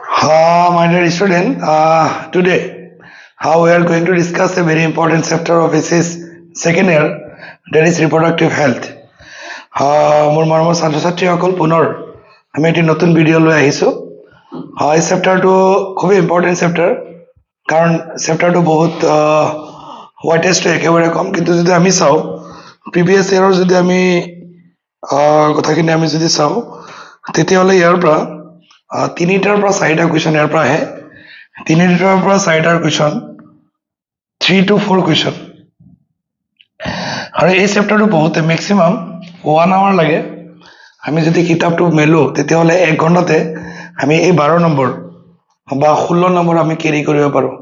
My dear student, today we are going to discuss a very important chapter of SIS second year, that is reproductive health. মোৰ মৰমৰ ছাত্ৰ ছাত্ৰীসকল পুনৰ আমি এটি নতুন ভিডিঅ' লৈ আহিছোঁ। এই চেপ্টাৰটো খুবেই ইম্পৰ্টেণ্ট চেপ্টাৰ, কাৰণ চেপ্টাৰটো বহুত ৱাইটেষ্টটো একেবাৰে কম, কিন্তু যদি আমি চাওঁ প্ৰিভিয়াছ ইয়েৰৰ যদি আমি কথাখিনি আমি যদি চাওঁ তেতিয়াহ'লে ইয়াৰ পৰা তিনিটাৰ পৰা চাৰিটা কুৱেশ্যন ইয়াৰ পৰা আহে, তিনিটাৰ পৰা চাৰিটাৰ কুৱেশ্যন 3 to 4 কুৱেশ্যন। আৰু এই চেপ্টাৰটো বহুতে মেক্সিমাম 1 hour লাগে। আমি যদি কিতাপটো মেলোঁ তেতিয়াহ'লে 1 ঘণ্টাতে আমি এই 12 নম্বৰ বা 16 নম্বৰ আমি কেৰি কৰিব পাৰোঁ।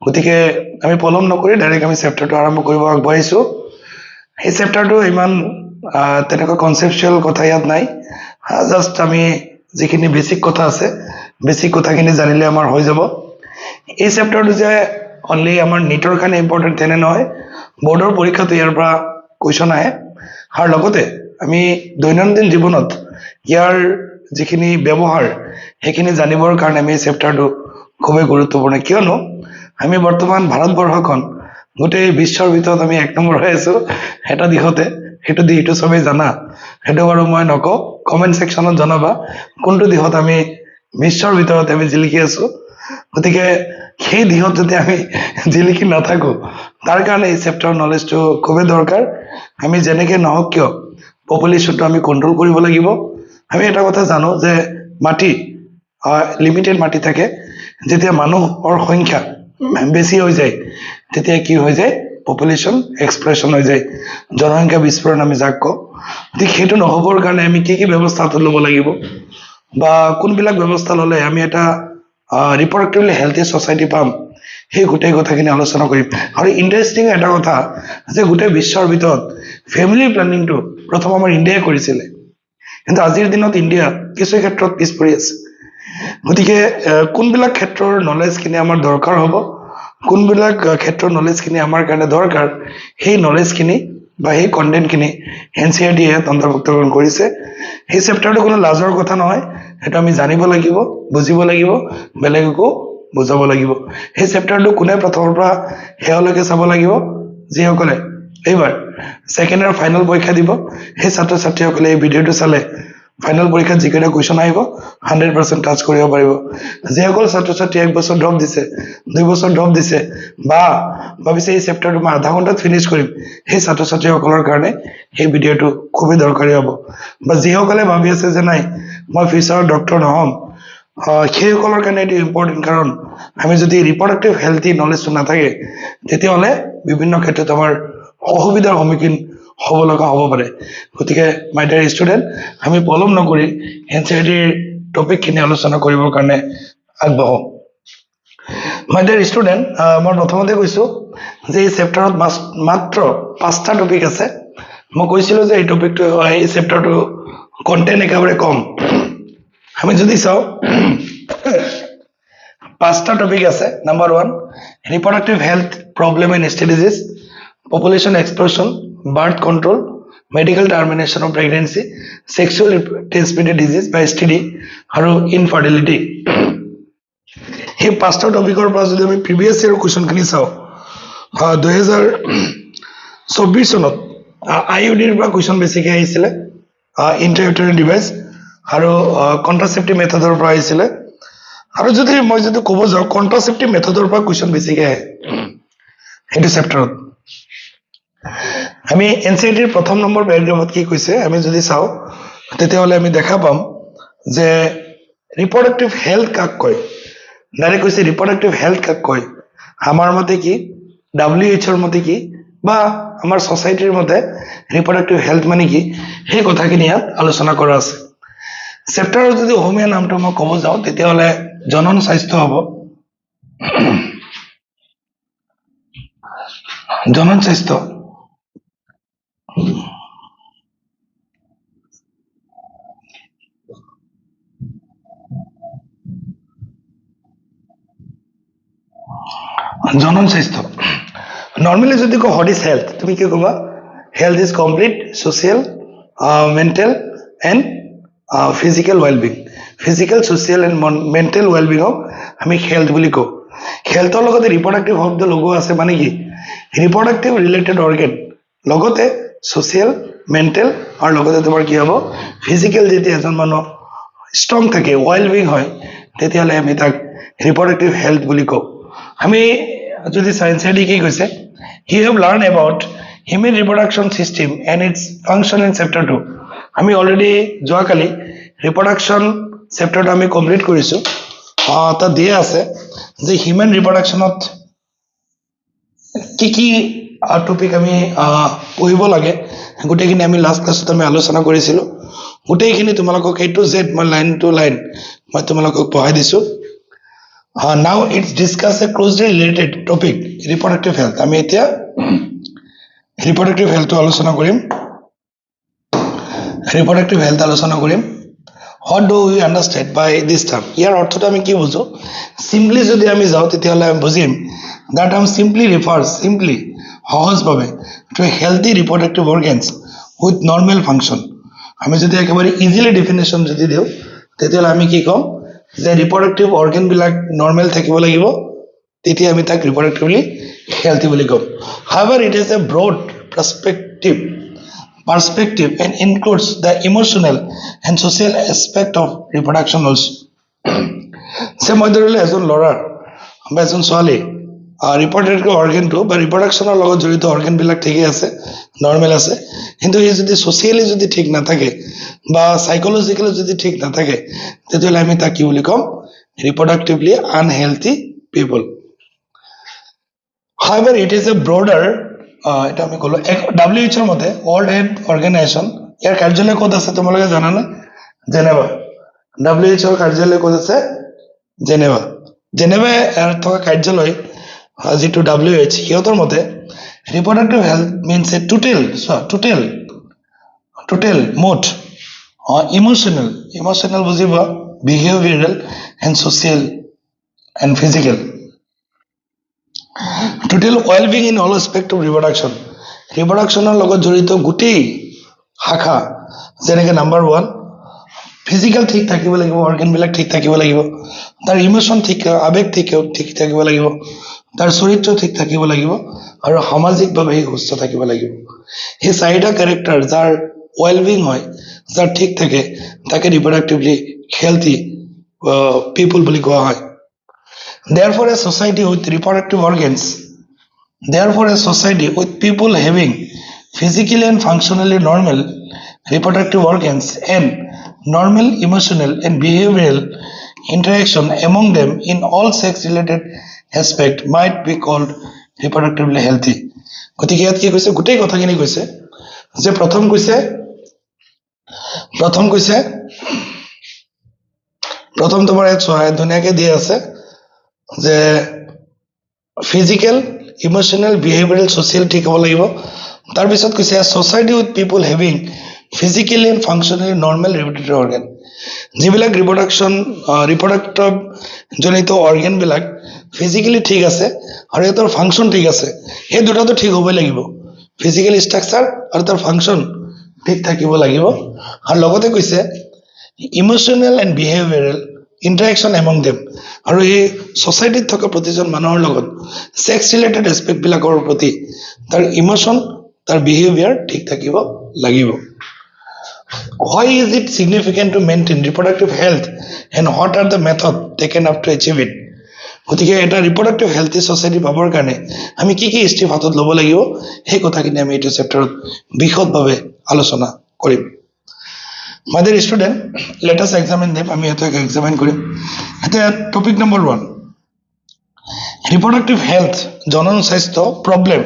গতিকে আমি পলম নকৰি ডাইৰেক্ট আমি চেপ্টাৰটো আৰম্ভ কৰিব আগবাঢ়িছোঁ। এই চেপ্টাৰটো ইমান তেনেকুৱা কনচেপচুৱেল কথা ইয়াত নাই, জাষ্ট আমি যিখিনি বেছিক কথা আছে বেছিক কথাখিনি জানিলে আমাৰ হৈ যাব। এই চেপ্টাৰটো যে অনলি আমাৰ নিটৰ কাৰণে ইম্পৰ্টেণ্ট তেনে নহয়, বৰ্ডৰ পৰীক্ষাটো ইয়াৰ পৰা কুৱেশ্যন আহে। আৰু লগতে আমি দৈনন্দিন জীৱনত ইয়াৰ যিখিনি ব্যৱহাৰ সেইখিনি জানিবৰ কাৰণে আমি এই চেপ্টাৰটো খুবেই গুৰুত্বপূৰ্ণ, কিয়নো আমি বৰ্তমান ভাৰতবৰ্ষখন গোটেই বিশ্বৰ ভিতৰত আমি 1 নম্বৰ হৈ আছোঁ এটা দিশতে। সেইটো চবেই জানা, সেইটো বাৰু মই নকওঁ, কমেণ্ট ছেকশ্যনত জনাবা কোনটো দিশত আমি বিশ্বৰ ভিতৰত আমি জিলিকি আছোঁ। গতিকে সেই দিশত যদি আমি জিলিকি নাথাকোঁ তাৰ কাৰণে এই চেপ্টাৰৰ নলেজটো খুবেই দৰকাৰ। আমি যেনেকৈ নহওক কিয় পপুলেশ্যনটো আমি কণ্ট্ৰল কৰিব লাগিব। আমি এটা কথা জানো যে মাটি লিমিটেড মাটি থাকে, যেতিয়া মানুহৰ সংখ্যা বেছি হৈ যায় তেতিয়া কি হৈ যায়, পপুলেশ্যন এক্সপ্ৰেছন হৈ যায়, জনসংখ্যা বিস্ফোৰণ আমি যাক কওঁ। গতিকে সেইটো নহ'বৰ কাৰণে আমি কি কি ব্যৱস্থা হাতত ল'ব লাগিব বা কোনবিলাক ব্যৱস্থা ল'লে আমি এটা ৰিপ্ৰডাক্টিভলি হেল্থি ছ'চাইটি পাম, সেই গোটেই কথাখিনি আলোচনা কৰিম। আৰু ইণ্টাৰেষ্টিং এটা কথা যে গোটেই বিশ্বৰ ভিতৰত ফেমিলি প্লেনিংটো প্ৰথম আমাৰ ইণ্ডিয়াই কৰিছিলে, কিন্তু আজিৰ দিনত ইণ্ডিয়া কিছু ক্ষেত্ৰত পিছ পৰি আছে। গতিকে কোনবিলাক ক্ষেত্ৰৰ নলেজখিনি আমাৰ দৰকাৰ হ'ব, কোনবিলাক ক্ষেত্ৰৰ নলেজখিনি আমাৰ কাৰণে দৰকাৰ, সেই নলেজখিনি বা সেই কণ্টেণ্টখিনি NCERT-য়ে অন্তৰ্ভুক্তকৰণ কৰিছে। সেই চেপ্টাৰটো কোনো লাজৰ কথা নহয়, সেইটো আমি জানিব লাগিব, বুজিব লাগিব, বেলেগকো বুজাব লাগিব। সেই চেপ্টাৰটো কোনে প্ৰথমৰ পৰা শেহলৈকে চাব লাগিব, যিসকলে এইবাৰ ছেকেণ্ড ইয়াৰ ফাইনেল পৰীক্ষা দিব সেই ছাত্ৰ ছাত্ৰীসকলে এই ভিডিঅ'টো চালে ফাইনেল পৰীক্ষাত যিকেইটা কুৱেশ্যন আহিব 100% টাচ কৰিব পাৰিব। যিসকল ছাত্ৰ ছাত্ৰী 1 বছৰ ড্ৰপ দিছে, 2 বছৰ ড্ৰপ দিছে বা ভাবিছে এই চেপ্টাৰটো মই আধা ঘণ্টাত ফিনিছ কৰিম, সেই ছাত্ৰ ছাত্ৰীসকলৰ কাৰণে সেই ভিডিঅ'টো খুবেই দৰকাৰী হ'ব। বা যিসকলে ভাবি আছে যে নাই মই ফিউচাৰত ডক্টৰ নহ'ম, সেইসকলৰ কাৰণে এইটো ইম্পৰ্টেণ্ট, কাৰণ আমি যদি ৰিপ্ৰডাক্টিভ হেল্থি নলেজটো নাথাকে তেতিয়াহ'লে বিভিন্ন ক্ষেত্ৰত আমাৰ অসুবিধাৰ সন্মুখীন হ'ব লগা হ'ব পাৰে। গতিকে মাই ডিয়াৰ ষ্টুডেণ্ট, আমি পলম নকৰি NCERT-ৰ টপিকখিনি আলোচনা কৰিবৰ কাৰণে আগবাঢ়োঁ। মাই ডিয়াৰ ষ্টুডেণ্ট, মই প্ৰথমতে কৈছোঁ যে এই চেপ্টাৰত মাত্ৰ 5টা টপিক আছে। মই কৈছিলোঁ যে এই চেপ্টাৰটো কণ্টেণ্ট একেবাৰে কম। আমি যদি চাওঁ 5টা টপিক আছে। Number 1 reproductive health problem and strategies, population expression, birth control, medical termination of pregnancy, sexually transmitted disease বা STD আৰু ইনফাৰ্টিলিটি। সেই 5টা টপিকৰ পৰা যদি আমি প্ৰিভিয়াছ ইয়েৰৰ কুৱেশ্যনখিনি চাওঁ, 2024 চনত IUD-ৰ পৰা কুৱেশ্যন বেছিকৈ আহিছিলে, ইণ্ট্ৰাইউটেৰিন ডিভাইচ আৰু কণ্ট্ৰাচেপ্টিভ মেথডৰ পৰা আহিছিলে। আৰু মই যদি ক'ব যাওঁ কণ্ট্ৰাচেপ্টিভ মেথডৰ পৰা কুৱেশ্যন বেছিকৈ আহে সেইটো চেপ্টাৰত। আমি NCERT-ৰ প্ৰথম নম্বৰ পেৰাগ্ৰাফত কি কৈছে আমি যদি চাওঁ তেতিয়াহ'লে আমি দেখা পাম যে ৰিপ্ৰডাক্টিভ হেল্থ কাক কয়। ডাইৰেক্ট কৈছে ৰিপ্ৰডাক্টিভ হেল্থ কাক কয়, আমাৰ মতে কি, WHO-ৰ মতে কি, বা আমাৰ ছ'চাইটিৰ মতে ৰিপ্ৰডাক্টিভ হেল্থ মানে কি, সেই কথাখিনি ইয়াত আলোচনা কৰা আছে। চেপ্টাৰৰ যদি অসমীয়া নামটো মই ক'ব যাওঁ তেতিয়াহ'লে জনন স্বাস্থ্য হ'ব। জনন স্বাস্থ্য জনন স্বাস্থ্য নৰ্মেলি যদি কওঁ হোৱাট ইজ হেল্থ, তুমি কি ক'বা? Health is complete social, mental and physical wellbeing. Physical social and mental ৱেলবিঙক আমি হেল্থ বুলি কওঁ হেল্থৰ লগতে ৰিপ্ৰডাক্টিভ শব্দ লগোৱা আছে মানে কি ৰিপ্ৰডাক্টিভ ৰিলেটেড অৰ্গেন লগতে সোশিয়েল মেণ্টেল আৰু লগতে তোমাৰ কি হ'ব ফিজিক্যাল যেতিয়া এজন মানুহ ষ্ট্ৰং থাকে ৱেলবিং হয় তেতিয়াহ'লে আমি তাক ৰিপ্ৰডাক্টিভ হেল্থ বুলি কওঁ আমি যদি চায়েন্সেদি কি কৈছে he have learn about human reproduction system and its function in chapter 2 আমি অলৰেডি যোৱাকালি ৰিপ্ৰডাকশ্যন চেপ্টাৰটো আমি কমপ্লিট কৰিছোঁ তাত দিয়া আছে যে হিউমেন ৰিপ্ৰডাকশ্যনত কি কি টপিক আমি পঢ়িব লাগে গোটেইখিনি আমি লাষ্ট ক্লাছত আমি আলোচনা কৰিছিলোঁ গোটেইখিনি তোমালোকক A to Z মই লাইন টু লাইন মই তোমালোকক পঢ়াই দিছোঁ now it's discuss a closely related topic reproductive health আমি এতিয়া ৰিপ্ৰডাক্টিভ হেল্থটো আলোচনা কৰিম ৰিপ্ৰডাক্টিভ হেল্থ আলোচনা কৰিম what do we understand by this term ইয়াৰ অৰ্থটো আমি কি বুজো চিম্পলি যদি আমি যাওঁ তেতিয়াহ'লে আমি বুজিম the term simply refers simply সহজভাৱে to a healthy reproductive organs with normal function আমি যদি একেবাৰে ইজিলি ডেফিনেশ্যন যদি দিওঁ তেতিয়াহ'লে আমি কি ক'ম যে ৰিপ্ৰডাক্টিভ অৰ্গেনবিলাক নৰ্মেল থাকিব লাগিব তেতিয়া আমি তাক ৰিপ্ৰডাক্টিভলি হেল্থি বুলি ক'ম however it is a broad perspective and includes the emotional and social aspect of reproduction also. সে মই ধৰিলে এজন ল'ৰা বা এজন ছোৱালী ৰিপ্ৰডাক্টিভ অৰ্গেনটো বা ৰিপ্ৰডাকশ্যনৰ লগত জড়িত অৰ্গেনবিলাক ঠিকেই আছে নৰ্মেল আছে কিন্তু সি যদি ছ'চিয়েলি যদি ঠিক নাথাকে বা চাইক'লজিকেলি যদি ঠিক নাথাকে তেতিয়াহ'লে আমি তাক কি বুলি ক'ম ৰিপ্ৰডাক্টিভলি আনহেল্থি পিপল however it is a broader এটা আমি ক'লো WHO ৰ মতে ৱৰ্ল্ড হেল্থ অৰ্গেনাইজেশ্যন ইয়াৰ কাৰ্যালয় ক'ত আছে তোমালোকে জানানে জেনেভা WHO ৰ কাৰ্যালয় ক'ত আছে জেনেভা থকা কাৰ্যালয় যিটো WHO সিহঁতৰ মতে reproductive health means a total mood emotional বুজিব behavioural and social and physical total wellbeing in all aspect of ৰিপ্ৰডাকশ্যনৰ লগত জড়িত গোটেই শাখা যেনেকৈ নাম্বাৰ 1 ফিজিকেল ঠিক থাকিব লাগিব অৰ্গেনবিলাক ঠিক থাকিব লাগিব তাৰ ইম'চন ঠিক আৱেগ ঠিক থাকিব লাগিব তাৰ চৰিত্ৰ ঠিক থাকিব লাগিব আৰু সামাজিকভাৱে সি সুস্থ থাকিব লাগিব সেই চাৰিটা কেৰেক্টাৰ যাৰ ৱেলবিং হয় যাৰ ঠিক থাকে তাকে ৰিপ্ৰডাক্টিভলি হেল্থি পিপল বুলি কোৱা হয় Therefore, a society with reproductive organs, therefore a society with people having physically and functionally normal reproductive organs and normal emotional and behavioral interaction among them in all sex-related aspect might be called reproductively healthy. গতিকে ইয়াত কি কৈছে গোটেই কথাখিনি কৈছে যে প্ৰথম তোমাৰ ইয়াত ধুনীয়াকৈ দিয়া আছে যে ফিজিকেল ইম'চনেল বিহেভিয়াৰেল ছ'চিয়েল ঠিক হ'ব লাগিব তাৰপিছত কৈছে society with people having physically and functionally normal reproductive organ যিবিলাক ৰিপ্ৰডাক্টিভ জনিত অৰ্গেনবিলাক ফিজিকেলি ঠিক আছে আৰু সিহঁতৰ ফাংচন ঠিক আছে সেই দুটাটো ঠিক হ'বই লাগিব ফিজিকেল ষ্ট্ৰাকচাৰ আৰু তাৰ ফাংচন ঠিক থাকিব লাগিব আৰু লগতে কৈছে emotional and behavioural interaction among them আৰু এই ছ'চাইটিত থকা প্ৰতিজন মানুহৰ লগত ছেক্স ৰিলেটেড এছপেক্টবিলাকৰ প্ৰতি তাৰ ইম'চন তাৰ বিহেভিয়াৰ ঠিক থাকিব লাগিব Why is it significant to maintain reproductive health and what are the methods taken up to achieve it? গতিকে এটা ৰিপ্ৰডাক্টিভ হেল্থি ছ'চাইটি পাবৰ কাৰণে আমি কি ষ্টেপ হাতত ল'ব লাগিব সেই কথাখিনি আমি এইটো চেপ্টাৰত বিশদভাৱে আলোচনা কৰিম My dear student, let us examine them. আমি এটা এক্সামিন কৰিম এতিয়া টপিক নম্বৰ 1 ৰিপ্ৰডাক্টিভ হেল্থ জনন স্বাস্থ্য প্ৰব্লেম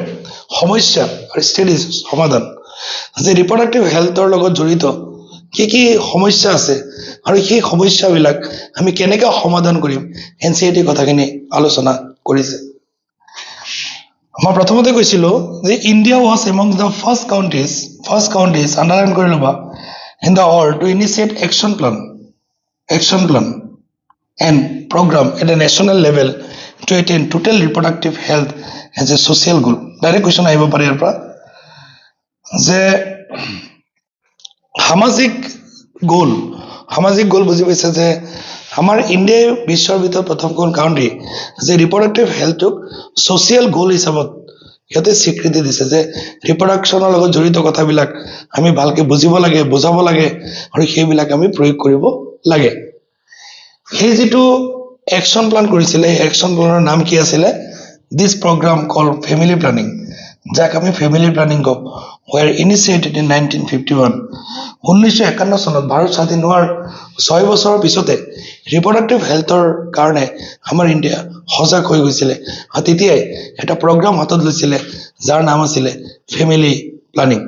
সমস্যা আৰু ষ্টাডিজ সমাধান যে ৰিপ্ৰডাক্টিভ হেল্থৰ লগত জড়িত কি সমস্যা আছে আৰু সেই সমস্যাবিলাক আমি কেনেকৈ সমাধান কৰিম এনচিইআৰটি কথাখিনি আলোচনা কৰিছে মই প্ৰথমতে কৈছিলোঁ যে India was among the first countries underline কৰি ল'বা in the world to initiate action plan and program at a national level to attain total reproductive health as a social goal. Direct question আহিব পাৰে ইয়াৰ পৰা যে সামাজিক গোল সামাজিক গোল বুজি পাইছে যে আমাৰ ইণ্ডিয়াই বিশ্বৰ ভিতৰত প্ৰথমখন কাউণ্ট্ৰি যে ৰিপ্ৰডাক্টিভ হেল্থটোক ছ'চিয়েল গোল হিচাপত সিহঁতে স্বীকৃতি দিছে যে ৰিপ্ৰডাকশ্যনৰ লগত জড়িত কথাবিলাক আমি ভালকে বুজিব লাগে বুজাব লাগে আৰু সেইবিলাক আমি প্ৰয়োগ কৰিব লাগে সেই যিটো একশ্যন প্লান কৰিছিলে সেই একশ্যন প্লানৰ নাম কি আছিলে দিছ প্ৰগ্ৰাম কল ফেমিলি প্লানিং যাক আমি ফেমিলি প্লানিং কওঁ ৱেৰ ইনিচিয়েটেড ইন 1951 1951 চনত ভাৰত স্বাধীন হোৱাৰ 6 বছৰৰ পিছতে ৰিপ্ৰডাক্টিভ হেল্থৰ কাৰণে আমাৰ ইণ্ডিয়া সজাগ হৈ গৈছিলে আৰু তেতিয়াই এটা প্ৰগ্ৰাম হাতত লৈছিলে যাৰ নাম আছিলে family planning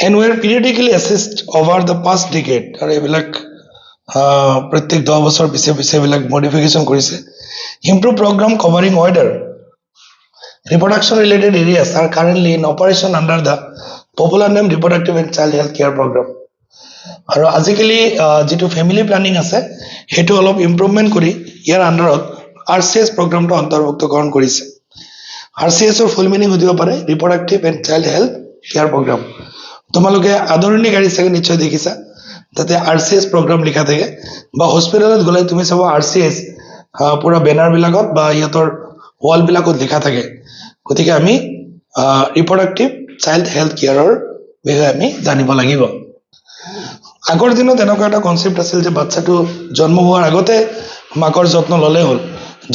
and were periodically assessed over the past decade আৰু এইবিলাক প্ৰত্যেক 10 বছৰ পিছে পিছে এইবিলাক মডিফিকেশ্যন কৰিছে improve programme covering wider reproduction related areas are currently in operation under the popular name reproductive and child health care program আৰু আজিকালি যেটো ফ্যামিলি প্ল্যানিং আছে হেতু অলপ ইমপ্ৰুভমেন্ট কৰি ইয়াৰ আন্ডাৰত RCS প্ৰগ্ৰামটো অন্তৰ্ভুক্তকৰণ কৰিছে RCS ৰ ফুল মিনিং হ'ব পাৰে reproductive and child health care programme তোমালোকে আদৰণি গাড়ী চাগে নিশ্চয় দেখিছা তাতে RCS প্ৰগ্ৰাম লিখা থাকে বা হস্পিটেলত গলে তুমি চাবা RCS পুৰা বেনাৰ বিলাকত বা ইয়াতৰ ওয়াল বিলাকত লিখা থাকে গতিকে আমি ৰিপ্ৰডাক্টিভ চাইল্ড হেল্থ কেয়াৰৰ বিষয়ে আমি জানিব লাগিব আগৰ দিনত এনেকুৱা এটা কনসেপ্ট আছিল যে বাচ্চাটো জন্ম হোৱাৰ আগতে মাকৰ যত্ন ললে হ'ল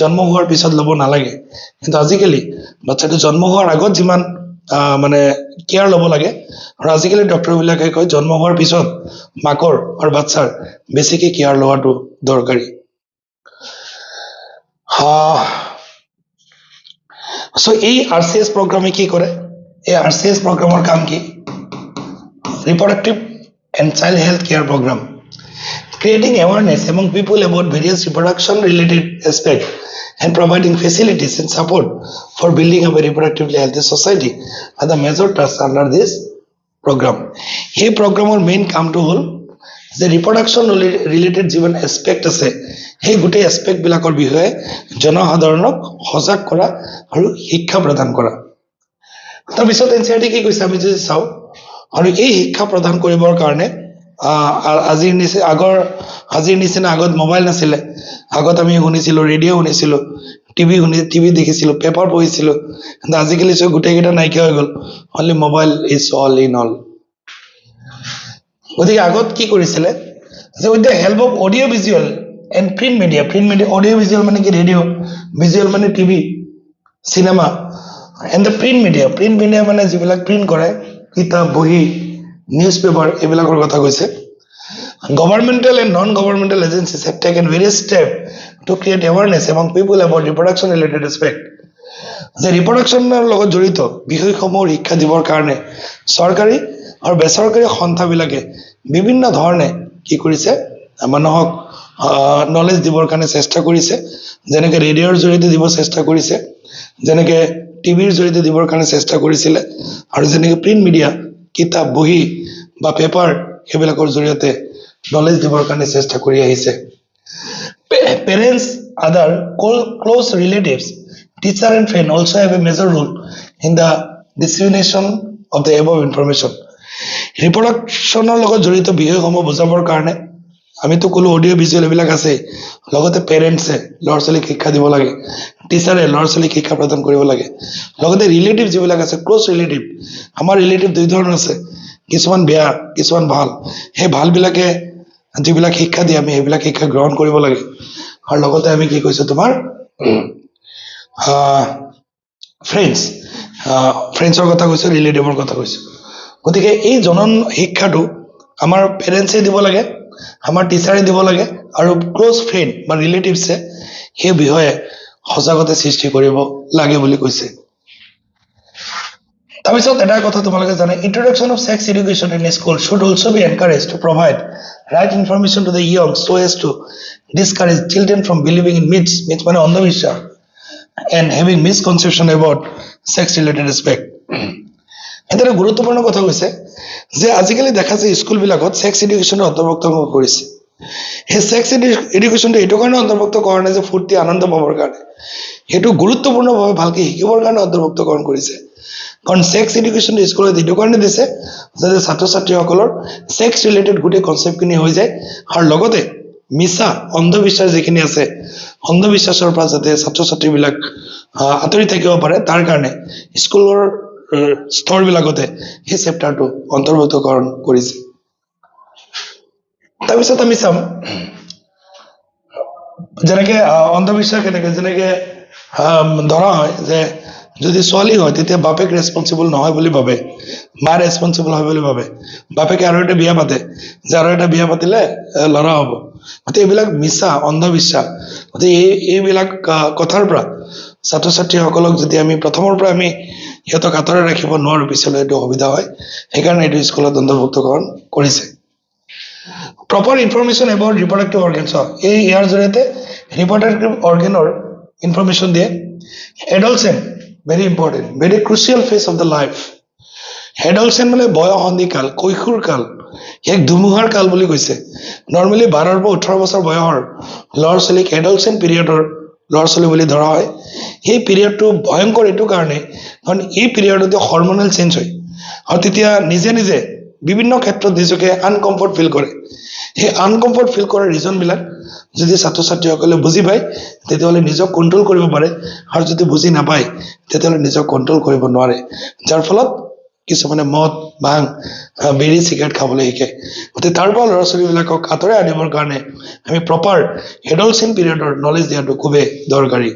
জন্ম হোৱাৰ পিছত ল'ব নালাগে কিন্তু আজিকালি বাচ্চাটো জন্ম হোৱাৰ আগত যিমান মানে কেয়াৰ ল'ব লাগে আৰু আজিকালি ডক্টৰ বিলাকে কয় জন্ম হোৱাৰ পিছত মাকৰ আৰু বাচ্চাৰ বেছিকে কেয়াৰ লোৱাটো দৰকাৰী সো এই RCS প্ৰগ্ৰামে কি কৰে এই RCS প্ৰগ্ৰামৰ কাম কি reproductive and child health care program creating awareness among people about various reproduction related aspects and providing facilities and support for building up a reproductively healthy society are the major tasks under this program এই প্ৰগ্ৰামৰ main কামটো হ'ল যে reproduction related যিমান aspect আছে সেই গোটেই aspect বিলাকৰ বিষয়ে জনসাধাৰণক সজাগ কৰা আৰু শিক্ষা প্ৰদান কৰা তাৰপিছত এনচিআৰটি কি কৈছে আমি যদি চাওঁ আৰু এই শিক্ষা প্ৰদান কৰিবৰ কাৰণে আজিৰ নিচিনা আগত মোবাইল নাছিলে আগত আমি শুনিছিলো ৰেডিঅ' শুনিছিলো টিভি দেখিছিলো পেপাৰ পঢ়িছিলো কিন্তু আজিকালি সব গোটেইকেইটা নাইকিয়া হৈ গ'ল only mobile is all in all গতিকে আগত কি কৰিছিলে যে with the help of audio' visual and print media audio' visual মানে কি ৰেডিঅ' ভিজুৱেল মানে TV cinema and the print media মানে যিবিলাক প্ৰিণ্ট কৰে কিতাপ বহি নিউজ পেপাৰ এইবিলাকৰ কথা কৈছে governmental and non governmental agencies have taken various steps to create awareness among people about reproduction related aspect যে ৰিপ্ৰডাকশ্যনৰ লগত জড়িত বিষয়সমূহৰ শিক্ষা দিবৰ কাৰণে চৰকাৰী আৰু বেচৰকাৰী সংস্থাবিলাকে বিভিন্ন ধৰণে কি কৰিছে মানুহক নলেজ দিবৰ কাৰণে চেষ্টা কৰিছে যেনেকৈ ৰেডিঅ'ৰ জৰিয়তে দিব চেষ্টা কৰিছে যেনেকৈ টিভিৰ জৰিয়তে দিবৰ কাৰণে চেষ্টা কৰিছিলে আৰু যেনেকৈ প্ৰিণ্ট মিডিয়া কিতাপ বহি বা পেপাৰ সেইবিলাকৰ জৰিয়তে নলেজ দিবৰ কাৰণে চেষ্টা কৰি আহিছে parents other close relatives teacher and friend also' have a major role in the dissemination of the above information ৰিপ্ৰডাকশ্যনৰ লগত জড়িত বিষয়সমূহ বুজাবৰ কাৰণে আমিতো ক'লো অডিঅ' ভিজুৱেল এইবিলাক আছে লগতে পেৰেণ্টছে ল'ৰা ছোৱালীক শিক্ষা দিব লাগে টিচাৰে ল'ৰা ছোৱালীক শিক্ষা প্ৰদান কৰিব লাগে লগতে ৰিলেটিভ যিবিলাক আছে ক্ল'জ ৰিলেটিভ আমাৰ ৰিলেটিভ দুই ধৰণৰ আছে কিছুমান বেয়া কিছুমান ভাল সেই ভালবিলাকে যিবিলাক শিক্ষা দিয়ে আমি সেইবিলাক শিক্ষা গ্ৰহণ কৰিব লাগে আৰু লগতে আমি কি কৈছোঁ তোমাৰ ফ্ৰেণ্ডছৰ কথা কৈছোঁ ৰিলেটিভৰ কথা কৈছোঁ গতিকে এই জনন শিক্ষাটো আমাৰ পেৰেণ্টছে দিব লাগে আমাৰ টিচাৰে দিব লাগে আৰু ক্ল'জ ফ্ৰেণ্ড বা ৰিলেটিভছে সেই বিষয়ে সজাগতা সৃষ্টি কৰিব লাগে বুলি কৈছে তাৰপিছত এটা কথা তোমালোকে জানে introduction of sex education in school should also be encourage to provide right information to the young so as to discourage children from believing in myths মানে অন্ধবিশ্বাস and having misconception about sex related aspect এটা গুৰুত্বপূৰ্ণ কথা কৈছে যে আজিকালি দেখা যায় স্কুলবিলাকত ছেক্স এডুকেশ্যনৰ অন্তৰ্ভুক্ত কৰিছে সেই ছেক্স এডুকেশ্যনটো এইটো কাৰণে অন্তৰ্ভুক্ত কৰা নাই যে ফূৰ্তি আনন্দ পাবৰ কাৰণে, সেইটো গুৰুত্বপূৰ্ণভাৱে ভালকৈ শিকিবৰ কাৰণে অন্তৰ্ভুক্তকৰণ কৰিছে। কাৰণ ছেক্স এডুকেশ্যনটো স্কুলত এইটো কাৰণে দিছে যাতে ছাত্ৰ ছাত্ৰীসকলৰ ছেক্স ৰিলেটেড গোটেই কনচেপ্টখিনি হৈ যায়, আৰু লগতে মিছা অন্ধবিশ্বাস যিখিনি আছে অন্ধবিশ্বাসৰ পৰা যাতে ছাত্ৰ ছাত্ৰীবিলাক আঁতৰি থাকিব পাৰে, তাৰ কাৰণে স্কুলৰ স্তৰবিলাকতে সেই চেপ্টাৰটো অন্তৰ্ভুক্তকৰণ কৰিছে। তাৰপিছত আমি চাম যেনেকে অন্ধবিশ্বাস কেনেকে, যেনেকে ধৰা হয় যে যদি ছোৱালী হয় তেতিয়া বাপেক ৰেছপনচিবল নহয় বুলি ভাবে, মা ৰেছপনচিবল হয় বুলি ভাবে, বাপেকে আৰু এটা বিয়া পাতে যে আৰু এটা বিয়া পাতিলে ল'ৰা হ'ব। গতিকে এইবিলাক মিছা অন্ধবিশ্বাস। গতিকে এইবিলাক কথাৰ পৰা ছাত্ৰ ছাত্ৰীসকলক যদি আমি প্ৰথমৰ পৰা আমি সিহঁতক আঁতৰাই ৰাখিব নোৱাৰোঁ, পিছলৈ এইটো অসুবিধা হয়। সেইকাৰণে এইটো স্কুলত অন্তৰ্ভুক্তকৰণ কৰিছে। Proper information about reproductive organs, ইয়াৰ জৰিয়তে ৰিপ্ৰডাক্টিভ অৰ্গেনৰ ইনফৰমেশ্যন দিয়ে। Adolescent very important, very crucial phase of the life. Adolescent মানে বয়সন্ধি কাল, কৈশোৰ কাল, এক ধুমুহাৰ কাল বুলি কৈছে। নৰ্মেলি 12 পৰা 18 বছৰ বয়সৰ ল'ৰা ছোৱালীক এডলচেণ্ট পিৰিয়ডৰ ল'ৰা ছোৱালী বুলি ধৰা হয়। সেই পিৰিয়ডটো ভয়ংকৰ এইটো কাৰণে কাৰণ এই পিৰিয়ডতে হৰমনেল চেঞ্জ হয়, আৰু তেতিয়া নিজে নিজে বিভিন্ন ক্ষেত্ৰত নিজকে আনকমফৰ্ট ফিল কৰে। সেই আনকমফৰ্ট ফিল কৰাৰ ৰিজনবিলাক যদি ছাত্ৰ ছাত্ৰীসকলে বুজি পায় তেতিয়াহ'লে নিজক কণ্ট্ৰল কৰিব পাৰে, আৰু যদি বুজি নাপায় তেতিয়াহ'লে নিজক কণ্ট্ৰল কৰিব নোৱাৰে, যাৰ ফলত কিছুমানে মদ ভাং বিড়ি চিগাৰেট খাবলৈ শিকে। গতিকে তাৰ পৰা ল'ৰা ছোৱালীবিলাকক আঁতৰাই আনিবৰ কাৰণে আমি প্ৰপাৰ এডলচেণ্ট পিৰিয়ডৰ নলেজ দিয়াটো খুবেই দৰকাৰী।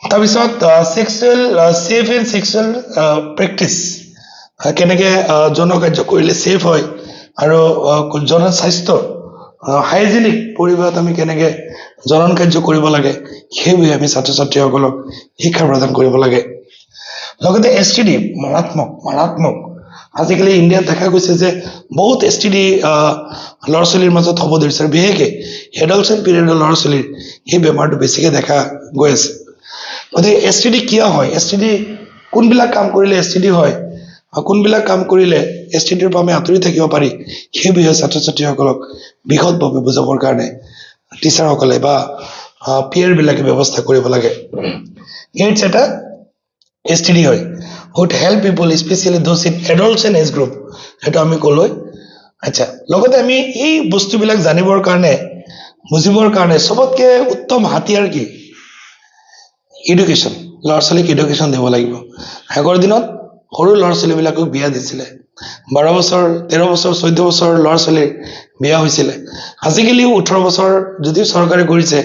তাৰপিছত sexual safe and sexual practice, কেনেকৈ যৌন কাৰ্য কৰিলে ছেফ হয়, আৰু যৌন স্বাস্থ্য হাইজেনিক পৰিৱেশত আমি কেনেকৈ জনন কাৰ্য কৰিব লাগে, সেই বিষয়ে আমি ছাত্ৰ ছাত্ৰীসকলক শিক্ষা প্ৰদান কৰিব লাগে। লগতে STD মাৰাত্মক আজিকালি ইণ্ডিয়াত দেখা গৈছে যে বহুত STD ল'ৰা ছোৱালীৰ মাজত হ'ব ধৰিছে, আৰু বিশেষকৈ এডলচেণ্ট পিৰিয়ডৰ ল'ৰা ছোৱালীৰ সেই বেমাৰটো বেছিকৈ দেখা গৈ আছে। গতিকে STD কিয় হয়, STD কোনবিলাক কাম কৰিলে STD হয়, কোনবিলাক কাম কৰিলে STDৰ পৰা আমি আঁতৰি থাকিব পাৰি, সেই বিষয়ে ছাত্ৰ ছাত্ৰীসকলক বিশদভাৱে বুজাবৰ কাৰণে টিচাৰসকলে বা পিয়াৰবিলাকে ব্যৱস্থা কৰিব লাগে। এইডছ এটা STD হয়, would help people specially those in adolescent age group, সেইটো আমি ক'লৈ। আচ্ছা, লগতে আমি এই বস্তুবিলাক জানিবৰ কাৰণে বুজিবৰ কাৰণে চবতকৈ উত্তম হাতিয়াৰ কি? এডুকেশ্যন। ল'ৰা ছোৱালীক এডুকেশ্যন দিব লাগিব। আগৰ দিনত সৰু ল'ৰা ছোৱালীবিলাকক বিয়া দিছিলে, 12 বছৰ 13 বছৰ 14 বছৰ ল'ৰা ছোৱালীৰ বিয়া হৈছিলে। আজিকালি 18 বছৰ যদিও চৰকাৰে কৰিছে,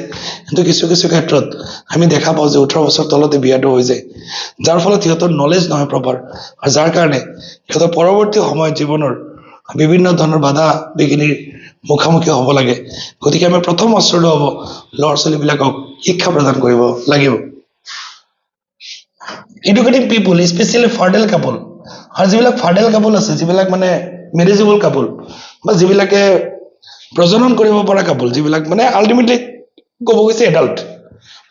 কিন্তু কিছু কিছু ক্ষেত্ৰত আমি দেখা পাওঁ যে 18 বছৰ তলতে বিয়াটো হৈ যায়, যাৰ ফলত সিহঁতৰ নলেজ নহয় প্ৰপাৰ, আৰু যাৰ কাৰণে সিহঁতৰ পৰৱৰ্তী সময়ত জীৱনৰ বিভিন্ন ধৰণৰ বাধা বিঘিনিৰ মুখামুখি হ'ব লাগে। গতিকে আমি প্ৰথম অস্ত্ৰটো হ'ব ল'ৰা ছোৱালীবিলাকক শিক্ষা প্ৰদান কৰিব লাগিব। এডুকেটিং পিপুল স্পেচিয়েলি ফাৰ্টাইল কাপল, আৰু যিবিলাক ফাৰ্টাইল কাপল আছে, যিবিলাক মানে মেৰিজেবল কাপল বা যিবিলাকে প্ৰজনন কৰিব পৰা কাপল, যিবিলাক মানে আল্টিমেটলি ক'ব গৈছে এডাল্ট,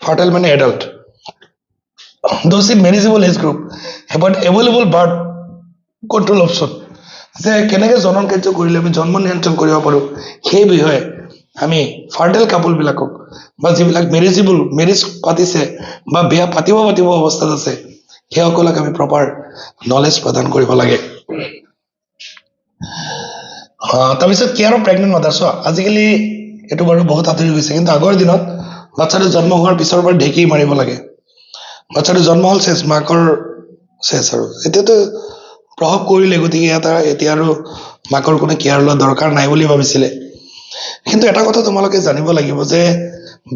ফাৰ্টাইল মানে adult, those in marriageable age group about available birth control option, যে কেনেকৈ জনন কাৰ্য কৰিলে আমি জন্ম নিয়ন্ত্ৰণ কৰিব পাৰোঁ, সেই বিষয়ে আমি ফাৰ্টাইল কাপলবিলাকক বা যিবিলাক মেৰিজ পাতিছে বা বিয়া পাতিব অৱস্থাত আছে, সেইসকলক আমি প্ৰপাৰ নলেজ প্ৰদান কৰিব লাগে। তাৰপিছত কেয়াৰ অফ প্ৰেগনেণ্ট মাদাৰ। চোৱা, আজিকালি এইটো বাৰু বহুত আঁতৰি গৈছে, কিন্তু আগৰ দিনত বাচ্ছাটো জন্ম হোৱাৰ পিছৰ পৰা ঢেঁকী মাৰিব লাগে, বাচ্ছাটো জন্ম হ'ল চেচ, মাকৰ চেচ, আৰু এতিয়াতো প্ৰসৱ কৰিলে, গতিকে এতিয়া আৰু মাকৰ কোনো কেয়াৰ লোৱা দৰকাৰ নাই বুলি ভাবিছিলে। কিন্তু এটা কথা তোমালোকে জানিব লাগিব যে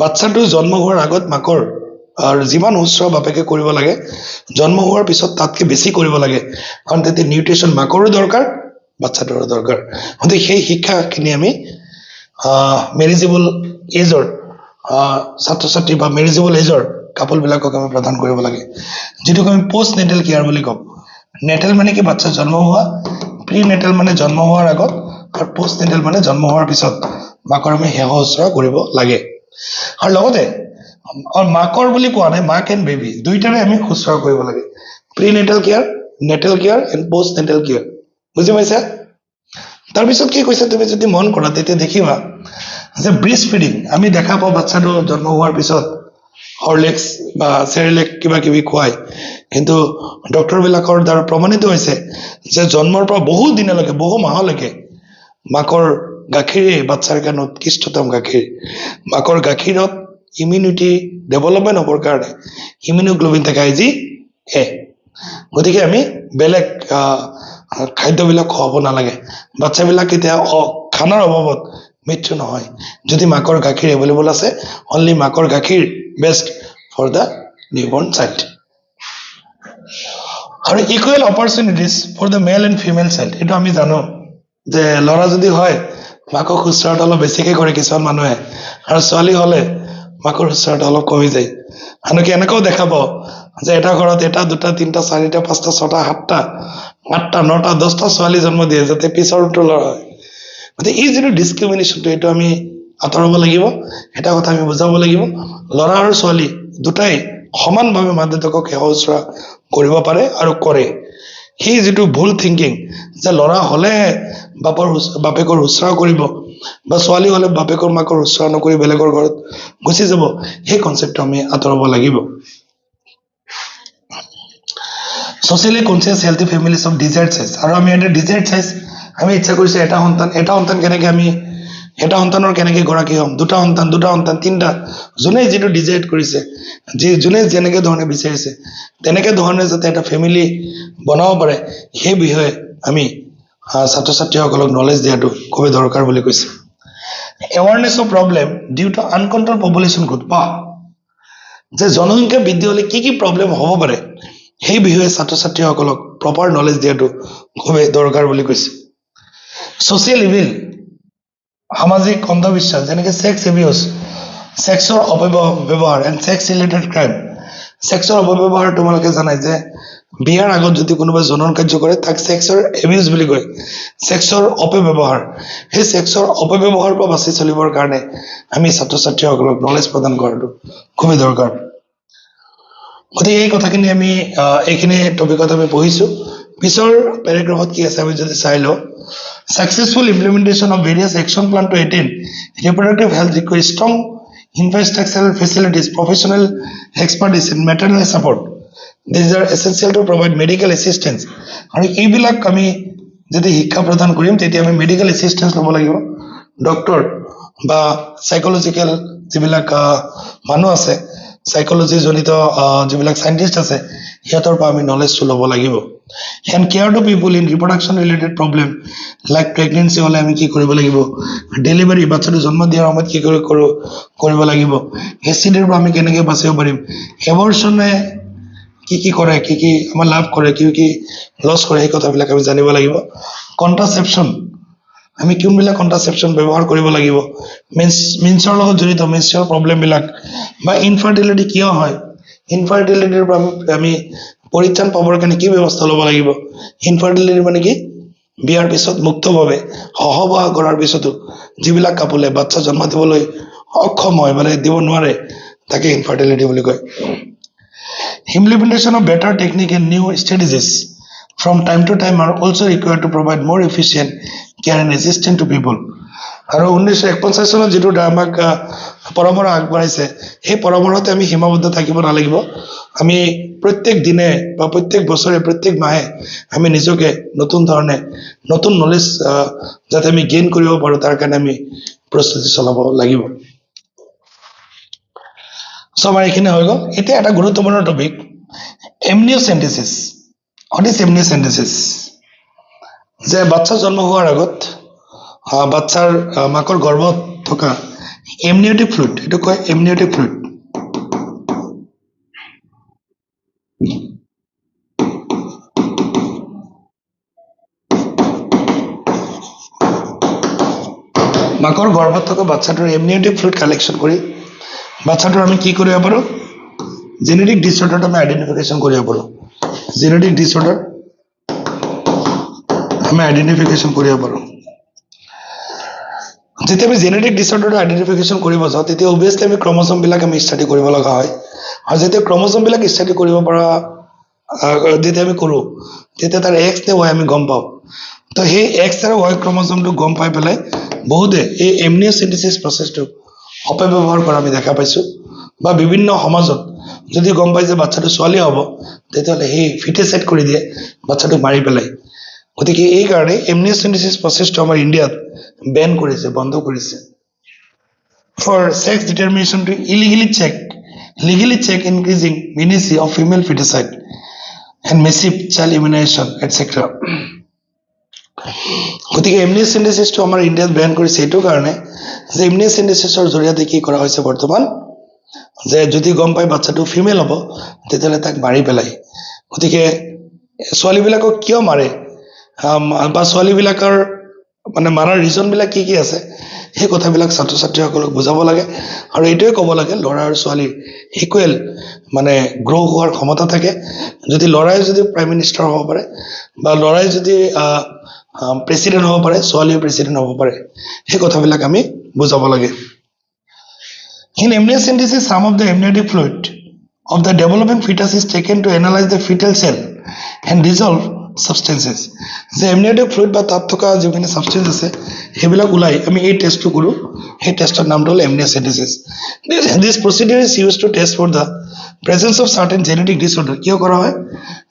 বাচ্ছাটো জন্ম হোৱাৰ আগত মাকৰ আৰু যিমান শুশ্ৰূষা বাপেকে কৰিব লাগে, জন্ম হোৱাৰ পিছত তাতকৈ বেছি কৰিব লাগে, কাৰণ তেতিয়া নিউট্ৰিশ্যন মাকৰো দৰকাৰ, বাচ্ছাটোৰো দৰকাৰ। গতিকে সেই শিক্ষাখিনি আমি মেৰিজেবল এজৰ ছাত্ৰ ছাত্ৰী বা মেৰিজেবল এজৰ কাপলবিলাকক আমি প্ৰদান কৰিব লাগে, যিটোক আমি পষ্ট নেটেল কেয়াৰ বুলি কওঁ। নেটেল মানে কি? বাচ্চা জন্ম হোৱা, প্ৰি নেটেল মানে জন্ম হোৱাৰ আগত, আৰু পষ্ট নেটেল মানে জন্ম হোৱাৰ পিছত মাকৰ আমি সেৱা শুশ্ৰূষা কৰিব লাগে। আৰু লগতে মাকৰ বুলি কোৱা নাই, মাক এণ্ড বেবী দুইটাৰে আমি শুশ্ৰূষা কৰিব লাগে। Pre nettle care, nettle care and post nettle care, বুজি পাইছা? তাৰপিছত কি কৈছে তুমি যদি মন কৰা তেতিয়া দেখিবা যে ব্ৰেষ্ট ফিডিং আমি দেখা পাওঁ বাচ্চাটো জন্ম হোৱাৰ পিছত হৰলিক্স বা চেৰিলেক কিবা কিবি খুৱায় কিন্তু ডক্টৰবিলাকৰ দ্বাৰা প্ৰমাণিত হৈছে যে জন্মৰ পৰা বহু দিনলৈকে বহু মাহলৈকে মাকৰ গাখীৰে বাচ্চাৰ কাৰণে উৎকৃষ্টতম গাখীৰ মাকৰ গাখীৰত ইমিউনিটি ডেভেলপমেণ্ট হ'বৰ কাৰণে ইমিউনোগ্লোবিন থাকে IgA গতিকে আমি বেলেগ খাদ্যবিলাক খুৱাব নালাগে বাচ্চাবিলাক কেতিয়া খানাৰ অভাৱত মৃত্যু নহয় যদি মাকৰ গাখীৰ এভেইলেবল আছে অনলি মাকৰ গাখীৰ best for the newborn child আৰু equal opportunities for the male and female child এইটো আমি জানো যে ল'ৰা যদি হয় মাকক শুশ্ৰূষাটো অলপ বেছিকৈ কৰে কিছুমান মানুহে আৰু ছোৱালী হ'লে মাকৰ শুশ্ৰূষাটো অলপ কমি যায় আনকি এনেকুৱাও দেখা পাওঁ যে এটা ঘৰত এটা দুটা তিনিটা চাৰিটা পাঁচটা ছটা সাতটা আঠটা নটা 10টা ছোৱালী জন্ম দিয়ে যাতে পিছৰটো ল'ৰা হয় গতিকে এই যিটো ডিছক্ৰিমিনেশ্যনটো এইটো আমি আঁতৰাব লাগিব এটা কথা আমি বুজাব লাগিব ল'ৰা আৰু ছোৱালী দুটাই সমানভাৱে মা দেউতাকক সেৱা শুশ্ৰূষা কৰিব পাৰে আৰু কৰে সেই যিটো ভুল থিংকিং যে ল'ৰা হ'লে বাপেকৰ শুশ্ৰূষা কৰিব বা ছোৱালী হ'লে বাপেকৰ মাকৰ শুশ্ৰূষা নকৰি বেলেগৰ ঘৰত গুচি যাব সেই কনচেপ্টটো আমি আঁতৰাব লাগিব socially conscious healthy families of desired size আৰু আমি এটা ডিজায়াৰ্ড চাইজ আমি ইচ্ছা কৰিছোঁ এটা সন্তান কেনেকৈ আমি এটা সন্তানৰ কেনেকৈ গৰাকী হ'ম দুটা সন্তান তিনিটা যোনে যিটো ডিজায়াৰ্ড কৰিছে যোনে যেনেকৈ ধৰণে বিচাৰিছে তেনেকৈ ধৰণে যাতে এটা ফেমিলি বনাব পাৰে সেই বিষয়ে আমি ছাত্ৰ ছাত্ৰীসকলক নলেজ দিয়াটো খুবেই দৰকাৰ বুলি কৈছে awareness of problem due to uncontrol population growth যে জনসংখ্যা বৃদ্ধি হ'লে কি প্ৰব্লেম হ'ব পাৰে সেই বিষয়ে ছাত্ৰ ছাত্ৰীসকলক প্ৰপাৰ নলেজ দিয়াটো খুবেই দৰকাৰ বুলি কৈছে ছ'চিয়েল ইভিল সামাজিক অন্ধবিশ্বাস যেনেকৈ ছেক্স এবিউজ ছেক্সৰ অপব্যৱহাৰ এণ্ড ছেক্স ৰিলেটেড ক্ৰাইম ছেক্সৰ অপব্যৱহাৰ তোমালোকে জানাই যে বিয়াৰ আগত যদি কোনোবাই জনন কাৰ্য কৰে তাক ছেক্সৰ এবিউজ বুলি কয় ছেক্সৰ অপব্যৱহাৰ সেই ছেক্সৰ অপব্যৱহাৰৰ পৰা বাচি চলিবৰ কাৰণে আমি ছাত্ৰ ছাত্ৰীসকলক নলেজ প্ৰদান কৰাটো খুবেই দৰকাৰ গতিকে এই কথাখিনি আমি এইখিনি টপিকত আমি পঢ়িছোঁ পিছৰ পেৰাগ্ৰাফত কি আছে আমি যদি চাই লওঁ successful implementation of various action plan to attain reproductive health requires strong infrastructural facilities, professional expertise in maternal support. These are essential to provide medical assistance. আৰু এইবিলাক আমি যদি শিক্ষা প্ৰদান কৰিম তেতিয়া আমি মেডিকেল এছিষ্টেঞ্চ ল'ব লাগিব ডক্টৰ বা সাইকোলজিক্যাল যিবিলাক মানুহ আছে সাইকোলজি জনিত যিবিলাক সাইন্টিষ্ট আছে সিহঁতৰ পৰা আমি নলেজটো ল'ব লাগিব and care to people in reproduction related problem like pregnancy হলে আমি কি কৰিব লাগিব ডেলিভাৰী বাচ্চাটো জন্ম দিয়াৰ সময়ত কি কৰিব লাগিব এচিডৰ পৰা আমি কেনেকৈ বাচিব পাৰিম এবৰ্চনে কি কৰে কি আমাৰ লাভ কৰে কি লছ কৰে এই কথাবিলাক আমি জানিব লাগিব কন্ট্ৰাসেপশ্যন আমি কোনবিলাক কন্ট্ৰাসেপশ্যন ব্যৱহাৰ কৰিব লাগিব মিন্সৰ লগত জড়িত মিন্সৰ প্ৰব্লেমবিলাক বা ইনফাৰ্টিলিটি কিয় হয় ইনফাৰ্টিলিটিৰ পৰা আমি পৰিত্ৰাণ পাবৰ কাৰণে কি ব্যৱস্থা ল'ব লাগিব ইনফাৰ্টিলিটি মানে কি বিয়াৰ পিছত মুক্তভাৱে সহবাস কৰাৰ পিছতো যিবিলাক কাপুলে বাচ্চা জন্ম দিবলৈ অক্ষম হয় মানে দিব নোৱাৰে তাকে ইনফাৰ্টিলিটি বুলি কয় implementation of better technique and new strategies from time to time are also required to provide more efficient care and assistance to people আৰু 1951 চনত যেটো আমাক পৰম্পৰা আগবঢ়াইছে সেই পৰম্পৰাতে আমি সীমাবদ্ধ থাকিব নালাগিব আমি প্ৰত্যেক দিনে বা প্ৰত্যেক বছৰে প্ৰত্যেক মাহে আমি নিজকে নতুন ধৰণে নতুন নলেজ যাতে আমি গেইন কৰিব পাৰো তাৰ কাৰণে আমি প্ৰস্তুতি চলাব লাগিব সমাৰ এখানে হৈ গ'ল এতিয়া এটা গুৰুত্বপূৰ্ণ টপিক এমনিওচেন্টেসিস হোৱাট ইজ এমনিওচেন্টেসিস যে বাচ্চা জন্ম হোৱাৰ আগত বাচ্চাৰ মাকৰ গৰ্ভত থকা এমনিওটিক ফ্লুইড এটো কয় এমনিওটিক ফ্লুইড মাকৰ গৰ্ভত থকা বাচ্চাটোৰ এমনিওটিক ফ্লুইড কালেকশ্যন কৰি বাচ্চাটোৰ আমি কি কৰিব পাৰো জেনেটিক ডিসঅৰ্ডাৰ আমি আইডেন্টিফিকেশন কৰিব পাৰো জেনেটিক ডিসঅৰ্ডাৰ আমি আইডেন্টিফিকেশন কৰিব পাৰো যেতিয়া আমি জেনেটিক ডিসঅৰ্ডাৰ আইডেন্টিফিকেশন কৰিব যাওঁ তেতিয়া অবভিয়াসলি আমি ক্ৰোমোজোম বিলাক আমি ষ্টাডি কৰিব লগা হয় আৰু যেতিয়া ক্ৰোমোজোম বিলাক ষ্টাডি কৰিব পৰা যেতিয়া আমি কৰো তেতিয়া তাৰ এক্স নে ওয়াই আমি গম পাওঁ তো সেই এক্স আৰু ৱাই ক্ৰম'জমটো গম পাই পেলাই বহুতে এই এমনিঅ'চেণ্টেচিছ প্ৰচেছটো অপব্যৱহাৰ কৰা আমি দেখা পাইছোঁ বা বিভিন্ন সমাজত যদি গম পাই যে বাচ্চাটো ছোৱালী হ'ব তেতিয়াহ'লে সেই ফিটেচাইড কৰি দিয়ে বাচ্চাটোক মাৰি পেলাই গতিকে এই কাৰণে এমনিঅ'চেণ্টেচিছ প্ৰচেছটো আমাৰ ইণ্ডিয়াত বেন কৰিছে বন্ধ কৰিছে for sex determination to legally check increasing minutia of female feticide and massive child immunization etc. গতিকে এমনিঅ'চেণ্টেচিছটো আমাৰ ইণ্ডিয়াত বেন কৰিছে এইটো কাৰণে যে এমনিঅ'চেণ্টেচিছৰ জৰিয়তে কি কৰা হৈছে বৰ্তমান যে যদি গম পাই বাচ্চাটো ফিমেল হ'ব তেতিয়াহ'লে তাক মাৰি পেলাই গতিকে ছোৱালীবিলাকক কিয় মাৰে বা ছোৱালীবিলাকৰ মানে মাৰাৰ ৰিজনবিলাক কি আছে সেই কথাবিলাক ছাত্ৰ ছাত্ৰীসকলক বুজাব লাগে আৰু এইটোৱে ক'ব লাগে ল'ৰা আৰু ছোৱালীৰ ইকুৱেল মানে গ্ৰ' হোৱাৰ ক্ষমতা থাকে যদি ল'ৰাই যদি প্ৰাইম মিনিষ্টাৰ হ'ব পাৰে বা ল'ৰাই যদি প্ৰেচিডেণ্ট হ'ব পাৰে ছোৱালীও প্ৰেচিডেণ্ট হ'ব পাৰে সেই কথাবিলাক আমি বুজাব লাগে In amniocentesis, some of the amniotic fluid of the developing fetus is taken to analyze the fetal cell and dissolve substances. The amniotic fluid বা তাত থকা যিখিনি সাবষ্টেন্স আছে সেইবিলাক ওলাই আমি এই টেষ্টটো কৰোঁ সেই টেষ্টৰ নামটো হ'ল amniocentesis. This procedure is used to test for the presence of certain genetic disorder. কিয় কৰা হয়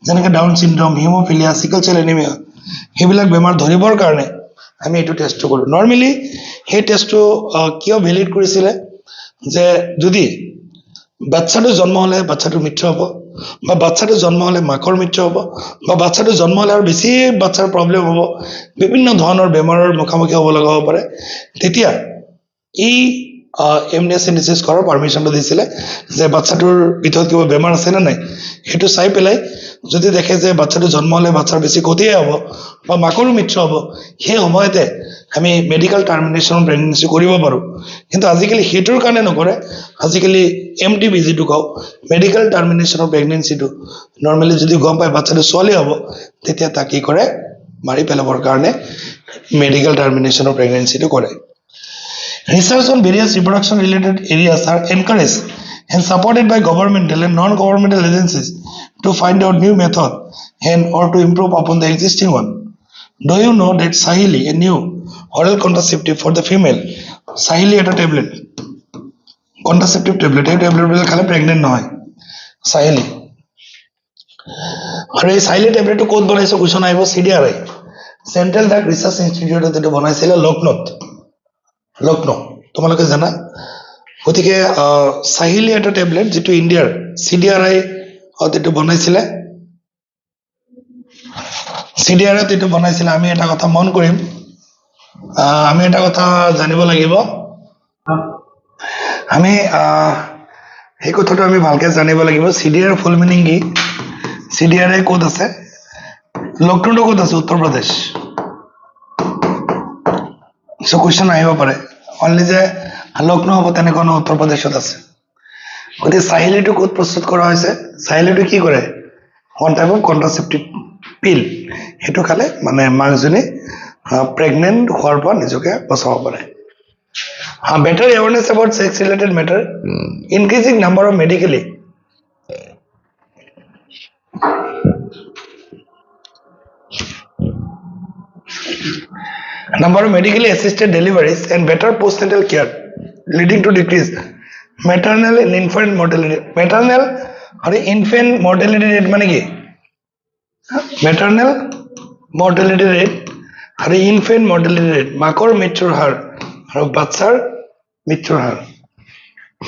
যেনেকৈ ডাউন চিণ্ড্ৰম হিমোফিলিয়া সিকল চেল এনিমিয়া সেইবিলাক বেমাৰ ধৰিবৰ কাৰণে আমি এইটো টেষ্টটো কৰোঁ নৰ্মেলি সেই টেষ্টটো কিয় ভেলিড কৰিছিলে যে যদি বাচ্চাটো জন্ম হ'লে বাচ্চাটোৰ মৃত্যু হ'ব বা বাচ্চাটো জন্ম হ'লে মাকৰ মৃত্যু হ'ব বা বাচ্চাটো জন্ম হ'লে আৰু বেছি বাচ্চাৰ প্ৰব্লেম হ'ব বিভিন্ন ধৰণৰ বেমাৰৰ মুখামুখি হ'ব লগা হ'ব পাৰে তেতিয়া এই এমনিঅ'চেণ্টেচিছ কৰাৰ পাৰ্মিশ্যনটো দিছিলে যে বাচ্চাটোৰ ভিতৰত কিবা বেমাৰ আছে নে নাই সেইটো চাই পেলাই যদি দেখে যে বাচ্চাটো জন্ম হ'লে বাচ্চাৰ বেছি ক্ষতিয়ে হ'ব বা মাকৰো মৃত্যু হ'ব সেই সময়তে আমি মেডিকেল টাৰ্মিনেশ্যন প্ৰেগনেঞ্চি কৰিব পাৰোঁ কিন্তু আজিকালি সেইটোৰ কাৰণে নকৰে আজিকালি MTP যিটো কওঁ মেডিকেল টাৰ্মিনেশ্যন অফ প্ৰেগনেঞ্চিটো নৰ্মেলি যদি গম পায় বাচ্চাটো ছোৱালী হ'ব তেতিয়া তাক কি কৰে মাৰি পেলাবৰ কাৰণে মেডিকেল টাৰ্মিনেশ্যন অফ প্ৰেগনেঞ্চিটো কৰে Research on various reproduction related areas are encouraged and supported by governmental and non-governmental agencies to find out new method and or to improve upon the existing one. Do you know that Sahili, a new oral contraceptive for the female, Sahili at a tablet, contraceptive tablet, এই tablet বিলাক খালে pregnant নহয় Sahili আৰু এই Sahili tabletটো ক'ত বনাইছে question আহিব CDRI central drug research ইনষ্টিটিউটত এইটো বনাইছিলে লক্ষ্ণৌ তোমালোকে জানা গতিকে Sahili এটা টেবলেট যিটো ইণ্ডিয়াৰ CDRI এইটো বনাইছিলে CDRI এইটো বনাইছিলে আমি এটা কথা মন কৰিম আমি এটা কথা জানিব লাগিব আমি এই কথাটো আমি ভালকৈ জানিব লাগিব CDRI ফুল মিনিং কি CDRI ক'ত আছে লক্ষ্ণৌটো ক'ত আছে উত্তৰ প্ৰদেশ সো কুৱেশ্যন আহিব পাৰে অনলি যে লক্ষ্ণৌ হ'ব তেনেকুৱা নহয় উত্তৰ প্ৰদেশত আছে গতিকে Sahiliটো ক'ত প্ৰস্তুত কৰা হৈছে Sahiliটো কি কৰে ওৱান টাইপ অফ কন্ট্ৰাচেপ্টিভ পিল সেইটো খালে মানে মাকজনী প্ৰেগনেণ্ট হোৱাৰ পৰা নিজকে বচাব পাৰে better awareness about sex related matter increasing number of medically assisted deliveries and better postnatal care leading to decrease maternal and infant mortality rate মানে কি maternal mortality rate আৰু infant mortality rate মাকৰ মৃত্যুৰ হাৰ আৰু বাচ্চাৰ মৃত্যুৰ হাৰ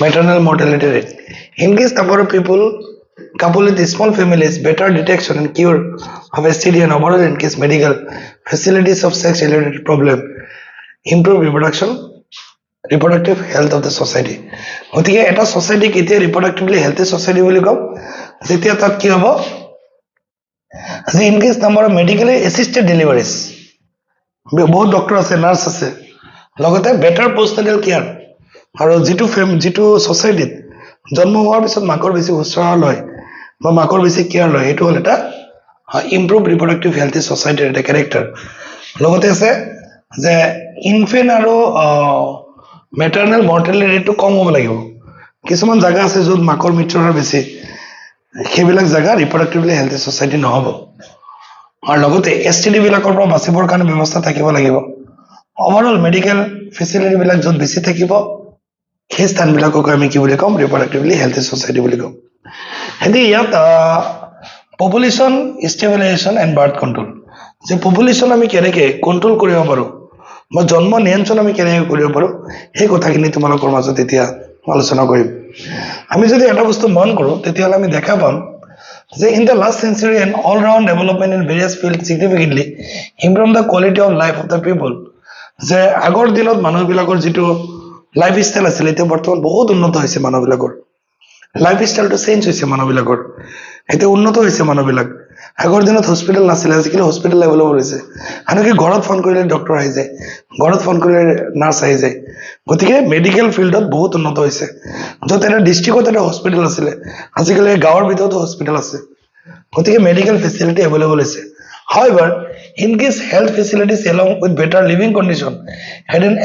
maternal mortality rate increased number of people couple with small families better detection and cure of STD and overall increased medical facilities of sex related problem improve reproductive health of the society গতিকে এটা society কেতিয়া reproductively healthy society বুলি কম যেতিয়া তাত কি হ'ব যে increased number of medically assisted deliveries বহুত ডক্টৰ আছে নাৰ্ছ আছে লগতে বেটাৰ postnatal care আৰু যিটো society জন্ম হোৱাৰ পিছত মাকৰ বেছি শুশ্ৰূষা লয় বা মাকৰ বেছি কেয়াৰ লয় এইটো হ'ল এটা ইম্প্ৰুভ ৰিপ্ৰডাক্টিভ হেল্থি ছ'চাইটিৰ এটা কেৰেক্টাৰ লগতে আছে যে ইনফেণ্ট আৰু মেটাৰনেল মৰ্টেলিটি ৰেটটো কম হ'ব লাগিব কিছুমান জাগা আছে য'ত মাকৰ মৃত্যুৰ হাৰ বেছি সেইবিলাক জাগা ৰিপ্ৰডাক্টিভলি হেল্থি ছ'চাইটি নহ'ব আৰু লগতে STD বিলাকৰ পৰা বাচিবৰ কাৰণে ব্যৱস্থা থাকিব লাগিব ওভাৰঅল মেডিকেল ফেচিলিটি বিলাক য'ত বেছি থাকিব সেই স্থানবিলাকক আমি কি বুলি ক'ম ৰিপ্ৰডাক্টিভলি হেল্থি ছ'চাইটি বুলি ক'ম হেতি ইয়াত পপুলেশ্যন ষ্টেবিলাইজেশ্যন এণ্ড বাৰ্থ কণ্ট্ৰল যে পপুলেশ্যন আমি কেনেকৈ কণ্ট্ৰল কৰিব পাৰোঁ বা জন্ম নিয়ন্ত্ৰণ আমি কেনেকৈ কৰিব পাৰোঁ সেই কথাখিনি তোমালোকৰ মাজত এতিয়া আলোচনা কৰিম আমি যদি এটা বস্তু মন কৰোঁ তেতিয়াহ'লে আমি দেখা পাম যে in the last century and all round development in various field significantly improve the quality of life of the people যে আগৰ দিনত মানুহবিলাকৰ যিটো লাইফ ষ্টাইল আছিলে এতিয়া বৰ্তমান বহুত উন্নত হৈছে মানুহবিলাকৰ লাইফ ষ্টাইলটো চেঞ্জ হৈছে মানুহবিলাকৰ এতিয়া উন্নত হৈছে মানুহবিলাক আগৰ দিনত হস্পিটেল নাছিলে আজিকালি হস্পিটেল এভেইলেবল হৈছে আনকি ঘৰত ফোন কৰিলে ডক্টৰ আহি যায় ঘৰত ফোন কৰিলে নাৰ্ছ আহি যায় গতিকে মেডিকেল ফিল্ডত বহুত উন্নত হৈছে য'ত এটা ডিষ্ট্ৰিক্টত এটা হস্পিটেল আছিলে আজিকালি গাঁৱৰ ভিতৰতো হস্পিটেল আছে গতিকে মেডিকেল ফেচিলিটি এভেইলেবল হৈছে However, in case health facilities along with better living condition had an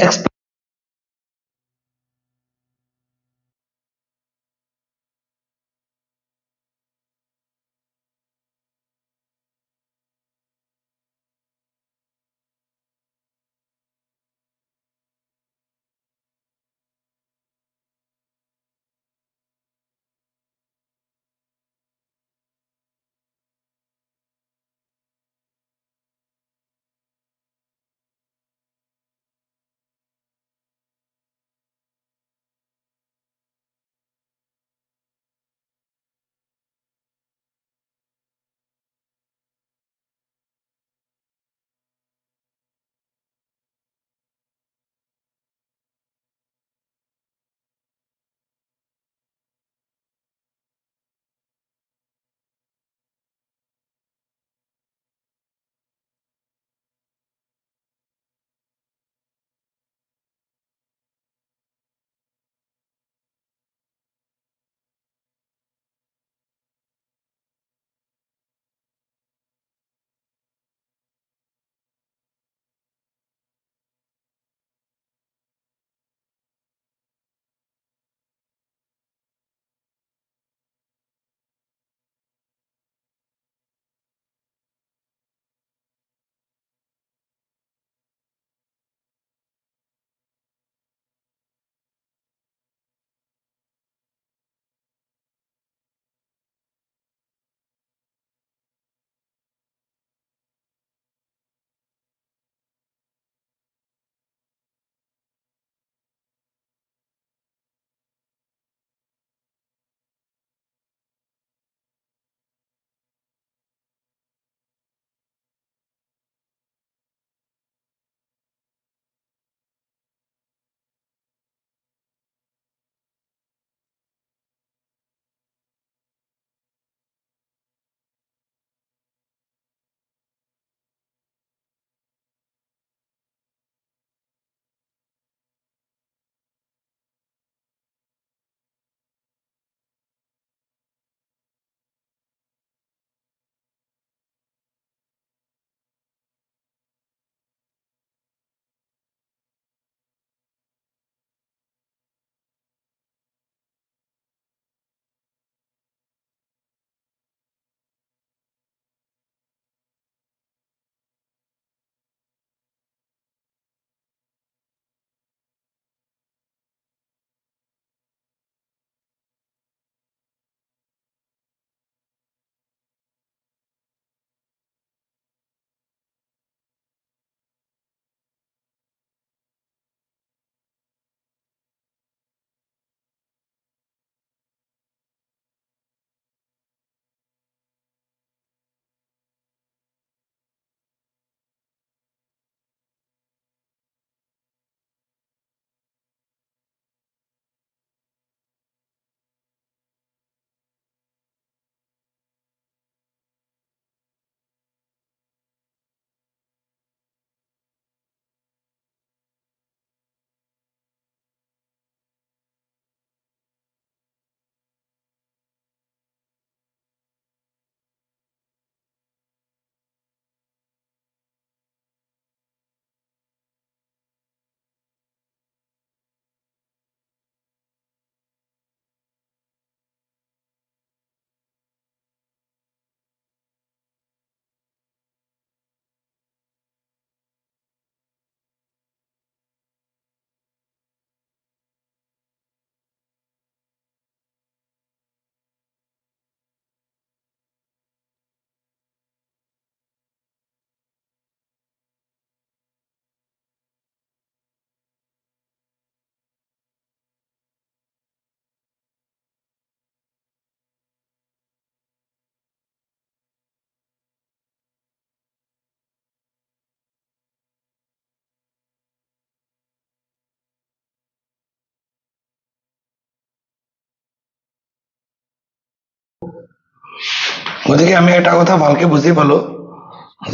গতিকে আমি এটা কথা ভালকে বুজি পালো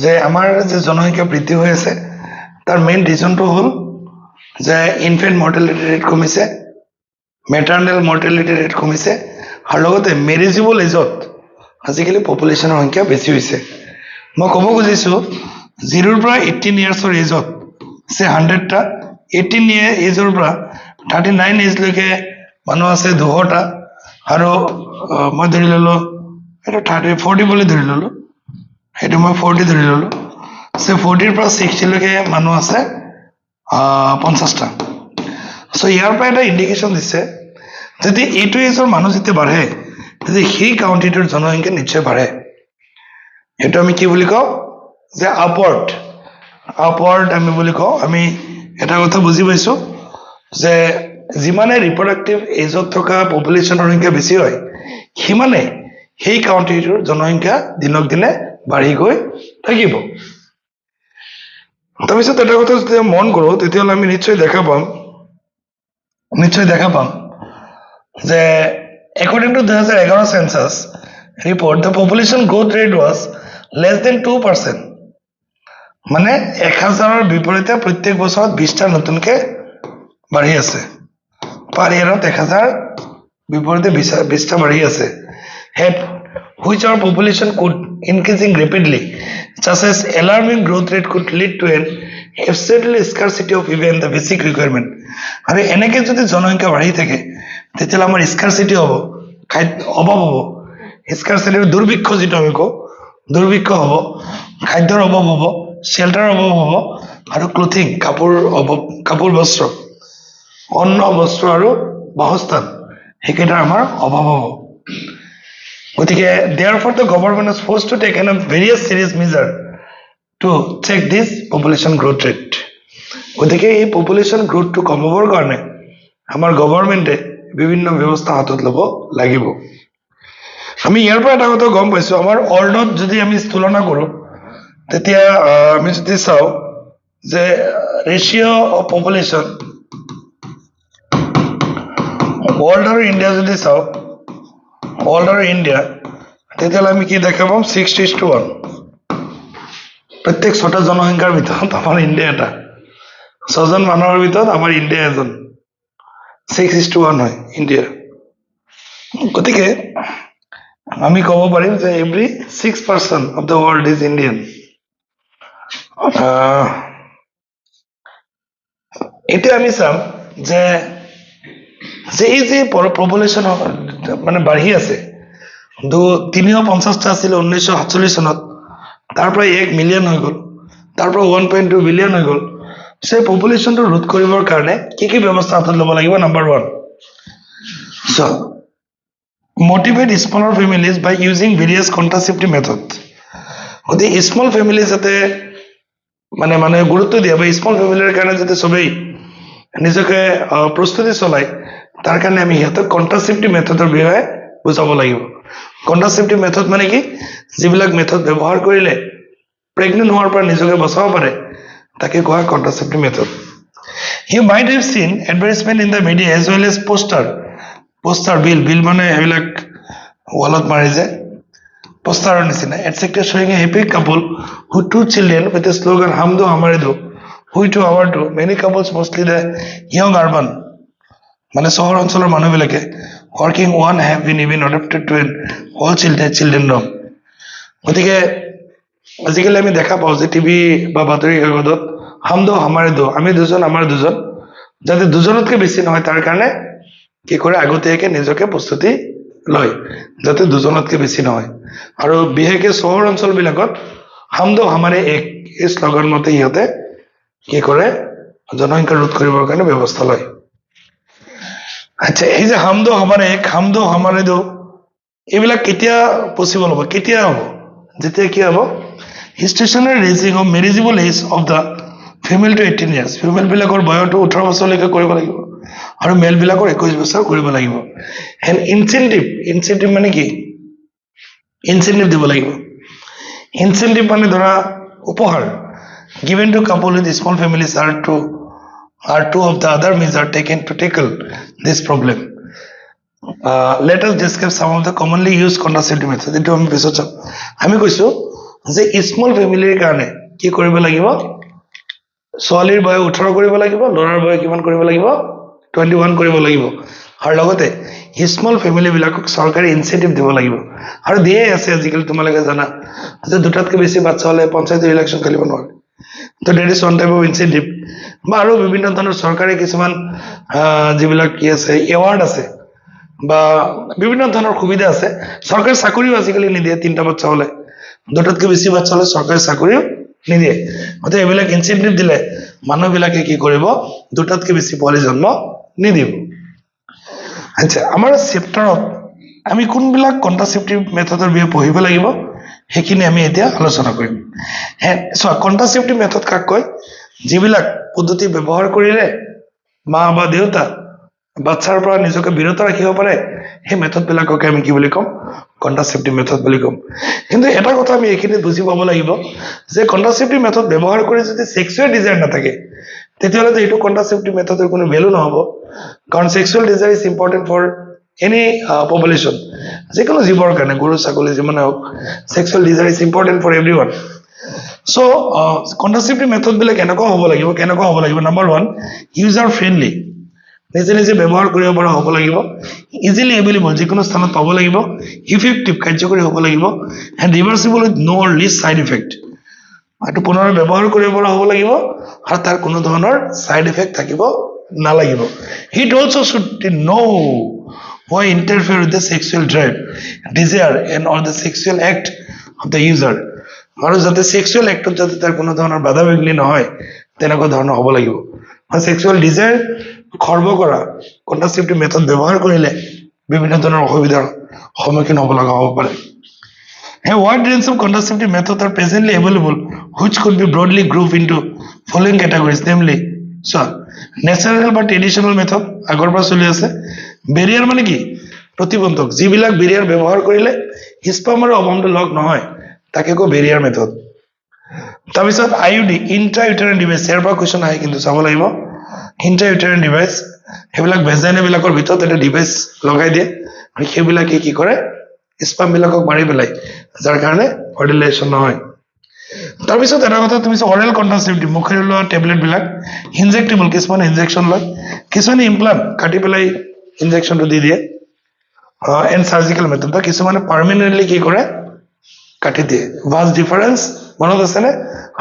যে আমাৰ যে জনসংখ্যা বৃদ্ধি হৈ আছে তাৰ মেইন ৰিজনটো হ'ল যে ইনফেণ্ট মৰ্টেলিটি ৰেট কমিছে, মেটাৰ্নেল মৰ্টেলিটি ৰেট কমিছে, আৰু লগতে মেৰিজেবল এজত আজিকালি পপুলেশ্যনৰ সংখ্যা বেছি হৈছে। মই ক'ব খুজিছোঁ 0ৰ পৰা 18 ইয়াৰ্ছৰ এজত আছে 100টা, 18 এজৰ পৰা 39 এজলৈকে মানুহ আছে 200টা, আৰু মই ধৰি ল'লোঁ এইটো 40 বুলি ধৰি ল'লোঁ, সেইটো মই 40 ধৰি ল'লোঁ। 40ৰ পৰা 60লৈকে মানুহ আছে 50টা। ইয়াৰ পৰা এটা ইণ্ডিকেশ্যন দিছে যদি এইটো এজৰ মানুহ যেতিয়া বাঢ়ে তেতিয়া সেই কাউণ্ট্ৰিটোৰ জনসংখ্যা নিশ্চয় বাঢ়ে। সেইটো আমি কি বুলি কওঁ যে আপৱাৰ্ড আমি বুলি কওঁ। আমি এটা কথা বুজি পাইছোঁ যে যিমানে ৰিপ্ৰডাক্টিভ এজত থকা পপুলেশ্যনৰ সংখ্যা বেছি হয় সিমানে সেই কাউণ্ট্ৰিটোৰ জনসংখ্যা দিনক দিনে বাঢ়ি গৈ থাকিব। তাৰপিছত এটা কথা যেতিয়া মন কৰোঁ তেতিয়াহ'লে আমি নিশ্চয় দেখা পাম যে according to 2011 census report the population growth rate was less than 2%. মানে 1000ৰ বিপৰীতে প্ৰত্যেক বছৰত 20টা নতুনকে বাঢ়ি আছে। পাৰ ইয়াৰত 1000 বিপৰীতে 20টা বাঢ়ি আছে। Which our population could increasing rapidly, such as alarming growth rate could lead to an absolute scarcity of even the basic requirement. আৰু এনেকে যদি জনসংখ্যা বাঢ়ি থাকে তেতিয়াহ'লে আমাৰ স্কাৰচিটি হ'ব, অভাৱ হ'ব। স্কাৰচিটিৰ দুৰ্ভিক্ষ যিটো আমি কওঁ, দুৰ্ভিক্ষ হ'ব, খাদ্যৰ অভাৱ হ'ব, শ্বেল্টাৰৰ অভাৱ হ'ব, আৰু ক্লথিং কাপোৰ বস্ত্ৰ, অন্ন বস্ত্ৰ আৰু বাসস্থান সেইকেইটাৰ আমাৰ অভাৱ হ'ব। গতিকে therefore the government is forced to take a various serious measure to check this population growth rate. গতিকে এই পপুলেশ্যন গ্ৰোথটো কমাবৰ কাৰণে আমাৰ গভৰ্ণমেণ্টে বিভিন্ন ব্যৱস্থা হাতত ল'ব লাগিব। আমি ইয়াৰ পৰা এটা কথা গম পাইছোঁ, আমাৰ ৱৰ্ল্ডত যদি আমি তুলনা কৰোঁ তেতিয়া আমি যদি চাওঁ যে ৰেচিঅ' অফ পপুলেশ্যন ৱৰ্ল্ড আৰু ইণ্ডিয়া যদি চাওঁ, ৱৰ্ল্ড আৰু ইণ্ডিয়া, তেতিয়াহ'লে আমি কি দেখা পাম 6:1। প্ৰত্যেক 6টা জনসংখ্যাৰ ভিতৰত আমাৰ ইণ্ডিয়া এটা, 6জন মানুহৰ ভিতৰত আমাৰ ইণ্ডিয়া এজন, 6:1 হয় ইণ্ডিয়া। গতিকে আমি ক'ব পাৰিম যে every 6% of the world is Indian. এতিয়া আমি চাম যে এই যে পপুলেশ্যন মানে বাঢ়ি আছে, 350টা আছিলে 1947 চনত, তাৰ পৰা 1 মিলিয়ন হৈ গ'ল, তাৰ পৰা 1.2 বিলিয়ন হৈ গ'ল। সেই পপুলেশ্যনটো ৰোধ কৰিবৰ কাৰণে কি ব্যৱস্থা হাতত ল'ব লাগিব? Number 1, motivate smaller families by using various contraceptive methods. গতিকে স্মল ফেমিলি যাতে মানে গুৰুত্ব দিয়ে বা স্মল ফেমিলিৰ কাৰণে যাতে চবেই নিজকে প্ৰস্তুতি চলায় তাৰ কাৰণে আমি সিহঁতক কণ্ট্ৰাচেপ্টিভ মেথডৰ বিষয়ে বুজাব লাগিব। কণ্ট্ৰাচেপ্টিভ মেথড মানে কি? যিবিলাক মেথড ব্যৱহাৰ কৰিলে প্ৰেগনেণ্ট হোৱাৰ পৰা নিজকে বচাব পাৰে তাকে কোৱা কণ্ট্ৰাচেপ্টিভ method. You might have seen advertisement in the media as well as poster bill মানে এইবিলাক ৱালত মাৰি যে পোষ্টাৰৰ নিচিনা, etc. showing a happy couple who 2 children with a slogan "Hum do hamare do, we to our do." Many couples, mostly the young urban, মানে চহৰ অঞ্চলৰ মানুহবিলাকে working one have been even adopted to an all children dom. গতিকে আজিকালি আমি দেখা পাওঁ যে টিভি বা বাতৰি কাকতত হাম দো হামাৰে দো, আমি দুজন আমাৰ দুজন, যাতে দুজনতকৈ বেছি নহয় তাৰ কাৰণে কি কৰে আগতীয়াকৈ নিজকে প্ৰস্তুতি লয় যাতে দুজনতকৈ বেছি নহয়। আৰু বিশেষকৈ চহৰ অঞ্চলবিলাকত হাম দো হামাৰে এক এই শ্লোগান মতে সিহঁতে কি কৰে জনসংখ্যা ৰোধ কৰিবৰ কাৰণে ব্যৱস্থা লয়। আচ্ছা, এই যে হাম দো হামাৰে এক, হাম দো হামাৰে দো, এইবিলাক কেতিয়া পচিবল হ'ব? কেতিয়া হ'ব? যেতিয়া কি হ'ব statutory raising of marriageable age of the female to 18 years, ফিমেলবিলাকৰ বয়সটো 18 বছৰলৈকে কৰিব লাগিব আৰু মেলবিলাকৰ 21 বছৰ কৰিব লাগিব। এণ্ড ইনচেণ্টিভ মানে কি? ইনচেণ্টিভ দিব লাগিব। ইনচেণ্টিভ মানে ধৰা উপহাৰ given to couple with small families are two of the other measures taken to tackle this problem. let us discuss some of the commonly used contraceptive methods. এইটো আমি পিছত চাম। আমি কৈছো যে স্মল ফেমিলিৰ কাৰণে কি কৰিব লাগিব, ছোৱালীৰ বয়স 18 কৰিব লাগিব, ল'ৰাৰ বয়স কিমান কৰিব লাগিব, 21 কৰিব লাগিব। আৰু লগতে স্মল ফেমিলি বিলাকক চৰকাৰে ইনচেন্টিভ দিব লাগিব, আৰু দিয়ে আছে আজিকালি। তোমালোকে জানা যে দুটাতকৈ বেছি বাচ্চা হলে পঞ্চায়তৰ ইলেকশ্যন খেলিব নোৱাৰে। তো that is one type of incentive. বা আৰু বিভিন্ন ধৰণৰ চৰকাৰে কিছুমান যিবিলাক কি আছে এৱাৰ্ড আছে বা বিভিন্ন ধৰণৰ সুবিধা আছে। চৰকাৰী চাকৰিও আজিকালি নিদিয়ে, 3টা বাচ্চা হলে, 2টাতকৈ বেছি বাচ্চা হলে চৰকাৰী চাকৰিও নিদিয়ে। গতিকে এইবিলাক ইনচেন্টিভ দিলে মানুহবিলাকে কি কৰিব, 2টাতকৈ বেছি পোৱালি জন্ম নিদিব। আচ্ছা, আমাৰ চেপ্টাৰত আমি কোনবিলাক কন্ট্ৰাচেপ্টিভ মেথডৰ বিষয়ে পঢ়িব লাগিব সেইখিনি আমি এতিয়া আলোচনা কৰিম। চোৱা, কন্ট্ৰাচেপ্টিভ মেথড কাক কয়? যিবিলাক পদ্ধতি ব্যৱহাৰ কৰিলে মা বা দেউতা বাচ্চাৰ পৰা নিজকে বিৰত ৰাখিব পাৰে, সেই মেথড বিলাককে আমি কি বুলি ক'ম? কন্ট্ৰাচেপ্টিভ মেথড বুলি ক'ম। কিন্তু এটা কথা আমি এইখিনিত বুজি পাব লাগিব যে কন্ট্ৰাচেপ্টিভ মেথড ব্যৱহাৰ কৰি যদি সেক্সুৱেল ডিজায়াৰ নাথাকে তেতিয়াহ'লে এইটো কন্ট্ৰাচেপ্টিভ মেথডৰ কোনো ভেলু নহ'ব। কাৰণ sexual desire is important for any population. যিকোনো জীৱৰ কাৰণে, গৰু ছাগলী যিমানে হওক, sexual desire is important for everyone. So' contraceptive method বিলাক কেনেকুৱা হ'ব লাগিব? নাম্বাৰ 1, ইউজাৰ ফ্ৰেণ্ডলি, নিজে নিজে ব্যৱহাৰ কৰিব পৰা হ'ব লাগিব। ইজিলি এভেইলেবল, যিকোনো স্থানত পাব লাগিব। ইফেক্টিভ, কাৰ্যকৰী হ'ব লাগিব। And reversible with no' or least side effect, এইটো পুনৰ ব্যৱহাৰ কৰিব পৰা হ'ব লাগিব আৰু তাৰ কোনো ধৰণৰ ছাইড ইফেক্ট থাকিব নালাগিব। It also' should know why interfere with the sexual drive, desire and or the sexual act of the user, আৰু যাতে সেক্সুৱেল এক্টত যাতে তাৰ কোনো ধৰণৰ বাধা বিঘ্নি নহয় তেনেকুৱা ধৰণৰ হ'ব লাগিব। সেক্সুৱেল ডিজায়াৰ খৰ্ব কৰা কন্ট্ৰাচেপ্টিভ মেথড ব্যৱহাৰ কৰিলে বিভিন্ন ধৰণৰ অসুবিধাৰ সন্মুখীন হ'ব লগা হ'ব পাৰে। A wide range of contraceptive methods are presently available, which could be broadly grouped into following categories, namely, natural বা ট্ৰেডিশ্যনেল মেথড আগৰ পৰা চলি আছে। বেৰিয়াৰ মানে কি? প্ৰতিবন্ধক, যিবিলাক বেৰিয়াৰ ব্যৱহাৰ কৰিলে স্পাম আৰু অভামটো লগ নহয় তাকে কয় বেৰিয়াৰ মেথড। তাৰপিছত IUD, ইন্ট্ৰা ইউটেৰাইন ডিভাইচ, ইয়াৰ পৰা কুৱেশ্যন আহে কিন্তু চাব লাগিব। ইন্ট্ৰা ইউটেৰাইন ডিভাইচ, সেইবিলাক ভেজাইনাবিলাকৰ ভিতৰত এটা ডিভাইচ লগাই দিয়ে আৰু সেইবিলাকে কি কৰে, স্পাম বিলাকক মাৰি পেলাই, যাৰ কাৰণে ফাৰ্টিলাইজেশ্যন নহয়। তাৰপিছত এটা কথা, তুমি অৰেল কন্ট্ৰাচেপ্টিভ, মুখেৰে লোৱা টেবলেট বিলাক। ইনজেক্টেবল, কিছুমানে ইনজেকশ্যন লয়, কিছুমানে ইমপ্লান্ট, কাটি পেলাই ইনজেকশ্যনটো দি দিয়ে। এণ্ড চাৰ্জিকেল মেথড, বা কিছুমানে পাৰ্মানেণ্টলি কি কৰে, কাটি দিয়ে। ভাষ্ট ডিফাৰেঞ্চ মনত আছেনে?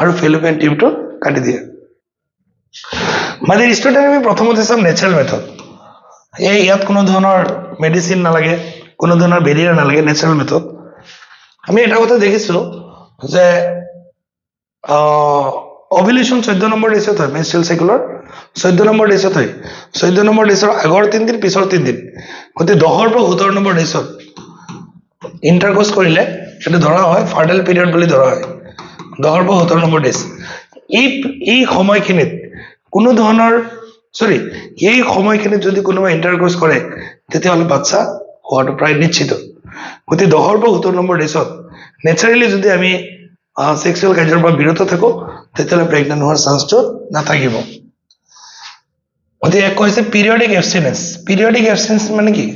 আৰু ফেলোপিয়ান টিউবটো কাটি দিয়ে। মানে ষ্টুডেণ্ট, আমি প্ৰথমতে চাম নেচাৰেল মেথড। ইয়াত কোনো ধৰণৰ মেডিচিন নালাগে, কোনো ধৰণৰ বেৰিয়াৰ নালাগে, নেচাৰেল মেথড। আমি এটা কথা দেখিছো যে অভিলেশ্যন 14 নম্বৰ ডেজত হয়, মেনষ্ট্ৰুৱেল চাইকেলৰ 14 নম্বৰ ডেজত হয়। 14 নম্বৰ ডেজৰ আগৰ 3 দিন, পিছৰ 3 দিন, গতিকে 10 পৰা 17 নম্বৰ ডেজত ইণ্টাৰকোৰ্চ কৰিলে সেইটো ধৰা হয় ফাৰ্টাইল পিৰিয়ড বুলি ধৰা হয়। 10 পৰা 17 নম্বৰ ডেজ, এই সময়খিনিত কোনো ধৰণৰ এই সময়খিনিত যদি কোনোবা ইণ্টাৰকোৰ্চ কৰে তেতিয়াহ'লে বাচ্চা হোৱাটো প্ৰায় নিশ্চিত। গতিকে 10 পৰা 17 নম্বৰ ডেজত নেচাৰেলি যদি আমি সেক্সুৱেল কাৰ্যৰ পৰা বিৰত থাকো তেতিয়াহ'লে প্ৰেগনেণ্ট হোৱাৰ চান্সটো নাথাকিব। গতিকে এক হৈছে পিৰিয়ডিক এবষ্টিনেঞ্চ। পিৰিয়ডিক এবষ্টিনেঞ্চ মানে কি?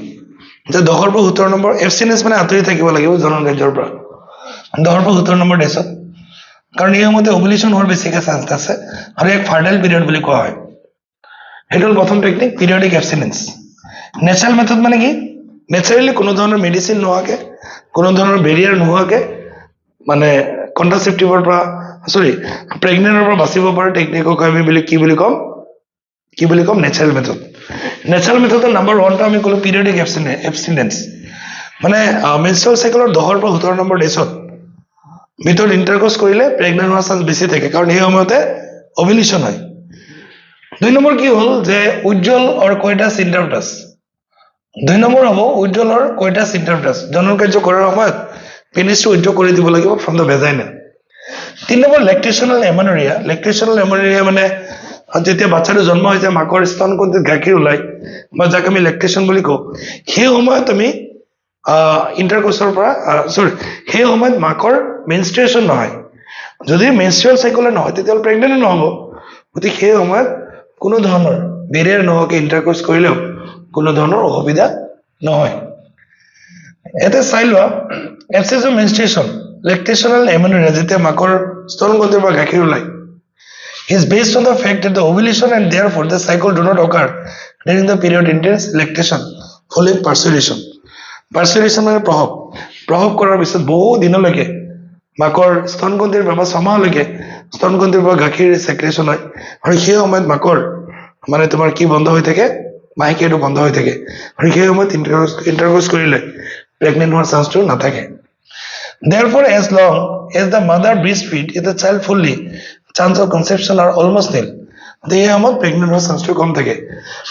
যে 10 পৰা 17 নম্বৰ, এবষ্টিনেঞ্চ মানে আঁতৰি থাকিব লাগিব জনন কাৰ্যৰ পৰা 10 পৰা 17 নম্বৰ ডেজত, কাৰণ এই সময়তে অভিলেশ্যন হোৱাৰ বেছিকৈ চান্স আছে আৰু এক ফাৰ্টাইল পিৰিয়ড বুলি কোৱা হয়। সেইটো হ'ল প্ৰথম টেকনিক, পিৰিয়ডিক এবষ্টিনেঞ্চ। নেচাৰেল মেথড মানে কি? নেচাৰেলি কোনো ধৰণৰ মেডিচিন নোহোৱাকৈ, কোনো ধৰণৰ বেৰিয়াৰ নোহোৱাকৈ, মানে কন্ট্ৰাচেপ্টিভৰ পৰা প্ৰেগনেণ্টৰ পৰা বাচিব পৰা টেকনিকক আমি কি বুলি ক'ম? Natural method. নেচাৰেল মেথডৰ নাম্বাৰ 1টো আমি ক'লো পিৰিয়ডিক এবষ্টিনেঞ্চ, মানে মেনষ্ট্ৰুৱেল চাইকেলৰ 10 পৰা 17 নম্বৰ ডেজত ভিতৰত ইণ্টাৰকোৰ্চ কৰিলে প্ৰেগনেণ্ট হোৱাৰ চান্স বেছি থাকে, কাৰণ সেই সময়তে অভিলেশ্যন হয়। 2 নম্বৰ কি হ'ল যে উজ্জ্বল অৰ কইটাছ ইণ্টাৰপ্টাছ। 2 নম্বৰ হ'ব উজ্জ্বল অৰ কইটাছ ইণ্টাৰপ্টাছ, জনন কাৰ্য কৰাৰ সময়ত পেনিছটো উইথড্ৰ কৰি দিব লাগিব ফ্ৰম দ্য ভেজাইনা। 3 নম্বৰ লেকটেশ্যনেল এমনৰিয়া। লেকটেশ্যনেল এমনৰিয়া মানে যেতিয়া বাচ্চাটো জন্ম হৈ যায়, মাকৰ স্তনগ্ৰন্থিত গাখীৰ ওলায়, বা যাক আমি লেকটেশ্যন বুলি কওঁ, সেই সময়ত আমি ইণ্টাৰকোৰ্চৰ পৰা সেই সময়ত মাকৰ মেনষ্ট্ৰুৱেশ্যন নহয়। যদি মেনষ্ট্ৰুৱেল চাইকেল নহয় তেতিয়াহ'লে প্ৰেগনেণ্ট নহ'ব। গতিকে সেই সময়ত কোনো ধৰণৰ বেৰিয়াৰ নোহোৱাকৈ ইণ্টাৰকোৰ্চ কৰিলেও কোনো ধৰণৰ অসুবিধা নহয় এতে চাই লোৱা এফচেছ অফ মেনষ্ট্ৰুৱেশ্যন লেকটেশ্যনেল এমেনোৰিয়া যেতিয়া মাকৰ স্তনগ্ৰন্থিৰ পৰা গাখীৰ ওলায় is based on the fact that the ovulation and therefore the cycle do not occur during the period intense lactation following pasteurization. Pasteurization মানে প্ৰভাৱ কৰাৰ পিছত বহু দিনলৈকে মাকৰ স্তনগ্ৰন্থিৰ পৰা 6 মাহলৈকে স্তনগ্ৰন্থিৰ পৰা গাখীৰ সেক্ৰেশ্যন হয় আৰু সেই সময়ত মাকৰ মানে তোমাৰ কি বন্ধ হৈ থাকে মাইকেটো বন্ধ হৈ থাকে আৰু সেই সময়ত ইন্টাৰকোৰ্স কৰিলে প্ৰেগনেন্ট হোৱাৰ চান্সটো নাথাকে therefore as long as the mother breastfeed is the child fully chance of conception are almost nil they are not pregnant হোৱাৰ চান্সটো কম থাকে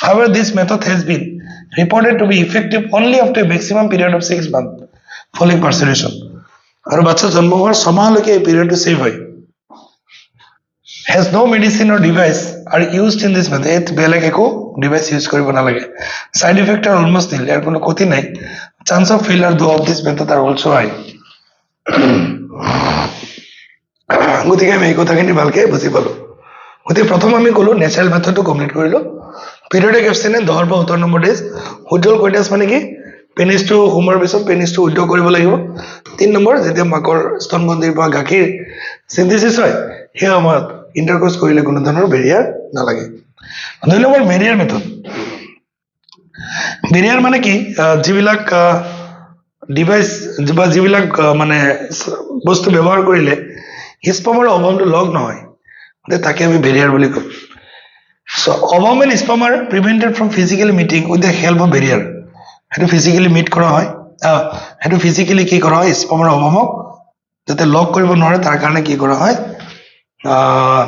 however this method has been reported to be effective only after a maximum period of 6 months following pasteurization আৰু বাচ্চা জন্ম হোৱাৰ 6 মাহলৈকে এই পিৰিয়ডটো save হয় has no medicine or device are used in this method et বেলেগ একো ডিভাইস ইউজ কৰিব নালাগে side effect are almost nil ইয়াৰ কোনো ক্ষতি নাই chance of failure though of this method are also high গতিকে আমি এই কথাখিনি ভালকে বুজি পালো গতিকে প্ৰথম আমি কলো নেচাৰেল মেথডটো কমপ্লিট কৰিলো পিৰিয়ডিক এবষ্টিনেন্স 10 পৰা 17 নম্বৰ ডেজ উইথড্ৰল কোইটাছ মানে কি পেনিছটো হোমৰ পিছত পেনিছটো উইথড্ৰ কৰিব লাগিব 3 নম্বৰ যেতিয়া মাকৰ স্তনগ্ৰন্থিৰ পৰা গাখীৰ সিনথেসিস হয় সেই সময়ত ইন্টাৰকোৰ্স কৰিলে কোনো ধৰণৰ বেৰিয়াৰ নালাগে 2 নম্বৰ বেৰিয়াৰ মেথড বেৰিয়াৰ মানে কি যিবিলাক ডিভাইস যিবিলাক মানে বস্তু ব্যৱহাৰ কৰিলে স্পামৰ অভাৱটো লগ নহয় তাকে আমি বেৰিয়াৰ বুলি কওঁ so ova and sperm are prevented from physically meeting with the help of barrier হেতু ফিজিক্যালি মিট কৰা হয় হেতু ফিজিক্যালি কি কৰা হয় স্পামৰ অভাৱক যাতে লগ কৰিব নোৱাৰে তাৰ কাৰণে কি কৰা হয়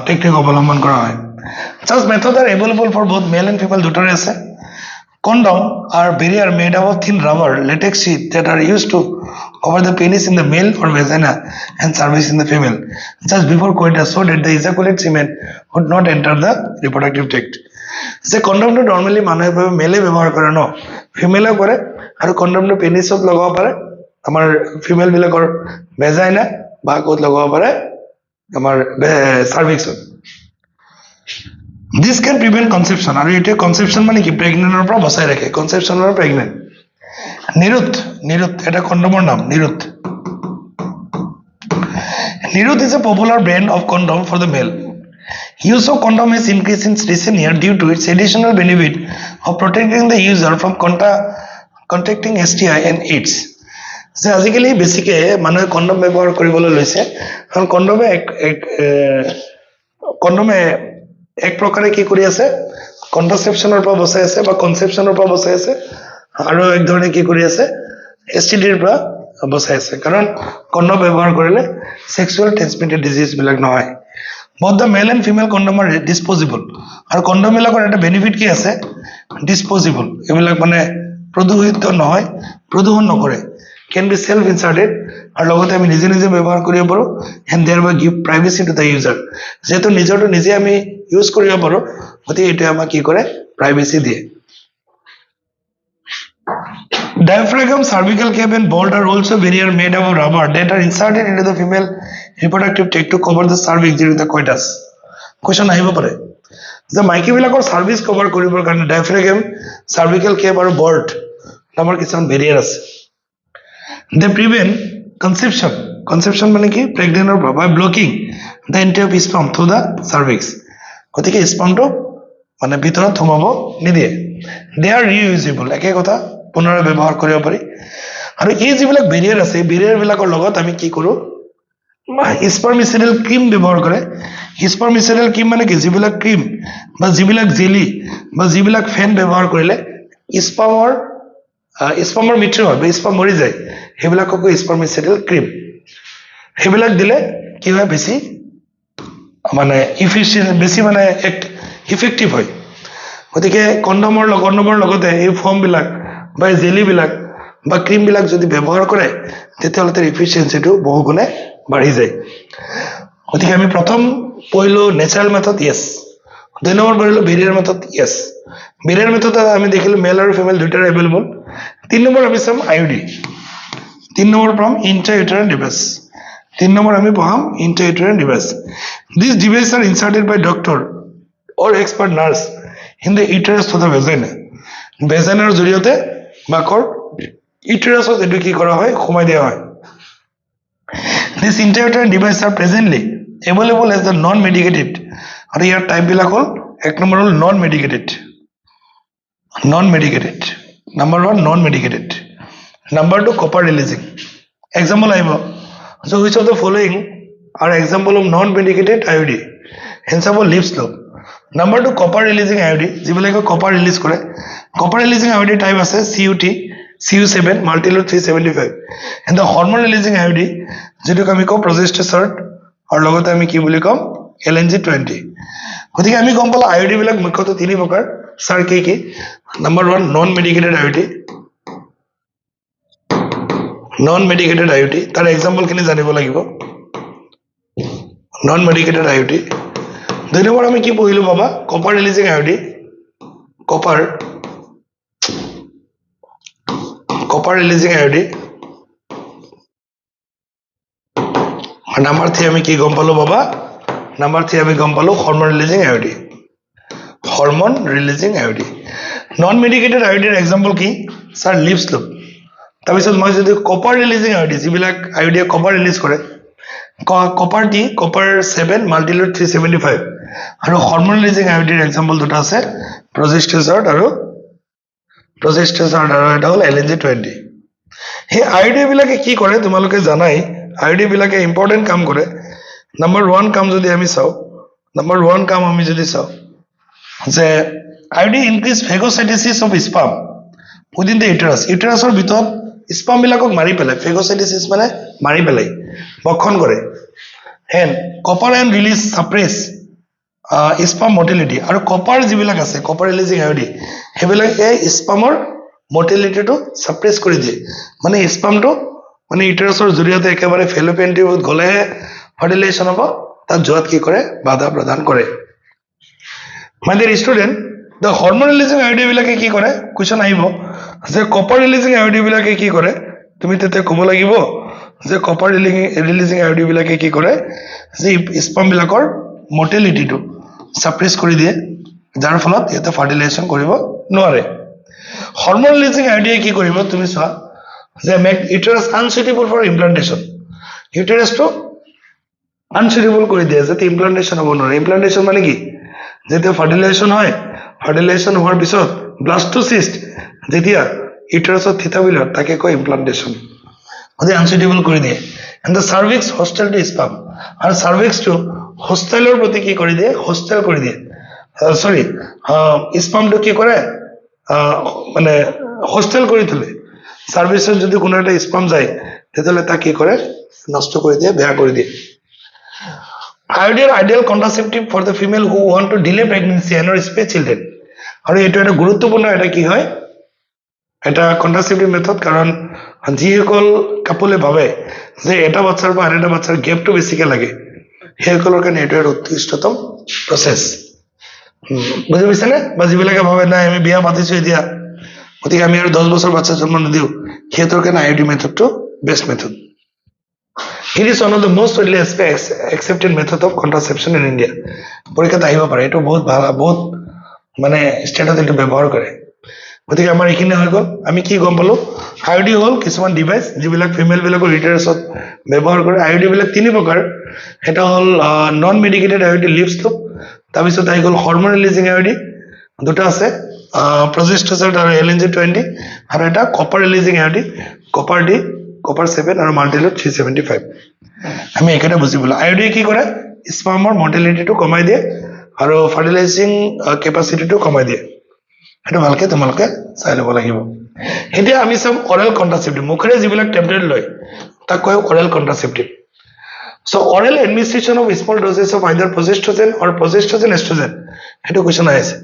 টেকনিক অৱলম্বন কৰা হয় such methods are available for both male and female দুটাৰে আছে condom are barrier made up of thin rubber latex sheath that are used to cover the penis in the male or vagina and cervix in the female just before coitus so that the ejaculate semen would not enter the reproductive tract যে কন্ডমটো normally মানুহে মেলে ব্যৱহাৰ কৰে ন ফিমেলে কৰে আৰু কন্ডমটো পেনিছত লগাব পাৰে আমাৰ ফিমেল বিলাকৰ ভেজাইনা বা কোত লগাব পাৰে আমাৰ সাৰ্ভিক্সত This can prevent conception আৰু এটা কনসেপশন মানে কি প্ৰেগনেন্টৰ পৰা বচাই ৰাখে কনসেপশন আৰু প্ৰেগনেন্ট নিৰুত এটা কন্ডমৰ নাম নিৰুত is a popular brand of condom for the male use of condom has increased in recent years due to its additional benefit of protecting the user from contracting STI and AIDS যে আজিকালি বেছিকে মানুহে condom ব্যৱহাৰ কৰিবলৈ লৈছে কাৰণ কন্ডমে এক প্ৰকাৰে কি কৰি আছে কন্ট্ৰাসেপশনৰ পৰা বচাই আছে বা কনসেপশনৰ পৰা বচাই আছে আৰু এক ধৰণে কি কৰি আছে এসটিডিৰ পৰা বচাই আছে কাৰণ কন্ডম ব্যৱহাৰ কৰিলে সেক্সুৱেল ট্ৰান্সমিটেড ডিজিজ বিলাক নহয় both the male and female condom are disposable আৰু কন্ডম বিলাকৰ এটা বেনিফিট কি আছে ডিসপোজেবল এবিলাক মানে প্ৰদূষিত নহয় প্ৰদূষণ নকৰে can be self inserted আৰু লগতে আমি নিজে নিজে ব্যৱহাৰ কৰিব পাৰো and thereby give privacy to the user যেটো নিজৰটো নিজে আমি ইউজ কৰিব পাৰো গতিকে এটা আমাক কি কৰে প্রাইভেসি দিয়ে diaphragm cervical cap and bolt are also barrier made of rubber that are inserted into the female reproductive tract to cover the cervix during the coitus question আহিব পাৰে যে মাইকী বিলাকৰ সাৰ্ভিস কভাৰ কৰিবৰ কাৰণে diaphragm cervical cap আৰু bolt নামৰ কিছুমান barrier আছে they prevent conception মানে কি pregnant or by blocking the entry of sperm through the cervix গতিকে স্পামটো মানে ভিতৰত থমাব নিদিয়ে they are reusable একে কথা পুনৰ ব্যৱহাৰ কৰিব পাৰি আৰু এই যিবিলাক বেৰিয়াৰ আছে বেৰিয়াৰ বিলাকৰ লগত আমি কি কৰো স্পাৰ্মিচিডেল ক্ৰীম ব্যৱহাৰ কৰে স্পাৰ্মিচিডেল ক্ৰীম মানে কি যিবিলাক ক্ৰীম বা যিবিলাক জেলি বা যিবিলাক ফেন ব্যৱহাৰ কৰিলে স্পামৰ মৃত্যু হয় বা স্পাম মৰি যায় সেইবিলাককো স্পাৰ্মিচিডেল ক্ৰীম সেইবিলাক দিলে কি হয় বেছি মানে ইফিচিয়েন্ট বেছি মানে ইফেক্টিভ হয় গতিকে কন্ডমৰ লগতে এই ফৰ্ম বিলাক বা জেলি বিলাক বা ক্ৰীম বিলাক যদি ব্যৱহাৰ কৰে তেতিয়াহ'লে তাৰ ইফিচিয়েন্সিটো বহু গুণে বাঢ়ি যায় গতিকে আমি প্ৰথম পঢ়িলো নেচাৰেল মেথড ইয়েস 2 নম্বৰ পঢ়িলো Barrier method yes Barrier method আমি দেখিলো মেল আৰু ফিমেল দুটাৰ এভেইলেবল 3 নম্বৰ আমি চাম আইউডি 3 নম্বৰ পঢ়ম ইন্ট্ৰাইউটেৰাইন ডিভাইস 3 নম্বৰ আমি পঢ়ম ইন্ট্ৰাইউটেৰাইন device These devices are inserted by doctor or expert nurse in the uterus to the vagina. Vagina জৰিয়তে মাকৰ ইউটেৰাছত এইটো কি কৰা হয় সোমাই দিয়া হয় this intrauterine device are presently available as the non medicated আৰু ইয়াৰ টাইপবিলাক হ'ল এক নম্বৰ হ'ল non medicated number 1 non medicated number 2 copper releasing example আহিব so which of the following are example of non medicated IUD hence our lips loop number 2 copper releasing IUD যিবিলাকে copper release কৰে কপাৰ ৰিলিজিং IUD টাইপ আছে CUT CU7 multiload 375 and the hormone releasing IUD যেটোক আমি কম progesterone আৰু লগতে আমি কি বুলি কম LNG20 গতিকে আমি গম পালা IUD বিলাক মুখ্যতঃ তিনি প্ৰকাৰ স্যাৰ কি নাম্বাৰ 1 নন মেডিকেটেড IUD তাৰ এক্সাম্পল খিনি জানিব লাগিব নন মেডিকেটেড IUD দুই নম্বৰ আমি কি পঢ়িলো বাবা copper releasing IUD copper releasing IUD আর নাম্বার 3 আমি কি গম পালো বাবা নাম্বার 3 আমি গম পালো hormone releasing IUD non medicated IUD এর এক্সাম্পল কি স্যার লিপস লুপ তাৰপিছত মই যদি কপাৰ ৰিলিজিং IUD যিবিলাক IUD কপাৰ ৰিলিজ কৰে কপাৰ 7 মাল্টিলোড 375 আৰু হৰমোন ৰিলিজিং IUD এৰ এক্সাম্পল দুটা আছে প্ৰজেষ্টেৰন আৰু এটা হ'ল LNG20 এই IUD বিলাকে কি কৰে তোমালোকে জানাই IUD বিলাকে ইম্পৰ্টেন্ট কাম কৰে নাম্বাৰ 1 কাম যদি আমি চাও যে IUD increase phagocytosis of sperm within the ইউটেৰাছৰ ভিতৰত স্পাম বিলাকক মাৰি পেলাই ফেগোসাইটোসিস মানে মাৰি পেলাই ভক্ষণ কৰে হেন copper and release suppress sperm motility আৰু কপাৰ যিবিলাক আছে কপাৰ ৰিলিজিং IUD সেইবিলাকে স্পামৰ মৰ্টেলিটিটো সাপ্ৰেছ কৰি দিয়ে মানে স্পামটো মানে ইউটেৰাছৰ জৰিয়তে একেবাৰে ফেলোপিয়ান টিউবত গলে ফাৰ্টিলাইজেশ্যন হ'ব তাত যোৱাত কি কৰে বাধা প্ৰদান কৰে my dear student the hormone releasing IUD বিলাকে কি কৰে কোৱেশ্চন আহিব যে কপাৰ ৰিলিজিং IUD বিলাকে কি কৰে তুমি তেতে ক'ব লাগিব যে কপাৰ ৰিলিজিং IUD বিলাকে কি কৰে যে স্পাম বিলাকৰ মৰ্টেলিটিটো সাপ্ৰেছ কৰি দিয়ে যাৰ ফলত ইয়াতে ফাৰ্টিলাইজেশ্যন কৰিব নোৱাৰে হৰমোন ৰিলিজিং IUD কি কৰিব তুমি চোৱা যে make uterus unsuitable for implantation ইউটেৰাছটো আনসুইটেবল কৰি দিয়ে যাতে ইমপ্লান্টেশন হ'ব নোৱাৰে ইমপ্লান্টেশন মানে কি যেতিয়া ফাৰ্টিলাইজেশ্যন হয় ফাৰ্টিলাইজেশ্যন হোৱাৰ পিছত ব্লাস্টোসিষ্ট যেতিয়া ইউটেৰাছৰ থিতাবিলাক তাকে কয় ইমপ্লান্টেশন গতিকে আনসুইটেবল কৰি দিয়ে and the cervix hostile to sperm আৰু সাৰ্ভিক্সটো হোষ্টেলৰ প্ৰতি কি কৰি দিয়ে হোষ্টেল কৰি দিয়ে স্পামটো কি কৰে মানে হোষ্টেল কৰি তোলে সার্ভিসের যদি কোনো একটা স্পাম যায় তাহলে তা কি করে নষ্ট করে দিয়ে বেয়া করে দিয়ে ideal contraceptive for the female who want to delay pregnancy and space children আর এটা একটা গুরুত্বপূর্ণ এটা কি হয় এটা কন্ট্রাসেপটিভ মেথড কারণ যিসকল কাপলে ভাবে যে এটা বাচ্চাৰ বা আন এটা বাচ্চাৰ গ্যাপটো বেছিকে লাগে সেইসকলৰ কাৰণে এটা উৎকৃষ্টতম প্ৰসেস বুজি পাইছানে বা যিবিলাকে ভাবে নাই আমি বিয়া পাতিছো এতিয়া গতিকে আমি আৰু 10 বছৰ বাচ্চা জন্ম নিদিও হেতৰ কাৰণে IUD মেথডটো best method it is one of the most widely accepted method of contraception in India পৰীক্ষাত আহিব পাৰে এটো বহুত ভাল বহুত মানে ষ্টেটত এটো ব্যৱহাৰ কৰে গতিকে আমাৰ এখিনি হৈ গল আমি কি গম পালো IUD হল কিছুমান ডিভাইস যিবিলাক ফিমেল বিলাকৰ ইউটেৰাছত ব্যৱহাৰ কৰে IUD বিলাক তিনি প্ৰকাৰ এটা হল non medicated IUD Lippes loop তাৰপিছত আহি গল হৰমোন ৰিলিজিং IUD দুটা আছে progesterone আৰু LNG20 আৰু এটা কপাৰ ৰিলিজিং IUD কপাৰ 7 আৰু মাল্টিলোড 375 আমি একেটা বুজিবল IUD কি কৰে স্পামৰ মৰ্টেলিটিটো কমাই দিয়ে আৰু ফাৰ্টিলাইজিং ক্যাপাসিটিটো কমাই দিয়ে এটা ভালকে তোমালোকে চাই ল'ব লাগিব এতিয়া আমি সব অৰেল কন্ট্ৰাসেপটিভ মুখৰে যিবিলাক টেবলেট লয় তাক কয় oral কন্ট্ৰাসেপটিভ so oral administration of small doses of either progesterone or progesterone estrogen এটো কোৱেশ্চন আছে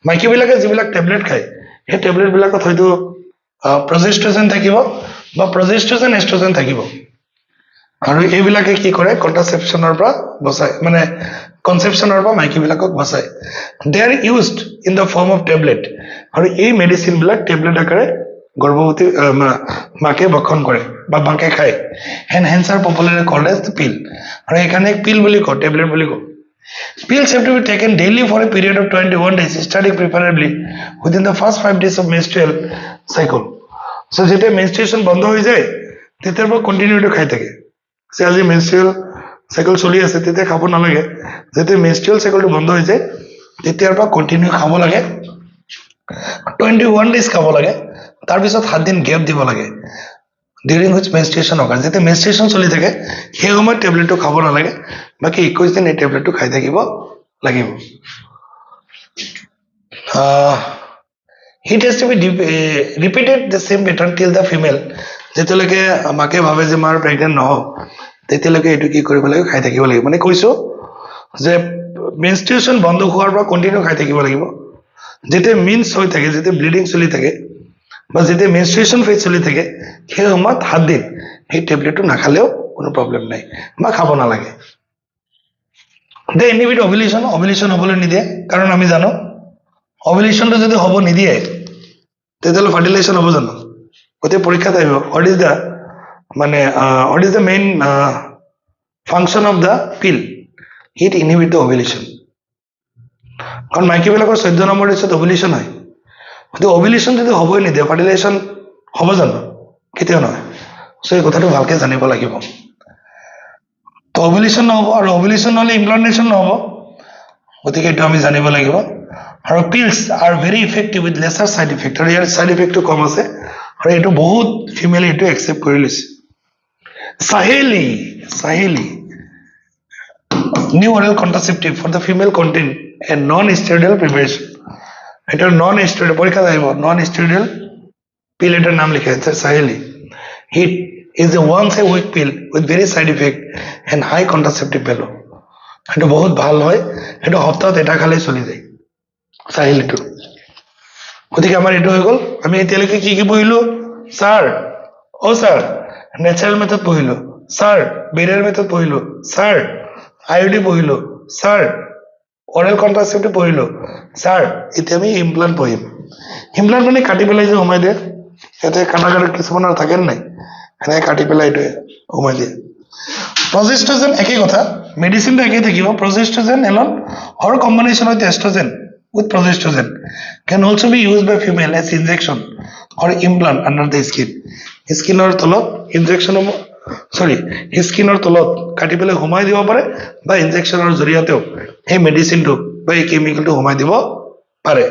মাইকী বিলাকে যিবিলাক টেবলেট খায় এই টেবলেট বিলাকত হয়তো progesterone থাকিব বা progesterone estrogen থাকিব আৰু এইবিলাকে কি কৰে কন্ট্ৰাসেপশনৰ পৰা বচায় মানে কনসেপশনৰ পৰা মাইকী বিলাকক বচায় they are used in the form of tablet আৰু এই মেডিসিন বিলাক টেবলেট আকাৰে গৰ্ভৱতী মাকে ভক্ষণ কৰে বা মাকে খায় hence are popularly called as the pill আৰু এখানে pill বুলি কয় টেবলেট বুলি কয় pills have to be taken daily for a period of 21 days starting preferably within the first 5 days of menstrual cycle so যেতিয়া মেনষ্ট্ৰুৱেশ্যন বন্ধ হৈ যায় তেতিয়াৰ পৰা কণ্টিনিউ এইটো খাই থাকে যে আজি মেনষ্ট্ৰুৱেল চাইকেল চলি আছে তেতিয়া খাব নালাগে যেতিয়া মেনষ্ট্ৰুৱেল চাইকেলটো বন্ধ হৈ যায় তেতিয়াৰ পৰা কণ্টিনিউ খাব লাগে 21 ডেজ খাব লাগে তাৰপিছত 7 দিন গেপ দিব লাগে ডিউৰিং হুইচ মেনষ্ট্ৰুৱেশ্যন অকাৰ যেতিয়া মেনষ্ট্ৰুৱেশ্যন চলি থাকে সেই সময়ত টেবলেটটো খাব নালাগে বাকী 21 দিন এই টেবলেটটো খাই থাকিব লাগিব It has to be repeated the same pattern till the female যেতিয়ালৈকে মাকে ভাবে যে মাৰ প্ৰেগনেন্ট নহওক তেতিয়ালৈকে এইটো কি কৰিব লাগে খাই থাকিব লাগিব মানে কৈছো যে মেনষ্ট্ৰুৱেশ্যন বন্ধ হোৱাৰ পৰা কণ্টিনিউ খাই থাকিব লাগিব যেতিয়া মিন্স হৈ থাকে যেতিয়া ব্লিডিং চলি থাকে বা যেতিয়া মেনষ্ট্ৰুৱেশ্যন ফেজ চলি থাকে সেই সময়ত 7 দিন সেই টেবলেটটো নাখালেও কোনো প্ৰব্লেম নাই বা খাব নালাগে দে ইনহিবিট অভুলেশ্যন হ'বলৈ নিদিয়ে কাৰণ আমি জানো অভুলেশ্যনটো যদি হ'ব নিদিয়ে তেতিয়াহ'লে ফাৰ্টিলাইজেশ্যন হ'ব জানো গতিকে পৰীক্ষাত আহিব what is the main function of the pill it inhibit the ovulation কাৰণ মাইকীবিলাকৰ 14 নম্বৰ লিষ্টত অভুলেশ্যন হয় গতিকে অভুলেশ্যন যদি হ'বই নিদিয়ে ফাৰ্টিলাইজেশ্যন হ'ব জানো কেতিয়াও নহয় চ' এই কথাটো ভালকৈ জানিব লাগিব তো অভুলেশ্যন নহ'ব আৰু অভুলেশ্যন নহ'লে ইমপ্লান্টেশ্যন নহ'ব গতিকে এইটো আমি জানিব লাগিব আৰু pills are very effective with lesser side effect আৰু ইয়াৰ ছাইড ইফেক্টটো কম আছে আৰু এইটো বহুত ফিমেলে এইটো একচেপ্ট কৰি লৈছে Saheli new oral contraceptive for the female contain a non steroidal preparation এটা নন ষ্টেৰইডাল পৰীক্ষাত আহিব নন ষ্টেৰইডাল পিল এটাৰ নাম লিখা আছে Saheli it is a once a week pill with very side effect and high contraceptive value এটা বহুত ভাল হয় এটা সপ্তাহত এটা খালে চলি যায় চাহিলটো গতিকে আমাৰ এইটো হৈ গ'ল আমি এতিয়ালৈকে কি কি পঢ়িলো ছাৰ নেচাৰেল মেথড পঢ়িলো ছাৰ বেৰিয়াৰ মেথড পঢ়িলো ছাৰ আইঅডি পঢ়িলো ছাৰ অৰেল কণ্ট্ৰাচেপ্টিভ পঢ়িলো ছাৰ এতিয়া আমি ইমপ্লান্ট পঢ়িম ইমপ্লান্ট মানে কাটি পেলাই যে সোমাই দিয়ে ইয়াতে কাটা কিছুমানৰ থাকে নাই এনেকৈ কাটি পেলাই এইটোৱে সোমাই দিয়ে প্ৰজেষ্ট্ৰজেন একেই কথা মেডিচিনটো একেই থাকিব progestogen alone or combination with estrogen with progestogen can also be used by female as injection or implant under the skin স্কিনৰ তলত ইনজেকশ্যন স্কিনৰ তলত কাটি পেলাই সোমাই দিব পাৰে বা ইনজেকশ্যনৰ জৰিয়তেও এই মেডিচিনটো বা এই কেমিকেলটো সোমাই দিব পাৰে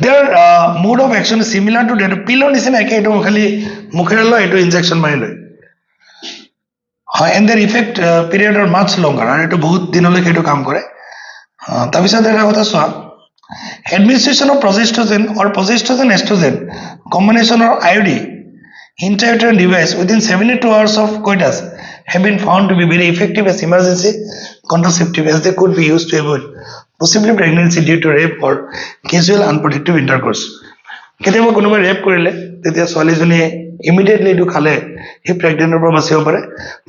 their mode of action is similar to that পিলৰ নিচিনা একে এইটো খালি মুখেৰে লয় এইটো ইনজেকশ্যন মাৰি লয় and their effect period are much longer আৰু এইটো বহুত দিনলৈকে এইটো কাম কৰে তাৰপিছত এটা কথা চোৱা administration of progestogen or progestogen estrogen combination or IUD intrauterine device within 72 hours of coitus have been found to be very effective as emergency contraceptive as they could be used to avoid possibly pregnancy due to rape or casual unprotected intercourse কেতিয়াবা কোনোবাই rap কৰিলে তেতিয়া ছোৱালীজনীয়ে immediately এইটো খালে সেই প্ৰেগনেণ্টৰ পৰা বাচিব পাৰে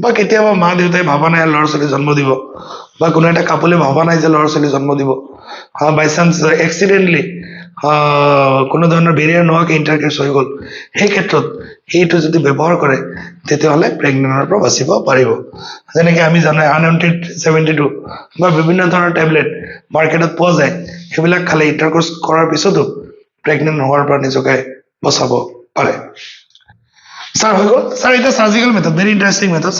বা কেতিয়াবা মা দেউতাই ভাবা নাই ল'ৰা ছোৱালী জন্ম দিব বা কোনো এটা কাপোলে ভাবা নাই যে ল'ৰা ছোৱালী জন্ম দিব বাই চান্স এক্সিডেণ্টলি কোনো ধৰণৰ বেৰিয়াৰ নোহোৱাকৈ ইণ্টাৰকেছ হৈ গ'ল সেই ক্ষেত্ৰত সেইটো যদি ব্যৱহাৰ কৰে তেতিয়াহ'লে প্ৰেগনেণ্টৰ পৰা বাচিব পাৰিব যেনেকৈ আমি জানো আনৱান্টেড 72 বা বিভিন্ন ধৰণৰ টেবলেট মাৰ্কেটত পোৱা যায় সেইবিলাক খালে ইণ্টাৰক'ৰ্চ কৰাৰ পিছতো প্ৰেগনেণ্ট হোৱাৰ পৰা নিজকে বচাব পাৰে ছাৰ হৈ গ'ল ছাৰ এটা surgical method very interesting method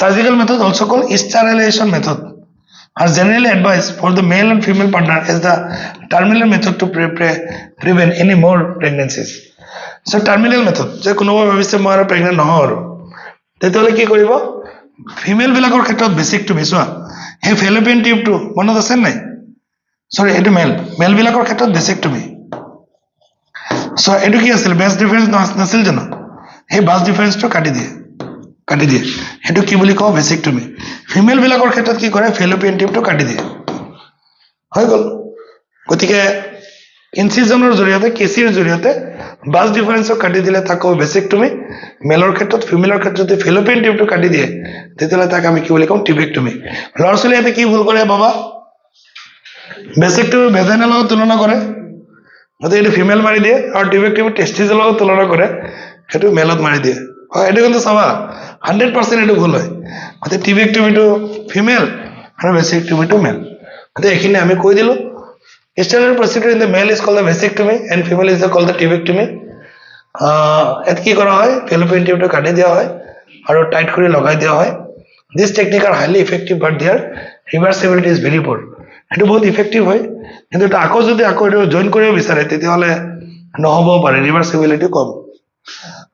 surgical method also' call sterilization method are generally advised for the male and female partner as the terminal method to prevent any more pregnancies. So terminal method যে কোনোবা ভাবিছে মই আৰু pregnant নহওঁ আৰু তেতিয়াহ'লে কি কৰিব ফিমেল বিলাকৰ ক্ষেত্ৰত বেছিকটমি চোৱা সেই ফেলোপিয়ান টিউবটো মনত আছে নাই চৰি এইটো মেল বিলাকৰ ক্ষেত্ৰত বেছিকটমি চ' এইটো কি আছিল বেষ্ট ডিফাৰেঞ্চ নাছিল জানো সেই বাছ ডিফাৰেঞ্চটো কাটি দিয়ে সেইটো কি বুলি কওঁ বেছিকটমি ফিমেল বিলাকৰ ক্ষেত্ৰত কি কৰে ফেলোপিয়ান টিউবটো কাটি দিয়ে হৈ গ'ল গতিকে ইনচিজনৰ জৰিয়তে কেচিৰ জৰিয়তে বাছ ডিফাৰেঞ্চক কাটি দিলে তাক কওঁ বেছিকটমি মেলৰ ক্ষেত্ৰত ফিমেলৰ ক্ষেত্ৰত যদি ফেলোপিয়ান টিউবটো কাটি দিয়ে তেতিয়াহ'লে তাক আমি কি বুলি কওঁ টিউবেক্টমি ল'ৰা ছোৱালী ইয়াতে কি ভুল কৰে বাবা বেছিকটমি ভেজাইনাৰ লগত তুলনা কৰে গতিকে এইটো ফিমেল মাৰি দিয়ে আৰু টিউবেক্টমি টেষ্টিজৰ লগত তুলনা কৰে সেইটো মেলত মাৰি দিয়ে হয় এইটো কিন্তু চাবা 100% এইটো ভুল হয় গতিকে টিউবেক্টমিটো ফিমেল আৰু বেছিকটমিটো মেল গতিকে এইখিনি আমি কৈ দিলোঁ Standard procedure in the male is called the vasectomy and female is called the tubectomy. ইয়াত কি কৰা হয় ফেলোপিয়ান টিউবটো কাটি দিয়া হয় আৰু টাইট কৰি লগাই দিয়া হয় this technique are highly effective but their reversibility is very poor সেইটো বহুত ইফেক্টিভ হয় কিন্তু এটা আকৌ যদি আকৌ এইটো জইন কৰিব বিচাৰে তেতিয়াহ'লে নহ'বও পাৰে ৰিভাৰ্চিবিলিটি কম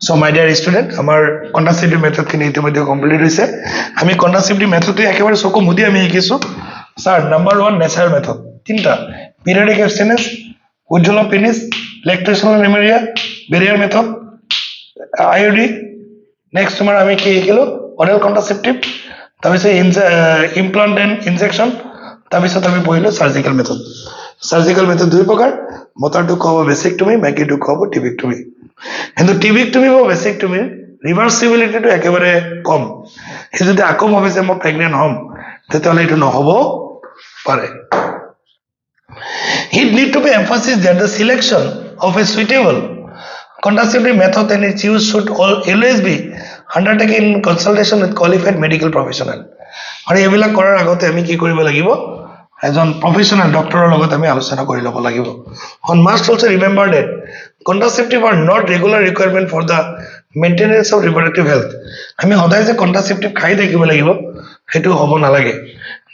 চ' মাই ডিয়াৰ ষ্টুডেণ্ট আমাৰ কণ্ট্ৰাচেপ্টিভ মেথডখিনি ইতিমধ্যে কমপ্লিট হৈছে আমি কণ্ট্ৰাচেপ্টিভ মেথডটো একেবাৰে চকু মুদি আমি শিকিছোঁ স্যাৰ নাম্বাৰ 1 নেচাৰেল মেথড তিনিটা periodic abstinence withdrawal of penis lactational anemia barrier method IUD next তোমাৰ আমি কি শিকিলো অৰেল কণ্ট্ৰাচেপ্টিভ তাৰপিছত ইমপ্লান্ট এণ্ড ইনজেকশ্যন তাৰপিছত আমি পঢ়িলো সাৰ্জিকেল মেথড দুই প্ৰকাৰ মতাৰটো ক'ব বেচিকটমি মেকিটো ক'ব টিবিকটমি কিন্তু টিবিকটমি বা বেচিকটমিৰ ৰিভাৰ্চিবিলিটিটো একেবাৰে কম সি যদি আকৌ ভাবে যে মই প্ৰেগনেণ্ট হ'ম তেতিয়াহ'লে এইটো নহ'ব পাৰে It need to be emphasized that the selection of a suitable contraceptive method and its use should always be undertaken in consultation with qualified medical professional. আৰু এইবিলাক কৰাৰ আগতে আমি কি কৰিব লাগিব এজন প্ৰফেশনাল ডক্টৰৰ লগত আমি আলোচনা কৰি ল'ব লাগিব one must also remember that contraceptive are not regular requirement for the maintenance of reproductive health আমি সদায় যে contraceptive খাই থাকিব লাগিব সেইটো হ'ব নালাগে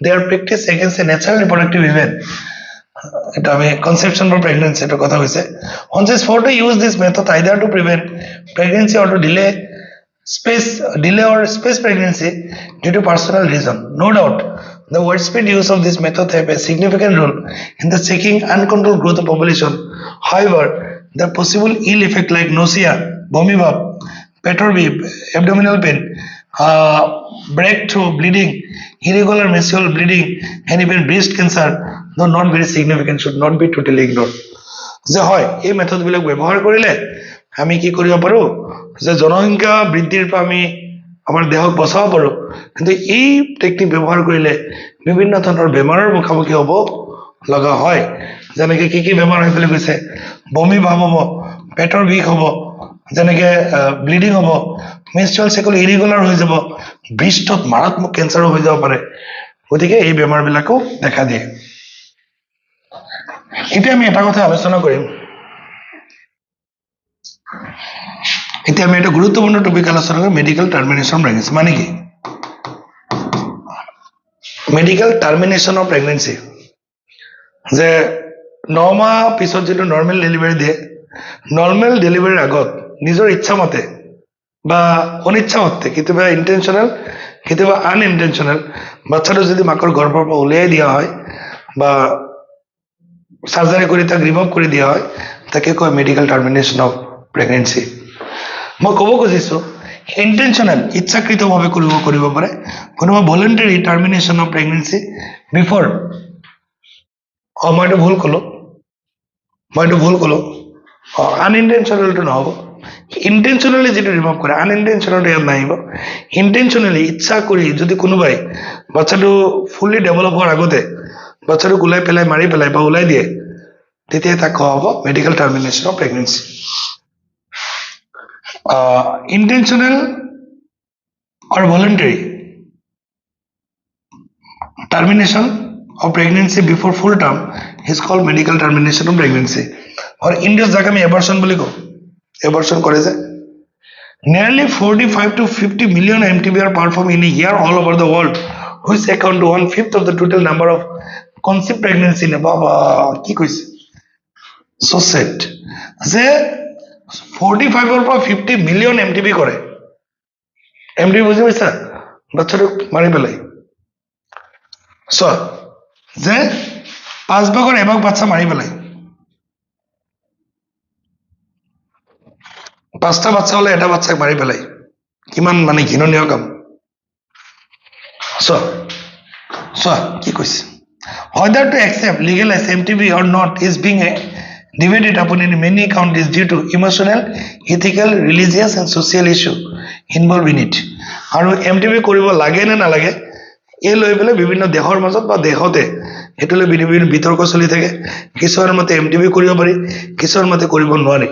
they are practiced against a natural reproductive event এটা আমি conception for pregnancy এটা কথা হৈছে one is for to use this method either to prevent pregnancy or to delay or space pregnancy due to personal reason no doubt the widespread use of this method have a significant role in the checking uncontrolled growth of population however the possible ill effect like nausea bumi bhab petorrhea abdominal pain breakthrough bleeding irregular menstrual bleeding and even breast cancer though not very significant should not be totally ignored যে হয় এই method বিলাক ব্যৱহাৰ কৰিলে আমি কি কৰিব পাৰো যে জনসংখ্যা বৃদ্ধিৰ পৰা আমি আমাৰ দেহক বচাব পাৰো কিন্তু এই টেকনিক ব্যৱহাৰ কৰিলে বিভিন্ন ধৰণৰ বেমাৰৰ মুখামুখি হ'ব লগা হয় যেনেকৈ কি বেমাৰ হৈ বুলি কৈছে বমি ভাব হ'ব পেটৰ বিষ হ'ব যেনেকৈ ব্লিডিং হ'ব মেনষ্ট্ৰুৱেল সাইকেল ইৰেগুলাৰ হৈ যাব বৃষ্টত মাৰাত্মক কেঞ্চাৰো হৈ যাব পাৰে গতিকে এই বেমাৰবিলাকো দেখা দিয়ে এতিয়া আমি এটা কথা আলোচনা কৰিম এতিয়া আমি এটা গুৰুত্বপূৰ্ণ টপিক আলোচনা কৰিম মেডিকেল টাৰ্মিনেশ্যন প্ৰেগনেন্সি মানে কি মেডিকেল টাৰ্মিনেশ্যন অফ প্ৰেগনেন্সি যে 9 মাহ পিছত যেটো নৰ্মেল ডেলিভাৰী দিয়ে নৰ্মেল ডেলিভাৰীৰ আগত নিজৰ ইচ্ছা মতে বা অনিচ্ছা মতে কেতিয়াবা ইন্টেনশনাল কেতিয়াবা আনইন্টেনশনাল বাচ্চাটো যদি মাকৰ গৰ্ভৰ পৰা উলিয়াই দিয়া হয় বা সার্জারি করে তাক রিমুভ করে দিয়া হয় তাকে কয় মেডিকেল টার্মিনেশন অফ প্রেগনেন্সি মই ক'ব খুজিছো ইন্টেনশনাল ইচ্ছাকৃতভাৱে কৰিব পাৰে কোনোবা ভলান্টাৰী টাৰ্মিনেশন অফ প্ৰেগনেন্সি বিফোৰ মই এইটো ভুল কলো আনইন্টেনশনালটো নহ'ব ইন্টেনশনালি যেটো ৰিমুভ কৰে আনইন্টেনশনালটো ইয়াত নাহিব ইন্টেনশনালি ইচ্ছা কৰি যদি কোনোবাই বাচ্চাটো ফুলি ডেভেলপ হোৱাৰ আগতে বাচ্চাটো গুলাই পেলাই মাৰি পেলাই বা উলাই দিয়ে তেতিয়া তাক কোৱা হ'ব medical termination of pregnancy intentional or voluntary termination of pregnancy before full term is called medical termination of pregnancy or India's জায়গা আমি abortion বুলি কওঁ abortion কৰে যে nearly 45 to 50 million MTB are performed in a year all over the world which account to 1/5 of the total number of conceived pregnancy in বাবা কি কৈছে so sad যে 45 ৰ পৰা 50 মিলিয়ন MTB কৰে MTB বুজি পাইছা বাচ্চাটো মাৰি পেলাই so যে 5 ভাগৰ এভাগ বাচ্চা মাৰি পেলাই 5টা বাচ্চা হলে এটা বাচ্চাক মাৰি পেলাই কিমান মানে ঘিননীয় কাম so কি কৈছে whether to accept legalize MTB or not is being debated upon in many countries due to emotional, ethical, religious and social issue involved in it. আৰু MTB কৰিব লাগে নে নালাগে এই লৈ পেলাই বিভিন্ন দেশৰ মাজত বা দেশতে এটোলে বিভিন্ন বিতৰ্ক চলি থাকে কিছুৰ মতে MTB কৰিব পাৰি কিছুৰ মতে কৰিব নোৱাৰি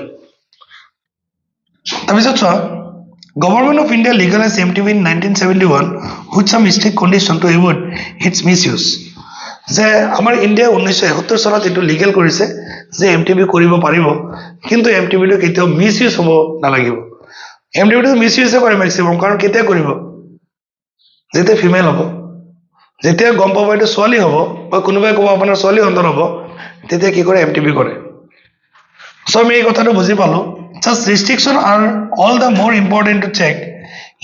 তাৰপিছত চোৱা Government of India legalized MTB in 1971 with some strict conditions to avoid its misuse. যে আমাৰ ইণ্ডিয়া 1971 চনত এইটো লিগেল কৰিছে যে এমটিবি কৰিব পাৰিব, কিন্তু এমটিবিটো কেতিয়াও মিছ ইউজ হ'ব নালাগিব। এমটিবিটো মিছ ইউজে কৰে মেক্সিমাম, কাৰণ কেতিয়া কৰিব, যেতিয়া ফিমেল হ'ব, যেতিয়া গম পাব এইটো ছোৱালী হ'ব বা কোনোবাই ক'ব আপোনাৰ ছোৱালী সন্তান হ'ব, তেতিয়া কি কৰে, এমটিবি কৰে। চ' আমি এই কথাটো বুজি পালোঁ। Just restriction are all the more important to check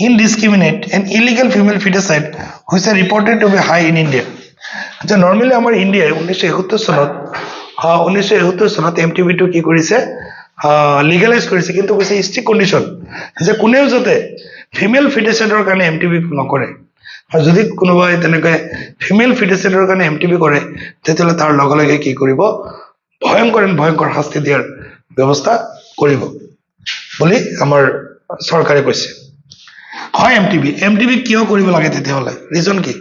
indiscriminate and illegal female foeticide which are reported to be high in India. যে নৰ্মেলি আমাৰ ইণ্ডিয়াই 1971 চনত এমটিবিটো কি কৰিছে, লিগেলাইজ কৰিছে, কিন্তু কৈছে ষ্ট্ৰিক্ট কণ্ডিশ্যন যে কোনেও যাতে ফিমেল ফিটাচাইডৰ কাৰণে এমটিবি নকৰে, আৰু যদি কোনোবাই তেনেকৈ ফিমেল ফিটাচাইডৰ কাৰণে এমটিবি কৰে তেতিয়াহ'লে তাৰ লগে লগে কি কৰিব, ভয়ংকৰ শাস্তি দিয়াৰ ব্যৱস্থা কৰিব বুলি আমাৰ চৰকাৰে কৈছে। হয়, এমটিবি কিয় কৰিব লাগে তেতিয়াহ'লে, ৰিজন কি?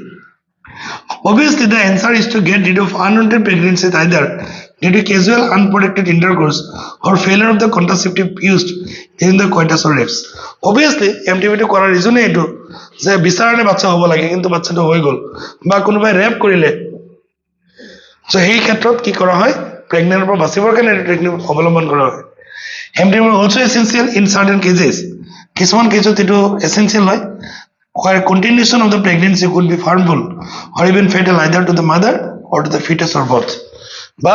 Obviously, the answer is to get rid of unwanted pregnancies either due to casual unprotected intercourse or failure of the contraceptive used during the coitus or rapes. Obviously, এমটিবিটো কৰাৰ ৰিজনে এইটো যে বিচাৰণে বাচ্চা হ'ব লাগে কিন্তু বাচ্চাটো হৈ গ'ল, বা কোনোবাই ৰেপ কৰিলে, চ' সেই ক্ষেত্ৰত কি কৰা হয়, প্ৰেগনেণ্টৰ পৰা বাচিবৰ কাৰণে টেকনিক অৱলম্বন কৰা হয়। MTP also essential in certain cases, কিছুমান কেছত এইটো এচেঞ্চিয়েল হয়, where continuation of the pregnancy could be harmful or even fatal either to the mother or to the fetus or both. বা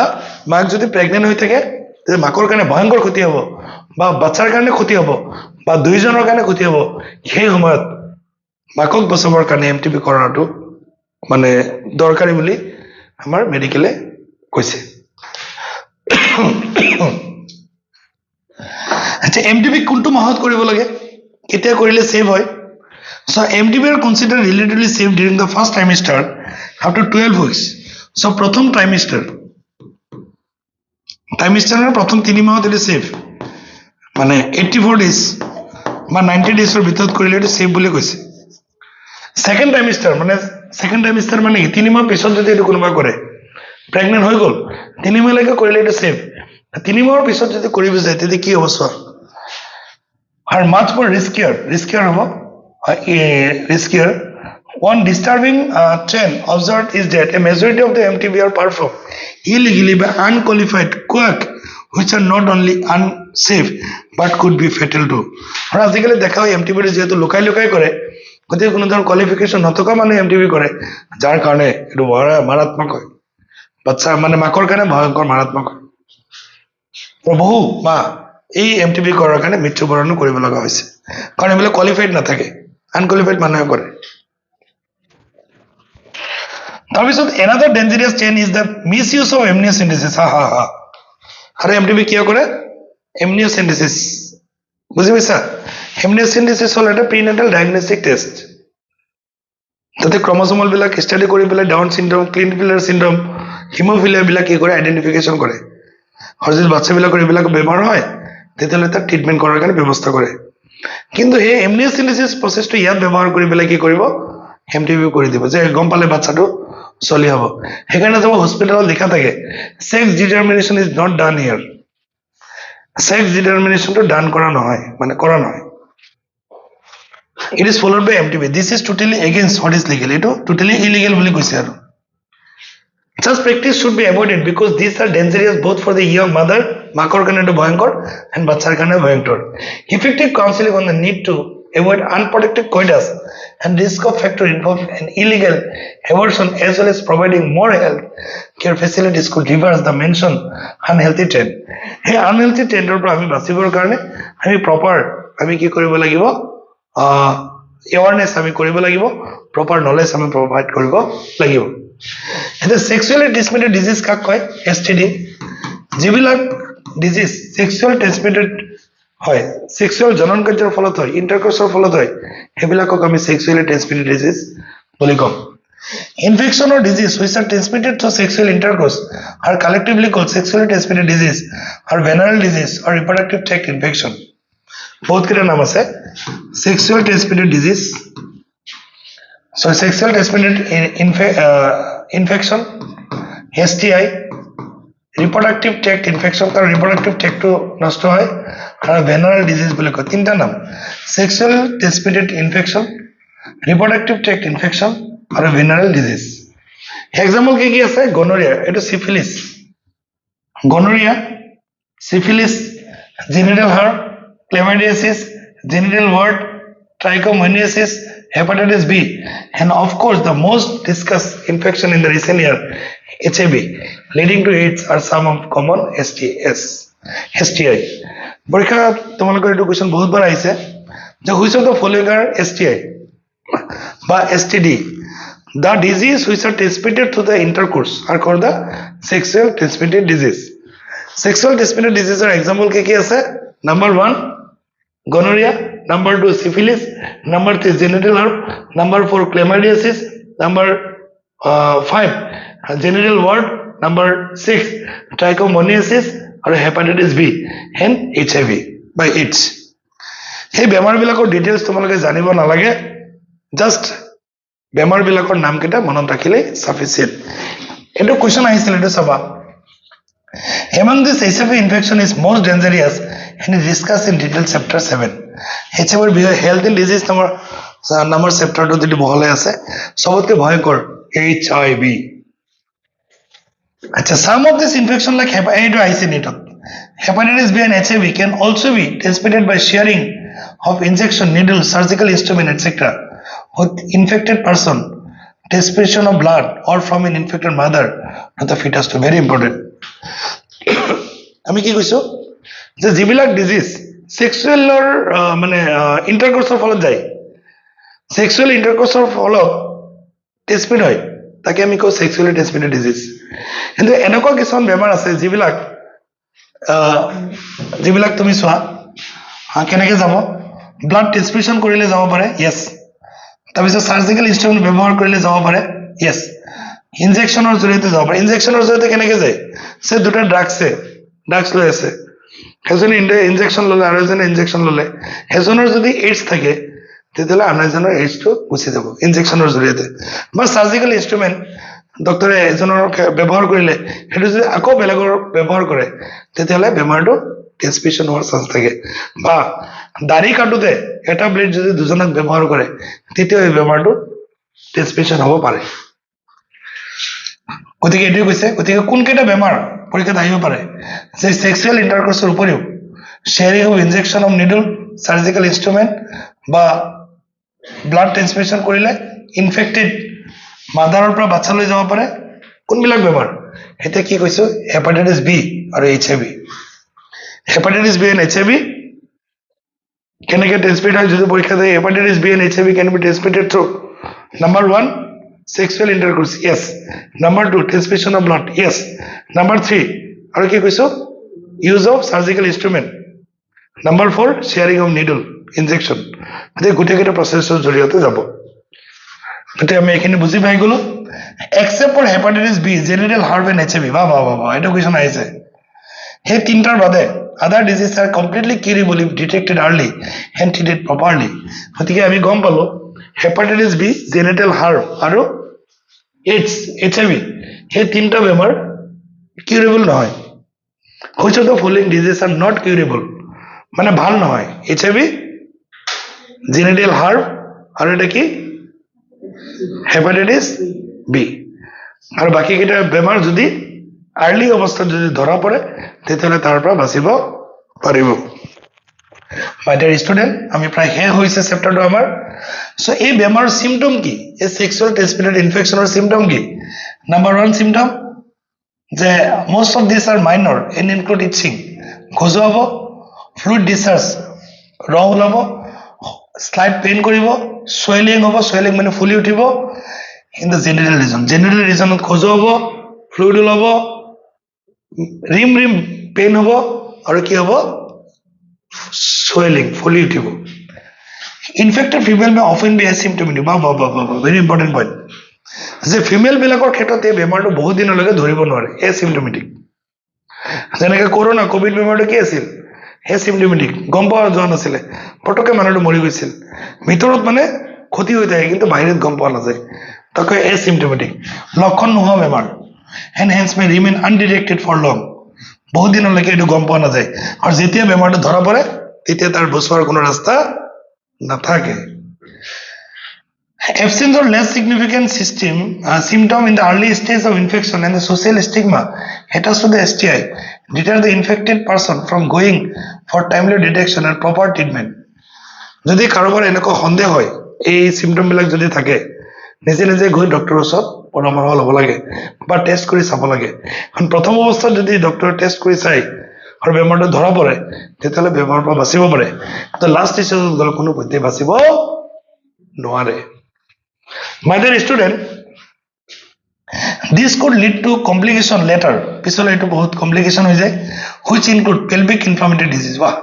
মাক যদি প্ৰেগনেণ্ট হৈ থাকে তেতিয়া মাকৰ কাৰণে ভয়ংকৰ ক্ষতি হ'ব, বা বাচ্চাৰ কাৰণে ক্ষতি হ'ব, বা দুইজনৰ কাৰণে ক্ষতি হ'ব। সেই সময়ত মাকক বচাবৰ কাৰণে এমটিবি কৰাটো মানে দৰকাৰী বুলি আমাৰ মেডিকেলে কৈছে। আচ্ছা, এমটিবি কোনটো মাহত কৰিব লাগে, কেতিয়া কৰিলে ছেভ হয়? So MTB are considered relatively safe during the first trimester up to 12 weeks. So প্রথম ট্রাইমেস্টার প্রথম 3 মাহত এটা সেফ, মানে 84 ডেজ বা 90 ডেজৰ ভিতৰত কৰিলে এটা সেফ বুলি কৈছে। সেকেন্ড ট্ৰাইমেস্টাৰ মানে 3 মাহ পিছত যদি এইটো কোনোবা কৰে, প্ৰেগনেণ্ট হৈ গ'ল, 3 মাহলৈকে কৰিলে এটা সেফ, 3 মাহৰ পিছত যদি কৰিব যায় তেতিয়া কি হ'ব চোৱা, আৰু মাছ মোৰ ৰিস্কিয়াৰ হ'ব। Riskier. One disturbing trend observed is that a majority of the MTB are performed illegally by unqualified quack, which are not only unsafe but could be fatal too. আৰু আজিকালি দেখা হয় এমটিবি যেহেতু লুকাই কৰে, গতিকে কোনো ধৰণৰ কোৱালিফিকেশ্যন নথকা মানুহে এমটিবি কৰে, যাৰ কাৰণে এইটো মাৰাত্মক হয়, বাচ্চা মানে মাকৰ কাৰণে ভয়ংকৰ মাৰাত্মক হয়। বহু মা এই এমটিবি কৰাৰ কাৰণে মৃত্যুবৰণো কৰিব লগা হৈছে, কাৰণ এইবিলাক কোৱালিফাইড নাথাকে, আনকোৱালিফাইড মানুহে কৰে। তাৰপিছত another dangerous chain is the misuse of amniocentesis. আৰু এমটিবি কিয় কৰে, এমনিঅ'চেণ্টেচিছ, বুজি পাইছা? এমনিঅ'চেণ্টেচিছ হ'ল এটা প্ৰিনেটাল ডায়েগনষ্টিক টেষ্ট, তাতে ক্ৰম'জমল বিলাক ষ্টাডি কৰি পেলাই ডাউন চিণ্ড্ৰম, ক্লিনফিলাৰ চিণ্ড্ৰম, হিম'ফিলিয়া বিলাক কি কৰে, আইডেণ্টিফিকেশ্যন কৰে, আৰু যদি বাচ্চাবিলাকৰ এইবিলাক বেমাৰ হয় তেতিয়াহ'লে তাক ট্ৰিটমেণ্ট কৰাৰ কাৰণে ব্যৱস্থা কৰে। কিন্তু সেই এমনিঅ'চেণ্টেচিছ প্ৰচেছটো ইয়াত ব্যৱহাৰ কৰি পেলাই কি কৰিব, এমটিবি কৰি দিব, যে গম পালে বাচ্চাটো চলি হ'ব। সেইকাৰণে যাব হস্পিটেলত লিখা থাকে sex determination is not done here, sex ডিটাৰমিনেশ্যনটো ডান কৰা নহয়। It is followed by MTP, this is totally against what is legal, এইটো টোটেলি ইলিগেল বুলি কৈছে। আৰু such practice should be avoided because these are dangerous both for the young mother, মাকৰ কাৰণে এইটো ভয়ংকৰ, and বাচ্চাৰ কাৰণে ভয়ংকৰ। Effective counseling on the need to avoid unprotected coitus and risk of factor involved in illegal abortion as well as providing more health care facilities could reverse the mentioned unhealthy trend. সেই unhealthy trendৰ পৰা আমি বাচিবৰ কাৰণে আমি কি কৰিব লাগিব, awareness আমি কৰিব লাগিব, প্ৰপাৰ নলেজ আমি প্ৰভাইড কৰিব লাগিব। এতিয়া সেক্সুৱেলি ট্ৰান্সমিটেড ডিজিজ কাক কয়, এছটিডি। যিবিলাক ডিজিজ সেক্সুৱেল ট্ৰান্সমিটেড হয়, সেক্সুৱেল জনন কাৰ্যৰ ফলত হয়, ইণ্টাৰকোৰ্চৰ ফলত হয়, সেইবিলাকক আমি সেক্সুৱেলি ট্ৰান্সমিটেড ডিজিজ বুলি কম। Infection or disease which are transmitted through sexual intercourse আৰু collectively called sexually transmitted disease আৰু ভেনাৰেল ডিজিজ আৰু ৰিপ্ৰডাক্টিভ ট্ৰেক্ট ইনফেকশ্যন। বহুত কেইটা নাম আছে, sexual transmitted disease, sexual transmitted infection, STI, reproductive tract infection, কাৰণ ৰিপ্ৰডাক্টিভ ট্ৰেক্টটো নষ্ট হয়, আৰু ভেনাৰেল ডিজিজ বুলি কয়। তিনিটা নাম, sexual transmitted infection, reproductive tract infection আৰু ভেনাৰেল ডিজিজ। এক্সাম্পল কি আছে গনোৰিয়া এটা syphilis gonorrhoea syphilis genital herpes chlamydiasis genital wart trichomoniasis hepatitis B and of course the most discussed infection in the recent year HIV leading to AIDS are some of common STI পরীক্ষা তোমালোকৰ এইটো question বহুত বাৰ আহিছে যে which of the following are STI বা STD the disease which are transmitted through the intercourse are called the sexual transmitted disease sexual transmitted disease are example কি আছে number 1 gonorrhea number 2 syphilis number 3 genital herpes number 4 chlamydiasis number 5 genital wart number 6 trichomoniasis or hepatitis B and HIV by AIDS এই বেমাৰবিলাকৰ details তোমালোকে জানিব নালাগে just বেমাৰবিলাকৰ নাম কেইটা মনত ৰাখিলে সাফিসিয়েন্ট এটো কোৱেশ্চন আহিছিল এটো চাবা among this HIV infection is most dangerous and is discussed in detail chapter 7 HIV বিষয়ে health and disease number chapter টো যেটো বহলে আছে সবতকে ভয়ঙ্কর HIV আচ্ছা some of this infection like hepatitis B and HIV can also be transmitted by sharing of injection needle surgical instrument etc with infected person transmission of blood or from an infected mother to the fetus to very important আমি কি কৈছো যে যিবিলাক disease সেক্সুৱেলৰ মানে ইন্টাৰকোৰ্সৰ ফলত যায় sexual ইন্টাৰকোৰ্সৰ ফলত transmit হয় তাকে আমি কওঁ সেক্সুৱেলি ট্ৰান্সমিটেড ডিজিজ কিন্তু এনেকুৱা কিছুমান বেমাৰ আছে যিবিলাক তুমি চোৱা কেনেকৈ যাব ব্লাড ট্ৰান্সমিশন কৰিলে যাব পাৰে ইয়েস তাৰপিছত সাৰ্জিকেল ইনষ্ট্ৰুমেন্ট ব্যৱহাৰ কৰিলে যাব পাৰে ইয়েস ইনজেকশনৰ জৰিয়তে যাব পাৰে ইনজেকশনৰ জৰিয়তে কেনেকৈ যায় সে দুটা ড্ৰাগছ লৈ আছে এজনে ইনজেকশন ললে আৰু এজনে ইনজেকশন ললে এজনৰ যদি এইডছ থাকে তেতিয়াহ'লে আনজনৰ এইডছটো গুচি যাব ইনজেকশনৰ জৰিয়তে বা সাৰ্জিকেল ইনষ্ট্ৰুমেন্ট ডক্টৰে এজনৰ ব্যৱহাৰ কৰিলে হেতু যদি আকৌ বেলেগৰ ব্যৱহাৰ কৰে তেতিয়াহ'লে বেমাৰটো ট্ৰান্সমিশন হোৱাৰ চান্স থাকে বা দাড়ি কাটোতে এটা ব্লেড যদি দুজনক ব্যৱহাৰ কৰে তেতিয়া এই বেমাৰটো ট্ৰান্সমিশন হ'ব পাৰে গতিকে এটো কৈছে গতিকে কোন কেটা বেমাৰ পৰীক্ষাত আহিব পাৰে যে সেক্সুৱেল ইন্টাৰকোৰ্সৰ উপৰিও sharing of injection of needle surgical instrument বা ব্লাড ট্ৰান্সমিশন কৰিলে ইনফেক্টেড মাদাৰৰ পৰা বাচ্চালৈ যাব পাৰে কোনবিলাক বেমাৰ এটা কি কৈছো হেপাটাইটিস বি আৰু HIV hepatitis B and HIV কেনেকৈ ট্ৰান্সমিট হয় যদি পৰীক্ষা দিয়ে hepatitis B and HIV can be transmitted through number 1 sexual intercourse yes number 2 transmission of blood yes number 3 আৰু কি কৈছো use of surgical instrument number 4 sharing of needle injection মানে গোটেইকেইটা প্ৰসেছৰ জৰিয়তে যাব তেতিয়া আমি এখানে বুজি পাই গলো except for hepatitis B genital herpes and HIV বাহ এটা কোৱেশ্চন আহিছে হে তিনটাৰ বাদে other diseases are completely curable if detected early and treated properly গতিকে আমি গম পালো hepatitis B genital herpes আৰু AIDS HIV হে তিনটা বেমাৰ curable নহয় which of the following diseases are not curable মানে ভাল নহয় HIV genital herpes আৰু এটা কি hepatitis B আৰু বাকি কেইটা বেমাৰ যদি আৰ্লি অৱস্থাত যদি ধৰা পৰে তেতিয়াহ'লে তাৰ পৰা বাচিব পাৰিব মাই ডিয়াৰ ষ্টুডেন্ট আমি প্ৰায় শেষ হৈছে চেপ্টাৰটো আমাৰ সো এই বেমাৰৰ সিম্পটম কি এই সেক্সুৱেল ট্ৰান্সমিটেড ইনফেকশনৰ সিম্পটম কি নাম্বাৰ 1 সিম্পটম যে most of this are minor and include itching খজুৱাব ফ্লুইড ডিসচাৰ্জ ৰ ওলাব স্লাইড পেইন কৰিব সোয়েলিং হ'ব সোয়েলিং মানে ফুলি উঠিব ইন দ্য জেনাৰেল ৰিজনত খজুৱাব ফ্লুইড ওলাব ৰিম পেইন হ'ব আৰু কি হ'ব সোয়েলিং ফুলি উঠিব infected female may often be asymptomatic very important point যে ফিমেল বিলাকৰ ক্ষেত্ৰত এই বেমাৰটো বহুত দিনলৈকে ধৰিব নোৱাৰে এসিম্পটমেটিক যেনেকৈ কৰোনা কোভিড বেমাৰটো কি আছিল এসিম্পটমেটিক গম পোৱা যোৱা নাছিলে পটকে মানুহটো মৰি গৈছিল ভিতৰত মানে ক্ষতি হৈ থাকে কিন্তু বাহিৰত গম পোৱা নাযায় তাকে এসিম্পটমেটিক লক্ষণ নোহোৱা বেমাৰ and hence may remain undetected for long বহুত দিনলৈকে এটো গম পোৱা নাযায় আৰু যেতিয়া বেমাৰটো ধৰা পৰে তেতিয়া তাৰ বচোৱাৰ কোনো ৰাস্তা নাথাকে Absence or less significant symptom in the early stage of infection and the social stigma attached to the STI deter the infected person from going for timely detection and proper treatment. যদি কাৰোবাৰ এনেকুৱা সন্দেহ হয় এই symptom বিলাক যদি থাকে নিজে নিজে গৈ ডক্টৰৰ ওচৰত পৰামৰ্শ ল'ব লাগে বা টেষ্ট কৰি চাব লাগে কাৰণ প্ৰথম অৱস্থাত যদি ডক্টৰে টেষ্ট কৰি চাই আৰু বেমাৰটো ধৰা পৰে তেতিয়াহ'লে বেমাৰৰ পৰা বাচিব পাৰে তো লাষ্ট ষ্টেজত গ'লে কোনো পধ্যে বাচিব নোৱাৰে My dear student, this could lead to complication later. পিছলৈ এইটো বহুত কমপ্লিকেশন হৈ যায় which include pelvic inflammatory disease. বাহ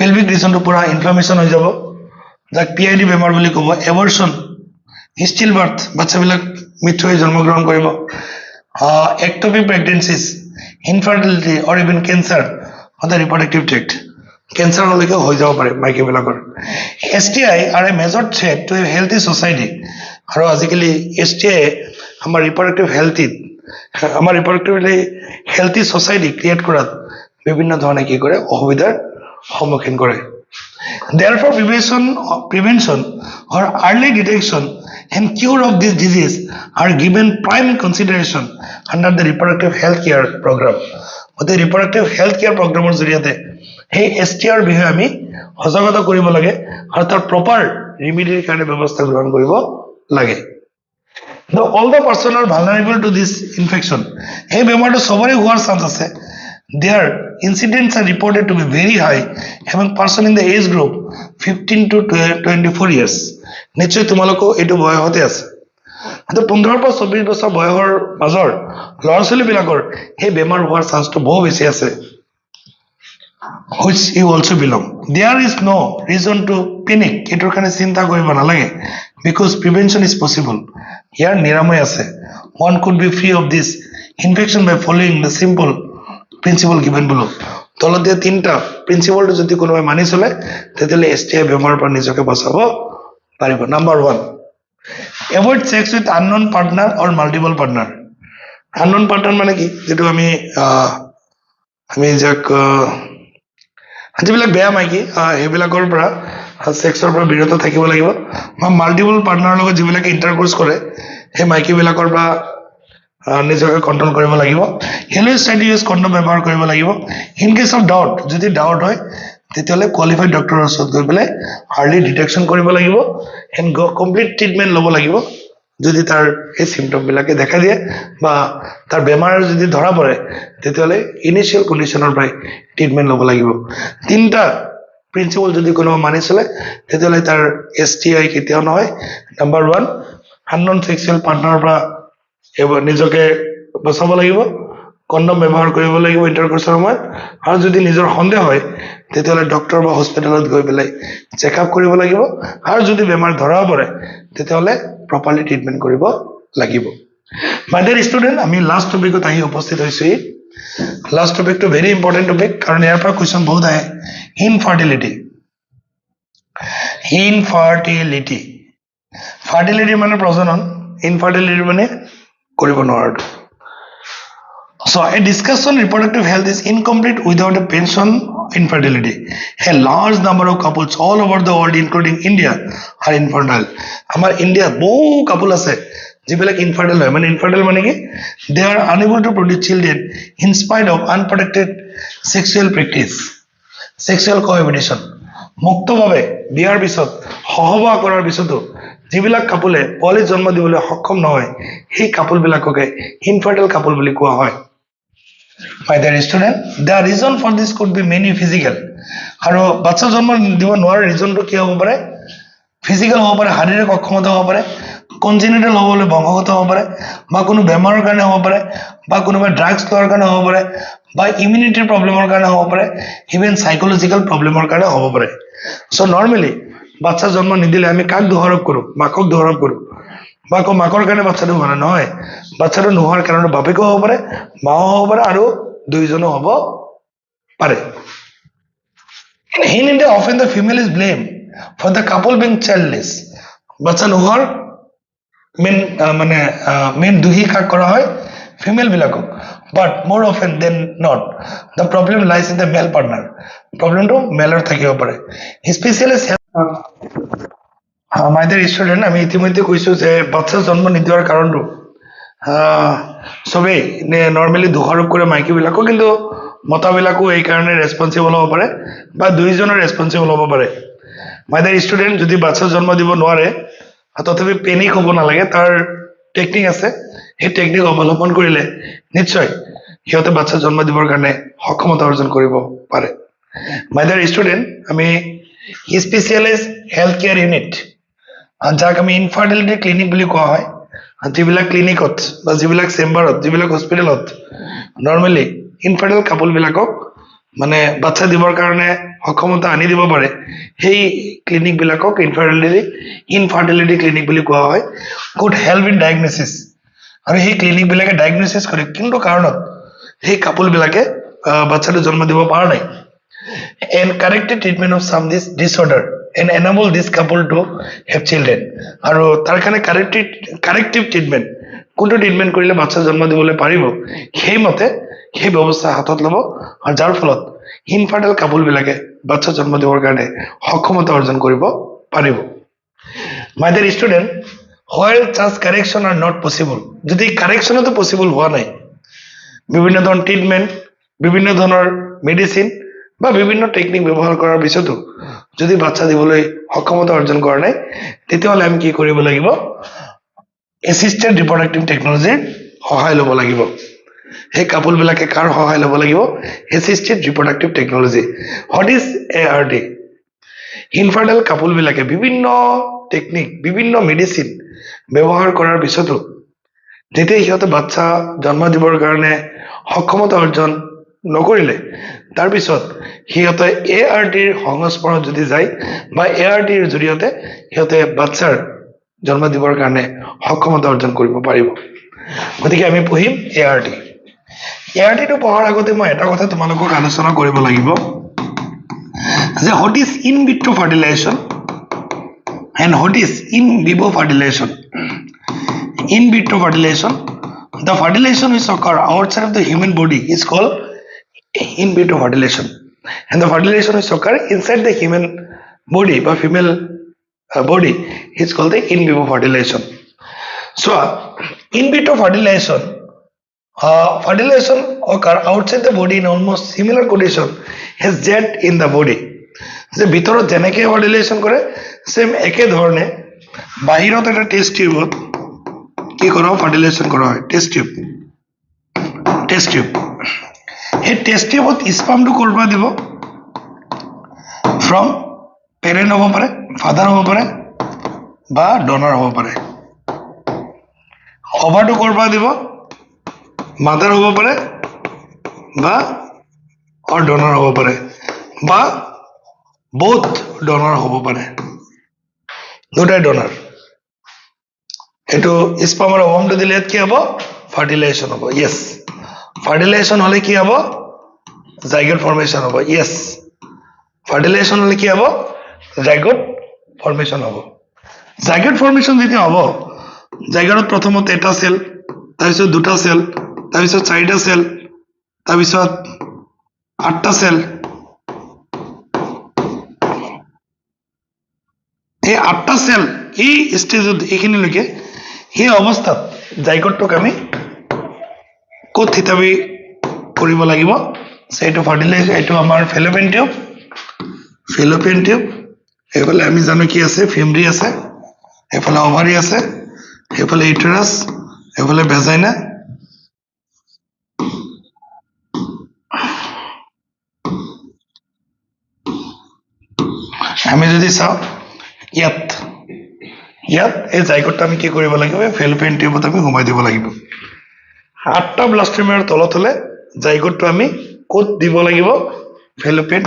pelvic regionটো পুৰা ইনফ্লামেশন হৈ যাব যাক PID বেমাৰ বুলি ক'ব abortion, stillbirth বাচ্চাবিলাক মৃত্যু হৈ জন্মগ্ৰহণ কৰিব ectopic pregnancies, infertility or even cancer of the reproductive tract. কেঞ্চাৰলৈকে হৈ যাব পাৰে মাইকীবিলাকৰ STI are a major threat to a healthy society. আৰু আজিকালি STI আমাৰ ৰিপ্ৰডাক্টিভ হেলথি সোসাইটি ক্ৰিয়েট কৰাত বিভিন্ন ধৰণে কি কৰে অসুবিধাৰ সন্মুখীন কৰে Therefore, prevention or early detection and cure of this disease are given prime consideration under the reproductive health care program. The reproductive health care programৰ জৰিয়তে সেই STIৰ বিষয়ে আমি সজাগতা কৰিব লাগে আৰু তাৰ প্ৰপাৰ ৰেমেডিৰ কাৰণে ব্যৱস্থা গ্ৰহণ কৰিব লাগে Though all the person are vulnerable to this infection এই বেমাৰটো সবৰে হোৱাৰ চান্স আছে their incidents are reported to be very high among person in the age group 15 to 24 years নিশ্চয় তোমালোকো এইটো বয়সতে আছে তো 15 পৰা 24 বছৰ বয়সৰ মাজৰ ল'ৰা-ছোৱালীবিলাকৰ এই বেমাৰ হোৱাৰ চান্সটো বহু বেছি আছে which you also belong there is no reason to panic এটোৰ কাৰণে চিন্তা কৰিব নালাগে because prevention is possible here নিৰাময় আছে one could be free of this infection by following the simple principle given below তলত দিয়া তিনটা প্ৰিন্সিপলটো যদি কোনোবাই মানি চলে তেতিয়ালে STI বেমাৰৰ পৰা নিজকে বচাব পাৰিব number 1 avoid sex with unknown partner or multiple partner unknown partner মানে কি যেটো আমি যাক যিবিলাক বেয়া মাইকি হেবিলাকৰ পৰা সেক্সৰ পৰা বিৰত থাকিব লাগিব বা মাল্টিপল পাৰ্টনাৰৰ লগত যিবিলাক ইন্টাৰকোৰ্স কৰে হে মাইকি বিলাকৰ পৰা নিজকে কন্ট্ৰোল কৰিব লাগিব হেলো ষ্টাডি ইউজ কন্ডম ব্যৱহাৰ কৰিব লাগিব ইন কেস অফ ডাউট যদি ডাউট হয় তেতিয়ালে কোৱালিফাইড ডক্টৰৰ ওচৰত গৈ পেলাই আৰ্লি ডিটেকচন কৰিব লাগিব এন্ড কমপ্লিট ট্ৰিটমেন্ট ল'ব লাগিব যদি তাৰ এই সিম্পটম বিলাকে দেখা দিয়ে বা তাৰ বেমাৰ যদি ধৰা পৰে তেতিয়ালে ইনিশিয়াল কন্ডিশনৰ পৰাই ট্ৰিটমেন্ট ল'ব লাগিব তিনটা প্ৰিন্সিপল যদি কোনো মানি চলে তেতিয়ালে তাৰ STI কেতিয়াও নহয় নাম্বাৰ 1 unknown sexual partner পৰা এবাৰ নিজকে বচাব লাগিব কন্ডম ব্যৱহাৰ কৰিব লাগিব ইন্টাৰকোৰ্সৰ সময়ত আৰু যদি নিজৰ সন্দেহ হয় তেতিয়ালে ডক্টৰ বা হস্পিটেলত গৈ পেলাই চেকআপ কৰিব লাগিব আৰু যদি বেমাৰ ধৰা পৰে তেতিয়ালে প্ৰপাৰলি ট্ৰিটমেন্ট কৰিব লাগিব মাই ডিয়াৰ ষ্টুডেন্ট আমি লাষ্ট টপিকত আহি উপস্থিত হৈছো লাষ্ট টপিকটো ভেৰি ইম্পৰ্টেন্ট টপিক কাৰণ ইয়াৰ পৰা কোৱেশ্চন বহুত আহে ইনফাৰ্টিলিটি ফাৰ্টিলিটি মানে প্ৰজনন ইনফাৰ্টিলিটি মানে কৰিব নোৱাৰাটো So, a discussion on reproductive health is incomplete without a mention of infertility. A large number of couples all over the world, including India, are infertile. Amar India, বহু couple আছে যিবিলাক infertile হয় মানে infertile মানে কি they are unable to produce children in spite of unprotected sexual practice, sexual cohabitation. মুক্তভাৱে বিয়াৰ পিছত সহবাস কৰাৰ পিছতো যিবিলাক কাপলে পোৱালি জন্ম দিবলৈ সক্ষম নহয় সেই কাপল বিলাককে infertile couple বুলি কোৱা হয় My dear student, the reason for this could be many physical. আৰু বাচ্চা জন্ম দিব নোৱাৰা ৰিজনটো কি হ'ব পাৰে ফিজিক্যাল হ'ব পাৰে শাৰীৰিক অক্ষমতা হ'ব পাৰে কনজেনিটেল হ'বলৈ বংশগত হ'ব পাৰে বা কোনো বেমাৰৰ কাৰণে হ'ব পাৰে বা কোনোবা ড্ৰাগছ লোৱাৰ কাৰণে হ'ব পাৰে বা ইমিউনিটিৰ প্ৰবলেমৰ কাৰণে হ'ব পাৰে ইভেন সাইকোলজিক্যাল প্ৰবলেমৰ কাৰণে হ'ব পাৰে সো নৰমালি বাচ্চা জন্ম নিদিলে আমি কাক দোষাৰোপ কৰো মাকক দোষাৰোপ কৰো বা কো মাকৰ কাৰণে বাচ্চাটো হোৱা নহয় বাচ্চাটো নোহোৱাৰ কাৰণে বাপেকো হ'ব পাৰে মাও হ'ব পাৰে আৰু দুইজনো হ'ব পাৰে In India, often the female is blamed for the couple being childless. বাচ্চা নোহোৱাৰ মেইন দুখী কাক কৰা হয় ফিমেল বিলাকক but more often than not the problem lies in the male partner problemটো মেলৰ থাকিব পাৰে especially মাই ডিয়াৰ ষ্টুডেণ্ট, আমি ইতিমধ্যে কৈছোঁ যে বাচ্চা জন্ম নিদিয়াৰ কাৰণটো চবেই নৰ্মেলি দোষাৰোপ কৰে মাইকীবিলাকো, কিন্তু মতাবিলাকো এই কাৰণে ৰেছপনচিবল হ'ব পাৰে বা দুইজনে ৰেছপনচিবল হ'ব পাৰে। মাই ডিয়াৰ ষ্টুডেণ্ট, যদি বাচ্চা জন্ম দিব নোৱাৰে তথাপি পেনিক হ'ব নালাগে, তাৰ টেকনিক আছে। সেই টেকনিক অৱলম্বন কৰিলে নিশ্চয় সিহঁতে বাচ্চা জন্ম দিবৰ কাৰণে সক্ষমতা অৰ্জন কৰিব পাৰে। মাই ডিয়াৰ ষ্টুডেণ্ট, আমি স্পেচিয়েলাইজ হেল্থ কেয়াৰ ইউনিট, যাক আমি ইনফাৰ্টিলিটি ক্লিনিক বুলি কোৱা হয়, যিবিলাক ক্লিনিকত বা যিবিলাক চেম্বাৰত, যিবিলাক হস্পিটেলত নৰ্মেলি ইনফাৰ্টাইল কাপলবিলাকক মানে বাচ্চা দিবৰ কাৰণে সক্ষমতা আনি দিব পাৰে, সেই ক্লিনিকবিলাকক ইনফাৰ্টিলিটি ক্লিনিক বুলি কোৱা হয়। কুড হেল্প ইন ডায়েগনচিছ, আৰু সেই ক্লিনিকবিলাকে ডায়েগনচিছ কৰে কোনটো কাৰণত সেই কাপলবিলাকে বাচ্চাটো জন্ম দিব পৰা নাই, and corrected treatment of some this disorder and enable this couple to have children. আৰু তাৰ কাৰণে কাৰেক্টিভ ট্ৰিটমেণ্ট, কোনটো ট্ৰিটমেণ্ট কৰিলে বাচ্চা জন্ম দিবলৈ পাৰিব, সেইমতে সেই ব্যৱস্থা হাতত ল'ব, আৰু যাৰ ফলত ইনফাৰ্টাইল কাপলবিলাকে বাচ্চা জন্ম দিবৰ কাৰণে সক্ষমতা অৰ্জন কৰিব পাৰিব। মাই dear student, হোৱেৰ just correction are not possible, যদি কাৰেকশ্যনতো পচিবল হোৱা নাই, বিভিন্ন ধৰণৰ ট্ৰিটমেণ্ট, বিভিন্ন ধৰণৰ মেডিচিন বা বিভিন্ন টেকনিক ব্যৱহাৰ কৰাৰ পিছতো যদি বাচ্চা দিবলৈ সক্ষমতা অৰ্জন কৰা নাই, তেতিয়াহ'লে আমি কি কৰিব লাগিব? এছিষ্টেড ৰিপ্ৰডাক্টিভ টেকনলজিৰ সহায় ল'ব লাগিব। সেই কাপলবিলাকে কাৰ সহায় ল'ব লাগিব? Assisted reproductive technology. What is ART? ইনফাৰ্টাইল কাপলবিলাকে বিভিন্ন টেকনিক, বিভিন্ন মেডিচিন ব্যৱহাৰ কৰাৰ পিছতো যেতিয়া সিহঁতে বাচ্চা জন্ম দিবৰ কাৰণে সক্ষমতা অৰ্জন নকৰিলে, তাৰপিছত সিহঁতে ARTৰ সংস্পৰ্শত যদি যায় বা ARTৰ জৰিয়তে সিহঁতে বাচ্চাৰ জন্ম দিবৰ কাৰণে সক্ষমতা অৰ্জন কৰিব পাৰিব। গতিকে আমি পঢ়িম ART। ARTটো পঢ়াৰ আগতে মই এটা কথা তোমালোকক আলোচনা কৰিব লাগিব যে what is in vitro fertilization and what is in vivo fertilization. In vitro fertilization, the fertilization which occur outside of the human body is called in vitro fertilization, and the fertilization which occur inside the human body by female body is called the in vivo fertilization. So in vitro fertilization, fertilization occur outside the body in almost similar condition as that in the body. যে ভিতৰত যেনেকৈ fertilisation কৰে same একে ধৰণে বাহিৰত এটা test টিউবত কি কৰা হয়? ফাৰ্টিলাইজেশ্যন কৰা হয়। টেষ্ট টিউব সেই টেষ্ট টিউবত স্পামটো ক'ৰ পৰা দিব? ফ্ৰম পেৰেণ্ট হ'ব পাৰে, ফাদাৰ হ'ব পাৰে বা ডনাৰ হ'ব পাৰে। অভাৰটো ক'ৰ পৰা দিব? মাদাৰ হ'ব পাৰে বা ডনাৰ হ'ব পাৰে বা বোথ ডনাৰ হ'ব পাৰে, দুটাই ডনাৰ। এইটো স্পামৰ অভাৱটো দিলে ইয়াত কি হ'ব? ফাৰ্টিলাইজেশ্যন হ'ব। য়েছ, ফাৰ্টিলাইজেশ্যন হ'লে কি হ'ব? জাইগট ফৰ্মেশ্যন হ'ব। য়েছ, ফাৰ্টিলাইজেশ্যন হ'লে কি হ'ব? জাইগট ফৰ্মেশ্যন হ'ব। জাইগট ফৰ্মেশ্যন যেতিয়া হ'ব, জাইগটত প্ৰথমতে এটা চেল, তাৰপিছত দুটা চেল, তাৰপিছত চাৰিটা চেল, তাৰপিছত 8টা চেল। এই 8টা চেল এই ষ্টেজত, এইখিনিলৈকে, সেই অৱস্থাত জাইগটটোক আমি ক'ত থিতাবি কৰিব লাগিব? এইটো ফাৰ্টিলাইজ, এইটো আমাৰ ফেলোপিয়ান টিউব। এইফালে আমি জানো কি আছে? ফিমৰি আছে, এইফালে অভাৰী আছে, এইফালে ইউটেৰাছ, এইফালে ভেজাইনা। আমি যদি চাওঁ ইয়াত এই জাইগটটো আমি কি কৰিব লাগিব? ফেলোপিয়ান টিউবত আমি সোমাই দিব লাগিব। 8টা ব্লাষ্টোমিয়াৰ তলত হ'লে জাইগটটো আমি ক'ত দিব লাগিব? ফেলোপিয়ান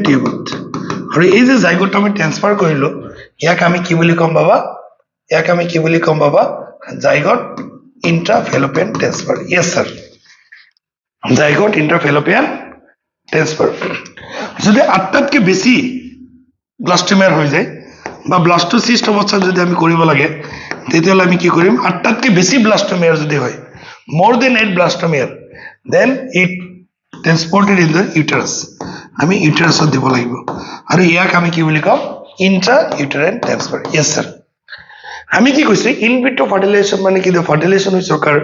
টিউবত। আৰু এই যে জাইগটটো আমি ট্ৰেন্সফাৰ কৰিলোঁ, ইয়াক আমি কি বুলি ক'ম বাবা? Zygote intrafallopian transfer. Yes sir, zygote intrafallopian transfer. যদি 8টাতকৈ বেছি ব্লাষ্টোমিয়াৰ হৈ যায় বা ব্লাষ্টোচিষ্ট অৱস্থাত যদি আমি কৰিব লাগে, তেতিয়াহ'লে আমি কি কৰিম? 8টাতকৈ বেছি ব্লাষ্টোমিয়াৰ যদি হয়, more than 8 ব্লাষ্টোমিয়াৰ, then it transported in the uterus, আমি ইউটাৰাছত দিব লাগিব। আৰু ইয়াক আমি কি বুলি ক'ম? ইন্ট্রা-ইউটেরাইন ট্রান্সফার ইয়েস স্যার আমি কি কৈছো ইন ভিট্রো ফার্টিলাইজেশন মানে কি fertilisation which occur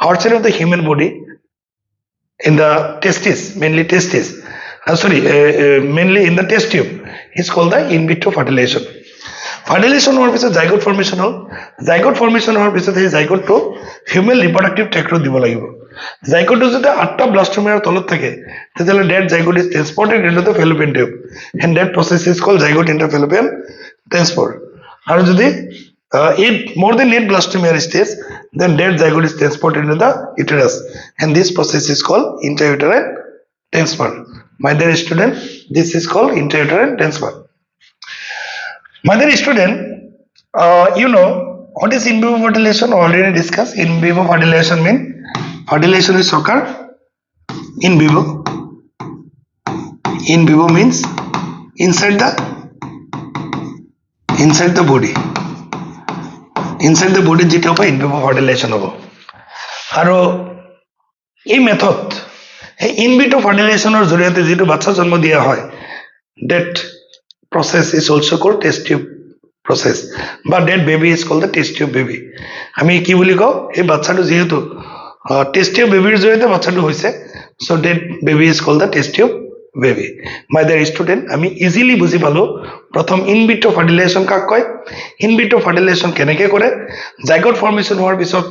outside of the human body in the testis mainly in the test tube is called the in vitro fertilization fertilisation হোৱাৰ পিছত জাইগোট ফৰ্মেশ্যন হ'ল zygote formation হোৱাৰ পিছত সেই জাইগোটটো ফিমেল ৰিপ্ৰডাক্টিভ ট্ৰেক্টত দিব লাগিব জাইগোটটো যদি 8টা ব্লাষ্টোমিয়াৰ তলত থাকে তেতিয়াহ'লে that zygote is transported into the fallopian tube and that process is called zygote intrafallopian transfer আৰু যদি more than 8 blastomere stage then dead zygote is transported into the uterus and this process is called intrauterine transfer my dear student this is called intrauterine transfer my dear student you know what is in vivo fertilization already discussed in vivo fertilization mean fertilization is occur in vivo means inside the body inside the body যেটা হবে in vivo fertilization হ'ব আৰু এই method এই in vitro fertilizationৰ জৰিয়তে যেটো বাচ্চা জন্ম দিয়া হয় that process is also called test tube process বা that baby is called the test tube baby আমি কি বুলি কওঁ এই বাচ্চাটো যেহেতু test tube babyৰ জৰিয়তে বাচ্চাটো হৈছে so that baby is called the test tube baby my dear student আমি ইজিলি বুজি পালো প্ৰথম ইন ভিট্ৰো ফাৰ্টিলাইজেশ্যন কাক কয় ইন ভিট্ৰো ফাৰ্টিলাইজেশ্যন কেনেকৈ কৰে জাইগোট ফৰ্মেশ্যন হোৱাৰ পিছত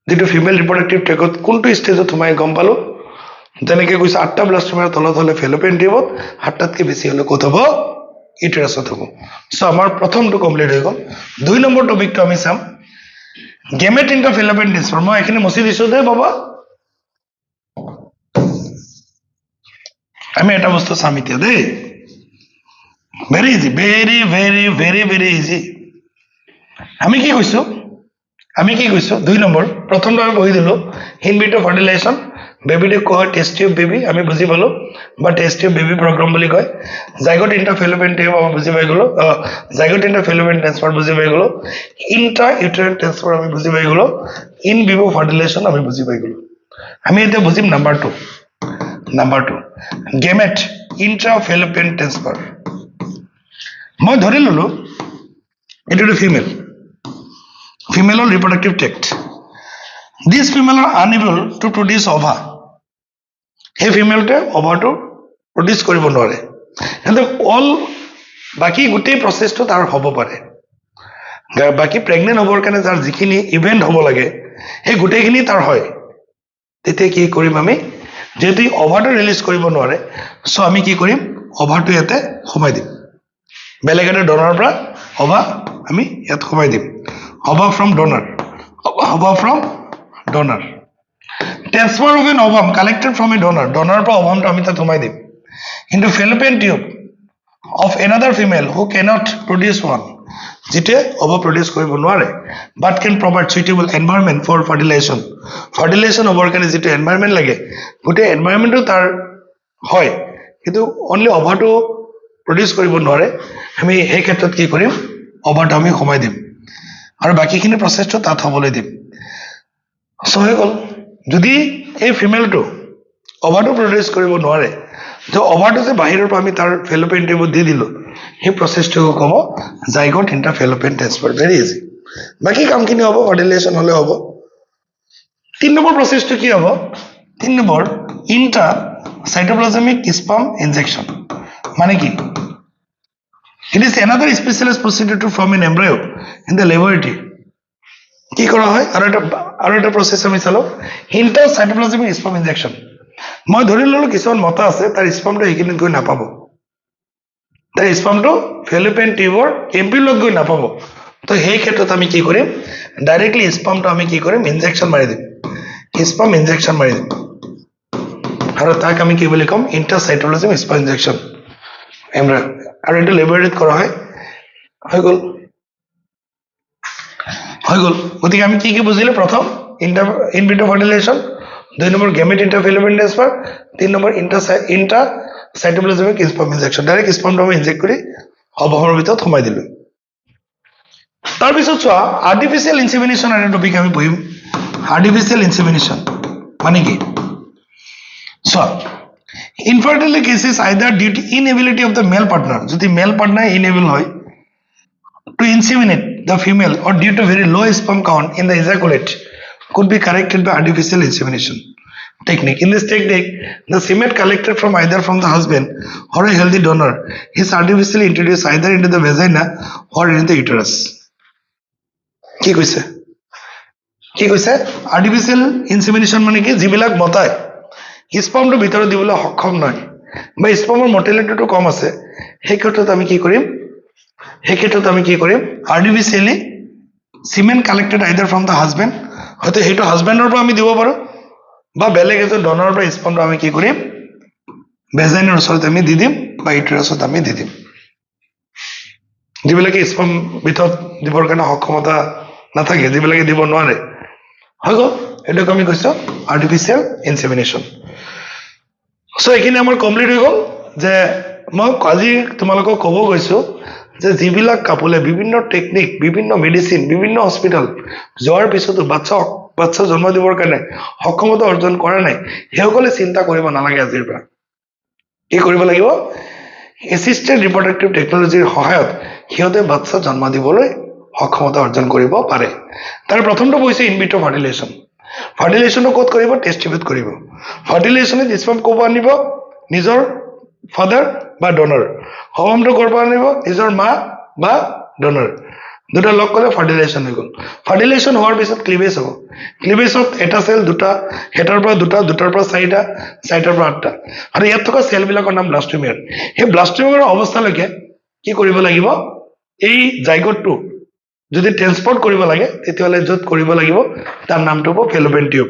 যেটো ফিমেল ৰিপ্ৰডাক্টিভ ট্ৰেকত কোনটো ষ্টেজত সোমাই গম পালো যেনেকৈ কৈছে 8টা ব্লাষ্টোমিয়াৰ তলত হ'লে ফেলোপিয়ান টিউবত 8টাতকৈ বেছি হ'লে ক'ত হ'ব ইউটেৰাছত হ'ব সো আমাৰ প্ৰথমটো কমপ্লিট হৈ গ'ল 2 নম্বৰ টপিকটো আমি চাম গেমেট ইনটু ফেলোপিয়ান ট্ৰান্সফাৰ মই এখানে মুছি দিছো দে বাবা আমি এটা বস্তু চাম এতিয়া দেই ভেৰি ইজি ভেৰি ইজি আমি কি কৈছো 2 নম্বৰ প্ৰথমটো আমি বহি দিলো ইন ভিট্ৰো ফাৰ্টিলাইজেশ্যন বেবিটো কয় টেষ্ট টিউব বেবি আমি বুজি পালো বা টেষ্ট টিউব বেবি প্ৰগ্ৰাম বুলি কয় জাইগোট ইণ্টাৰফেলোপিয়ান টিউব আমি বুজি পাই গলো জাইগোট ইণ্টাৰফেলোপিয়ান ট্ৰান্সফাৰ বুজি পাই গলো ইন্ট্ৰা-ইউটেৰাইন ট্ৰান্সফাৰ আমি বুজি পাই গলো ইন ভিভো ফাৰ্টিলাইজেশ্যন আমি বুজি পাই গলো আমি এতিয়া বুজিম নাম্বাৰ 2 গেমেট ইন্ট্ৰাফেলোপিয়ান ট্ৰান্সফাৰ মই ধৰি ললো এটো ফিমেলৰ reproductive tract this female are unable to produce ova এই ফিমেলতে ওভাটো প্ৰডিউস কৰিব নোৱাৰে কিন্তু অল বাকি গোটেই প্ৰসেসটো তাৰ হ'ব পাৰে বাকি প্ৰেগনেন্ট হ'বৰ কাৰণে যাৰ যিখিনি ইভেন্ট হ'ব লাগে এই গোটেইখিনি তাৰ হয় তেতিয়া কি কৰিম আমি যেতি ওভাটো ৰিলিজ কৰিব নোৱাৰে সো আমি কি কৰিম ওভাটো ইয়াতে সোমাই দিম বেলেগ এটা ডোনাৰৰ পৰা ওভা আমি ইয়াত সোমাই দিম ওভা from donor transfer of an ovum collected from a donor pa ovum to ami ta thomai dim into fallopian tube of another female who cannot produce one jite ova produce koribo noare but can provide suitable environment for fertilization over kane jite environment lage gote environment to tar hoy kintu only ova to produce koribo noare ami ei khetrot ki korim ova to ami khomai dim aru baki khini process to tat hobole dim so হৈ গল যদি এই ফিমেলটো ওভাটো produce কৰিব নোৱাৰে তো ওভাটো যে বাহিৰৰ পৰা আমি তাৰ ফেলোপিয়ান টিউবত দি দিলো এই প্ৰসেসটো ক'ব zygote intrafallopian transfer very easy বাকি কামখিনি হ'ব ফাৰ্টিলাইজেশ্যন হলে হ'ব 3 নম্বৰ প্ৰসেসটো কি হ'ব 3 number intracytoplasmic sperm injection মানে কি it is another specialized procedure to form an embryo in the laboratory কি কৰা হয় আৰু এটা প্ৰসেস আমি চালো ইন্ট্ৰা সাইটোপ্লাজমিক স্পাৰ্ম ইনজেকশন মই ধৰি ললো কিছুমান মতা আছে তাৰ স্পাৰ্মটো এইখিনিত গৈ নাপাব তাৰ স্পাৰ্মটো ফেলোপিয়ান টিউবৰ এম্ব্ৰিয়লত গৈ নাপাব তো সেই ক্ষেত্ৰত আমি কি কৰিম ডাইৰেক্টলি স্পাৰ্মটো আমি কি কৰিম ইনজেকশন মাৰি দিম স্পাৰ্ম ইনজেকশন মাৰি দিম আৰু তাক আমি কি বুলি কম ইন্ট্ৰা সাইটোপ্লাজমিক স্পাৰ্ম ইনজেকশন এমব্ৰিয় আৰু এটা লেবৰেটৰীত কৰা হয় হৈ গল গতিকে আমি কি বুজিলে প্ৰথম in vitro fertilization 2 number gamete intrafallopian transfer 3 number intracytoplasmic sperm injection direct স্পাৰ্মটো আমি ইনজেক্ট কৰি ওভাৰৰ ভিতৰত সোমাই দিলো তাৰ পিছত চোৱা আৰ্টিফিশিয়াল ইনসেমিনেশন আৰু টপিক আমি পঢ়িম আৰ্টিফিশিয়াল ইনসেমিনেশন মানে কি চোৱা infertility case is either due to inability of the male partner, যদি মেল পার্টনার ইনএবল হয় to inseminate the female or due to very low sperm count in the ejaculate could be corrected by artificial insemination technique. In this technique, the semen collected from either from the husband or a healthy donor is artificially introduced either into the vagina or into the uterus. কি কৈছে কি কৈছে artificial insemination মানে কি যিবিলাক মতাই স্পাৰ্মটো ভিতৰত দিবলৈ সক্ষম নহয় বা স্পাৰ্মৰ মৰ্টেলিটিটো কম আছে সেই ক্ষেত্ৰত আমি কি কৰিম artificially semen collected either from the husband, হয়তো সেইটো হাজবেণ্ডৰ পৰা আমি দিব পাৰোঁ বা বেলেগ এজন ডনাৰৰ পৰা স্পাৰ্মটো আমি কি কৰিম ভেজাইনৰ ওচৰত আমি দি দিম বা ইউটেৰাছত আমি দি দিম। যিবিলাকে স্পাৰ্ম ভিতৰত দিবৰ কাৰণে সক্ষমতা নাথাকে, যিবিলাকে দিব নোৱাৰে, হৈ গ'ল, এইটোক আমি কৈছোঁ আৰ্টিফিচিয়েল ইনসেমিনেশন। চ' এইখিনি আমাৰ কমপ্লিট হৈ গ'ল। যে মই আজি তোমালোকক ক'ব গৈছোঁ যে যিবিলাক কাপোলে বিভিন্ন টেকনিক, বিভিন্ন মেডিচিন, বিভিন্ন হস্পিটেল যোৱাৰ পিছতো বাচ্চা জন্ম দিবৰ কাৰণে সক্ষমতা অৰ্জন কৰা নাই, সেইসকলে চিন্তা কৰিব নালাগে। আজিৰ পৰা কি কৰিব লাগিব? এছিষ্টেড ৰিপ্ৰডাক্টিভ টেকনলজিৰ সহায়ত সিহঁতে বাচ্চা জন্ম দিবলৈ সক্ষমতা অৰ্জন কৰিব পাৰে। তাৰ প্ৰথমটো হৈছে ইনভিট্ৰো ফাৰ্টিলাইজেশ্যন। ফাৰ্টিলাইজেশ্যনটো ক'ত কৰিব? টেষ্ট টিউবত কৰিব। ফাৰ্টিলাইজেশ্যনে স্পাৰ্ম ক'ৰ পৰা আনিব? নিজৰ ফাদাৰ বা ডনাৰ। সমামটো ক'ৰ পৰা আনিব? নিজৰ মা বা ডনাৰ। দুটা লগ কৰিলে ফাৰ্টিলাইজেশ্যন হৈ গ'ল। ফাৰ্টিলাইজেশ্যন হোৱাৰ পিছত ক্লিভেজ হ'ব। ক্লিভেজত এটা চেল দুটা, এটাৰ পৰা দুটা, দুটাৰ পৰা চাৰিটা, চাৰিটাৰ পৰা আঠটা, আৰু ইয়াত থকা চেলবিলাকৰ নাম ব্লাষ্টোমিয়াৰ। সেই ব্লাষ্টোমিয়াৰৰ অৱস্থালৈকে কি কৰিব লাগিব? এই জাইগোটটো যদি ট্ৰেন্সপৰ্ট কৰিব লাগে তেতিয়াহ'লে য'ত কৰিব লাগিব তাৰ নামটো হ'ব ফেলোপিয়ান টিউব,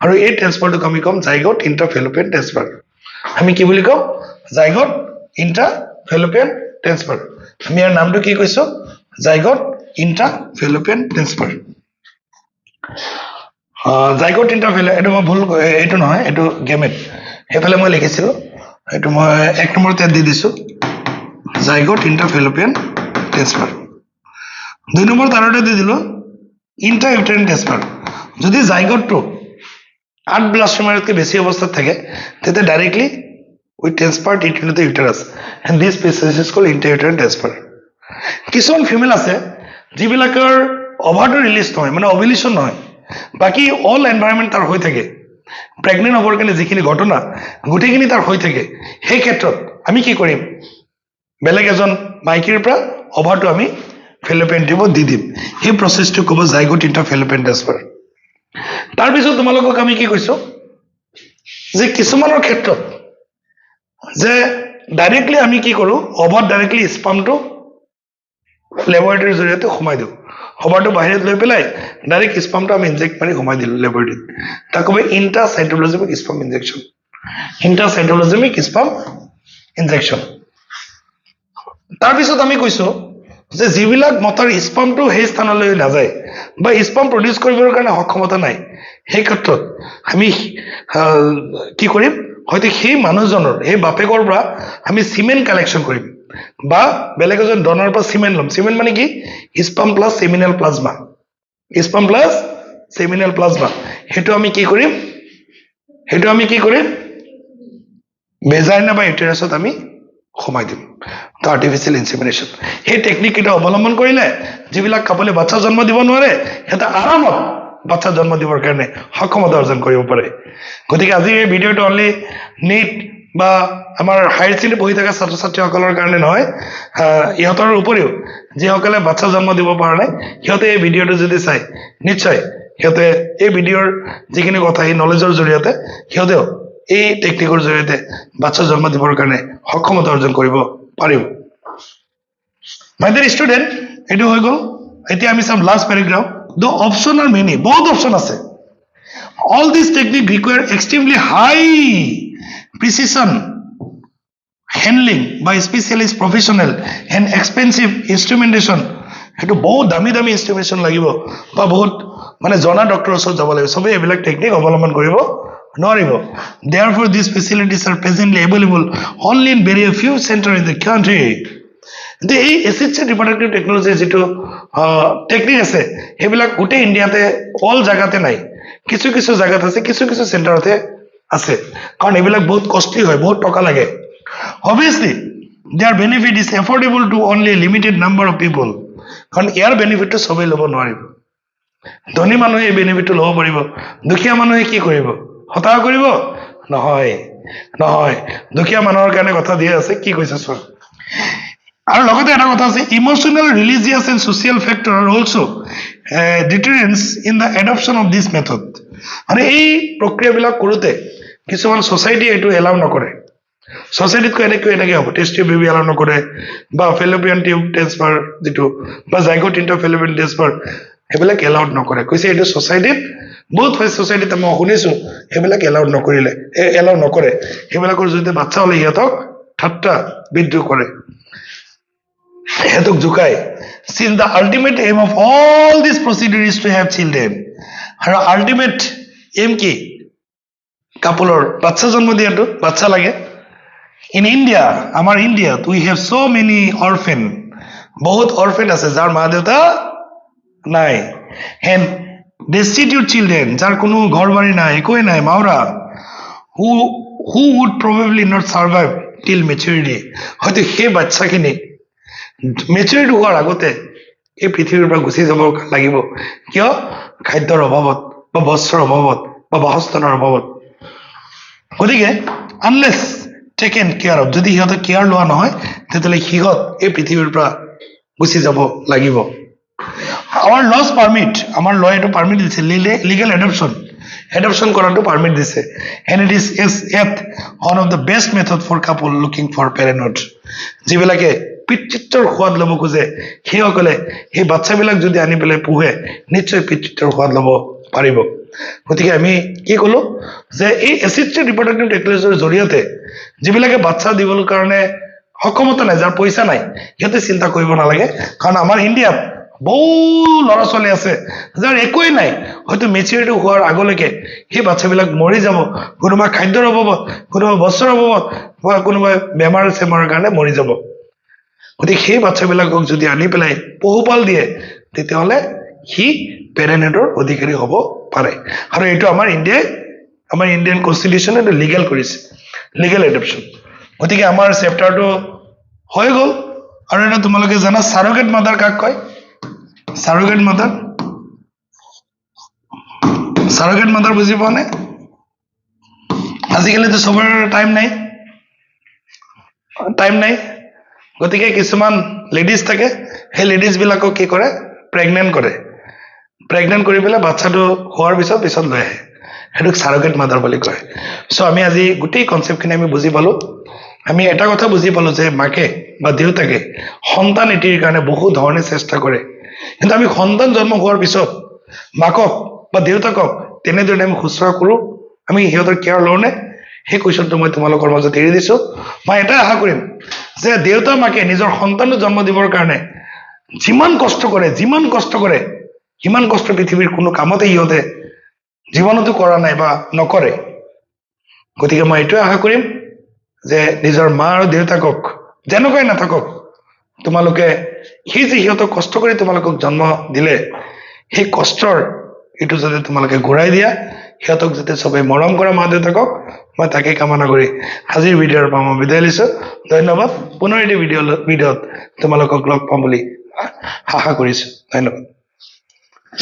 আৰু এই ট্ৰেন্সপৰ্টটোক আমি ক'ম জাইগোট ইন্ট্ৰাফেলোপিয়ান ট্ৰেন্সফাৰ। আমি কি বুলি কওঁ? Zygote intrafallopian transfer. আমি ইয়াৰ নামটো কি কৈছোঁ? Zygote intrafallopian transfer. Zygote intrafallopian, এইটো মই ভুল, এইটো নহয়, এইটো গেমেট, সেইফালে মই লিখিছিলোঁ, এইটো মই 1 নম্বৰত দি দিছোঁ জাইগোট ইন্ট্ৰাফেলোপিয়ান ট্ৰেন্সফাৰ। 2 নম্বৰত আৰু এটা দি দিলোঁ ইন্ট্ৰাইউটেৰাইন ট্ৰেন্সফাৰ। যদি জাইগোটটো 8 ব্লাষ্টোমিয়াৰতকৈ বেছি অৱস্থাত থাকে তেতিয়া directly we transfer it into the uterus, and this process is called intrauterine transfer. কিছুমান ফিমেল আছে যিবিলাকৰ অভাৰটো ৰিলিজ নহয়, মানে অভিলেশ্যন নহয়, বাকী অল এনভাইৰনমেণ্ট তাৰ হৈ থাকে, প্ৰেগনেণ্ট হ'বৰ কাৰণে যিখিনি ঘটনা গোটেইখিনি তাৰ হৈ থাকে। সেই ক্ষেত্ৰত আমি কি কৰিম? বেলেগ এজন মাইকীৰ পৰা অভাৰটো আমি ফেলোপিয়ান টিউবত দি দিম। সেই প্ৰচেছটো ক'ব জাইগোট ইন্ট্ৰাফেলোপিয়ান ট্ৰেন্সফাৰ। তাৰপিছত তোমালোকক আমি কি কৈছোঁ যে কিছুমানৰ ক্ষেত্ৰত যে ডাইৰেক্টলি আমি কি কৰোঁ? অভাৰত ডাইৰেক্টলি স্পাৰ্মটো লেবৰেটৰীৰ জৰিয়তে সোমাই দিওঁ। অভাৰটো বাহিৰত লৈ পেলাই ডাইৰেক্ট স্পাৰ্মটো আমি ইনজেক্ট মাৰি সোমাই দিলোঁ লেবৰেটৰীত, তাক ক'ব intracytoplasmic sperm injection. Intracytoplasmic sperm injection. তাৰপিছত আমি কৈছোঁ যে যিবিলাক মতাৰ স্পাৰ্মটো সেই স্থানলৈ নাযায় বা স্পাৰ্ম প্ৰডিউচ কৰিবৰ কাৰণে সক্ষমতা নাই, সেই ক্ষেত্ৰত আমি কি কৰিম? হয়তো সেই মানুহজনৰ, সেই বাপেকৰ পৰা আমি চিমেন কালেকশ্যন কৰিম বা বেলেগ এজন ডনাৰৰ পৰা চিমেন ল'ম। চিমেন মানে কি? Sperm plus seminal plasma. Sperm plus seminal plasma. সেইটো আমি কি কৰিম? ভেজাইনা বা ইউটেৰাছত আমি সোমাই দিম। তো আৰ্টিফিচিয়েল ইনসেমিনেশন। সেই টেকনিককেইটা অৱলম্বন কৰিলে যিবিলাক কাপলে বাচ্চা জন্ম দিব নোৱাৰে সিহঁতে আৰামত বাচ্চা জন্ম দিবৰ কাৰণে সক্ষমতা অৰ্জন কৰিব পাৰে। গতিকে আজি এই ভিডিঅ'টো অনলি নিট বা আমাৰ হায়াৰ ছেকেণ্ডেৰী পঢ়ি থকা ছাত্ৰ ছাত্ৰীসকলৰ কাৰণে নহয়, ইহঁতৰ উপৰিও যিসকলে বাচ্চা জন্ম দিব পৰা নাই সিহঁতে এই ভিডিঅ'টো যদি চাই নিশ্চয় সিহঁতে এই ভিডিঅ'ৰ যিখিনি কথা, এই নলেজৰ জৰিয়তে সিহঁতেও এই টেকনিকৰ জৰিয়তে বাচ্চা জন্ম দিবৰ কাৰণে সক্ষমতা অৰ্জন কৰিব পাৰিব। মাই ডিয়াৰ ষ্টুডেণ্ট, এইটো হৈ গ'ল। এতিয়া আমি চাম last paragraph. The option are many, বহুত অপশ্যন আছে। All this technique require extremely high precision handling by specialist professional and expensive instrumentation. সেইটো বহুত দামী দামী ইনস্ট্ৰুমেণ্টেশ্যন লাগিব বা বহুত মানে জনা ডক্টৰৰ ওচৰত যাব লাগিব। চবেই এইবিলাক টেকনিক অৱলম্বন কৰিব নোৱাৰিব। Therefore, these facilities are presently available only in very few centers in the country. এই এচিষ্টেড ৰিপ্ৰডাক্টিভ টেকনলজিৰ যিটো টেকনিক আছে সেইবিলাক গোটেই ইণ্ডিয়াতে অল জাগাতে নাই, কিছু কিছু জাগাত আছে, কিছু কিছু চেণ্টাৰতে আছে কাৰণ এইবিলাক বহুত কষ্টলি হয় বহুত টকা লাগে obviously their benefit is affordable to only a limited number of people কাৰণ ইয়াৰ বেনিফিটটো সবেই ল'ব নোৱাৰিব ধনী মানুহে এই বেনিফিটটো ল'ব পাৰিব দুখীয়া মানুহে কি কৰিব হতাশ কৰিব নহয় নহয় দুখীয়া মানুহৰ কাৰণে কথা দিয়া আছে কি কৈছে চোৱা আৰু লগতে এটা কথা আছে emotional religious and social factor are also deterrents in the adoption of this method আৰু এই প্ৰক্ৰিয়াবিলাক কৰোঁতে কিছুমান ছ'চাইটিয়ে এইটো এলাউ নকৰে ছ'চাইটিতকৈ এনেকৈ হ'ব টেষ্ট টিউব বেবী এলাউ নকৰে বা ফেলোপিয়ান টিউব ট্ৰেন্সফাৰ যিটো বা জাইগোট ইণ্টাৰফেলোপিয়ান ট্ৰেন্সফাৰ সেইবিলাক এলাউড নকৰে কৈছে এইটো ছ'চাইটিত বহুত ছ'চাইটিত মই শুনিছোঁ সেইবিলাক এলাউড নকৰিলে এলাউ নকৰে সেইবিলাকৰ জৰিয়তে বাচ্চা হ'লে সিহঁতক ঠাট্টা বিদ্ৰোহ কৰে সিহঁতক জোকায় since the ultimate aim of all this procedure is to have children আৰু ultimate aim কি কাপোলৰ বাচ্চা জন্ম দিয়াটো বাচ্চা লাগে in India আমাৰ ইণ্ডিয়াত we have so many orphan বহুত orphan আছে যাৰ মা দেউতা নাই and destitute children যাৰ কোনো ঘৰ বাৰী নাই একোৱে নাই মাওৰা who would probably not survive till maturity হয়তো সেই বাচ্চাখিনি মেচুৰিটি হোৱাৰ আগতে এই পৃথিৱীৰ পৰা গুচি যাব লাগিব কিয় খাদ্যৰ অভাৱত বা বস্ত্ৰৰ অভাৱত বা বাসস্থানৰ অভাৱত গতিকে আনলেছ টেকেন কেয়াৰ অফ যদি সিহঁতক কেয়াৰ লোৱা নহয় তেতিয়াহ'লে সিহঁত এই পৃথিৱীৰ পৰা গুচি যাব লাগিব আমাৰ লছ পাৰ্মিট আমাৰ ল এইটো পাৰ্মিট দিছে লিগেল এডপশ্যন কৰাটো পাৰ্মিট দিছে and it is at one of the best method for couple looking for parenthood যিবিলাকে পিতৃত্বৰ সোৱাদ ল'ব খোজে সেইসকলে সেই বাচ্চাবিলাক যদি আনি পেলাই পোহে নিশ্চয় পিতৃত্বৰ সোৱাদ ল'ব পাৰিব গতিকে আমি কি ক'লো যে এই এছিষ্টেড ৰিপ্ৰডাক্টিভ টেকনলজিৰ জৰিয়তে যিবিলাকে বাচ্চা দিবৰ কাৰণে সক্ষমতা নাই যাৰ পইচা নাই সিহঁতে চিন্তা কৰিব নালাগে কাৰণ আমাৰ ইণ্ডিয়াত বহু ল'ৰা ছোৱালী আছে যাৰ একোৱেই নাই হয়তো মেচিউৰিটি হোৱাৰ আগলৈকে সেই বাচ্চাবিলাক মৰি যাব কোনোবা খাদ্যৰ অভাৱত কোনোবা বস্ত্ৰৰ অভাৱত বা কোনোবাই বেমাৰ চেমাৰৰ কাৰণে মৰি যাব গতিকে সেই বাচ্চাবিলাকক যদি আনি পেলাই পোহপাল দিয়ে তেতিয়াহ'লে সি পেৰেণ্টহুডৰ অধিকাৰী হ'ব পাৰে আৰু এইটো আমাৰ ইণ্ডিয়ান কনষ্টিটিউশ্যনে এইটো লিগেল কৰিছে লিগেল এডপশ্যন গতিকে আমাৰ চেপ্টাৰটো হৈ গ'ল আৰু এটা তোমালোকে জানা চাৰগেট মাদাৰ কাক কয় চাৰগেট মাদাৰ বুজি পোৱা নাই আজিকালিতো চবৰে টাইম নাই গতিকে কিছুমান লেডিজ থাকে সেই লেডিজবিলাকক কি কৰে প্ৰেগনেণ্ট কৰি পেলাই বাচ্চাটো হোৱাৰ পিছত লৈ আহে সেইটোক চাৰগেট মাদাৰ বুলি কয় চ' আমি আজি গোটেই কনচেপ্টখিনি আমি বুজি পালোঁ আমি এটা কথা বুজি পালোঁ যে মাকে বা দেউতাকে সন্তান এটিৰ কাৰণে বহু ধৰণে চেষ্টা কৰে কিন্তু আমি সন্তান জন্ম হোৱাৰ পিছত মাকক বা দেউতাকক তেনেদৰে আমি শুশ্ৰূষা কৰোঁ আমি সিহঁতৰ কেয়াৰ লওঁনে সেই কুৱেশ্যনটো মই তোমালোকৰ মাজত এৰি দিছোঁ মই এটাই আশা কৰিম যে দেউতা মাকে নিজৰ সন্তানটো জন্ম দিবৰ কাৰণে যিমান কষ্ট কৰে সিমান কষ্ট পৃথিৱীৰ কোনো কামতে সিহঁতে জীৱনতো কৰা নাই বা নকৰে গতিকে মই এইটোৱে আশা কৰিম যে নিজৰ মা আৰু দেউতাকক যেনেকুৱাই নাথাকক তোমালোকে সেই যে সিহঁতক কষ্ট কৰি তোমালোকক জন্ম দিলে সেই কষ্টৰ এইটো যাতে তোমালোকে ঘূৰাই দিয়া সিহঁতক যাতে চবেই মৰম কৰা মা দেউতাকক মই তাকে কামনা কৰি আজিৰ ভিডিঅ'ৰ পৰা মই বিদায় লৈছোঁ ধন্যবাদ পুনৰ এটি ভিডিঅ'ত তোমালোকক লগ পাম বুলি আশা কৰিছোঁ ধন্যবাদ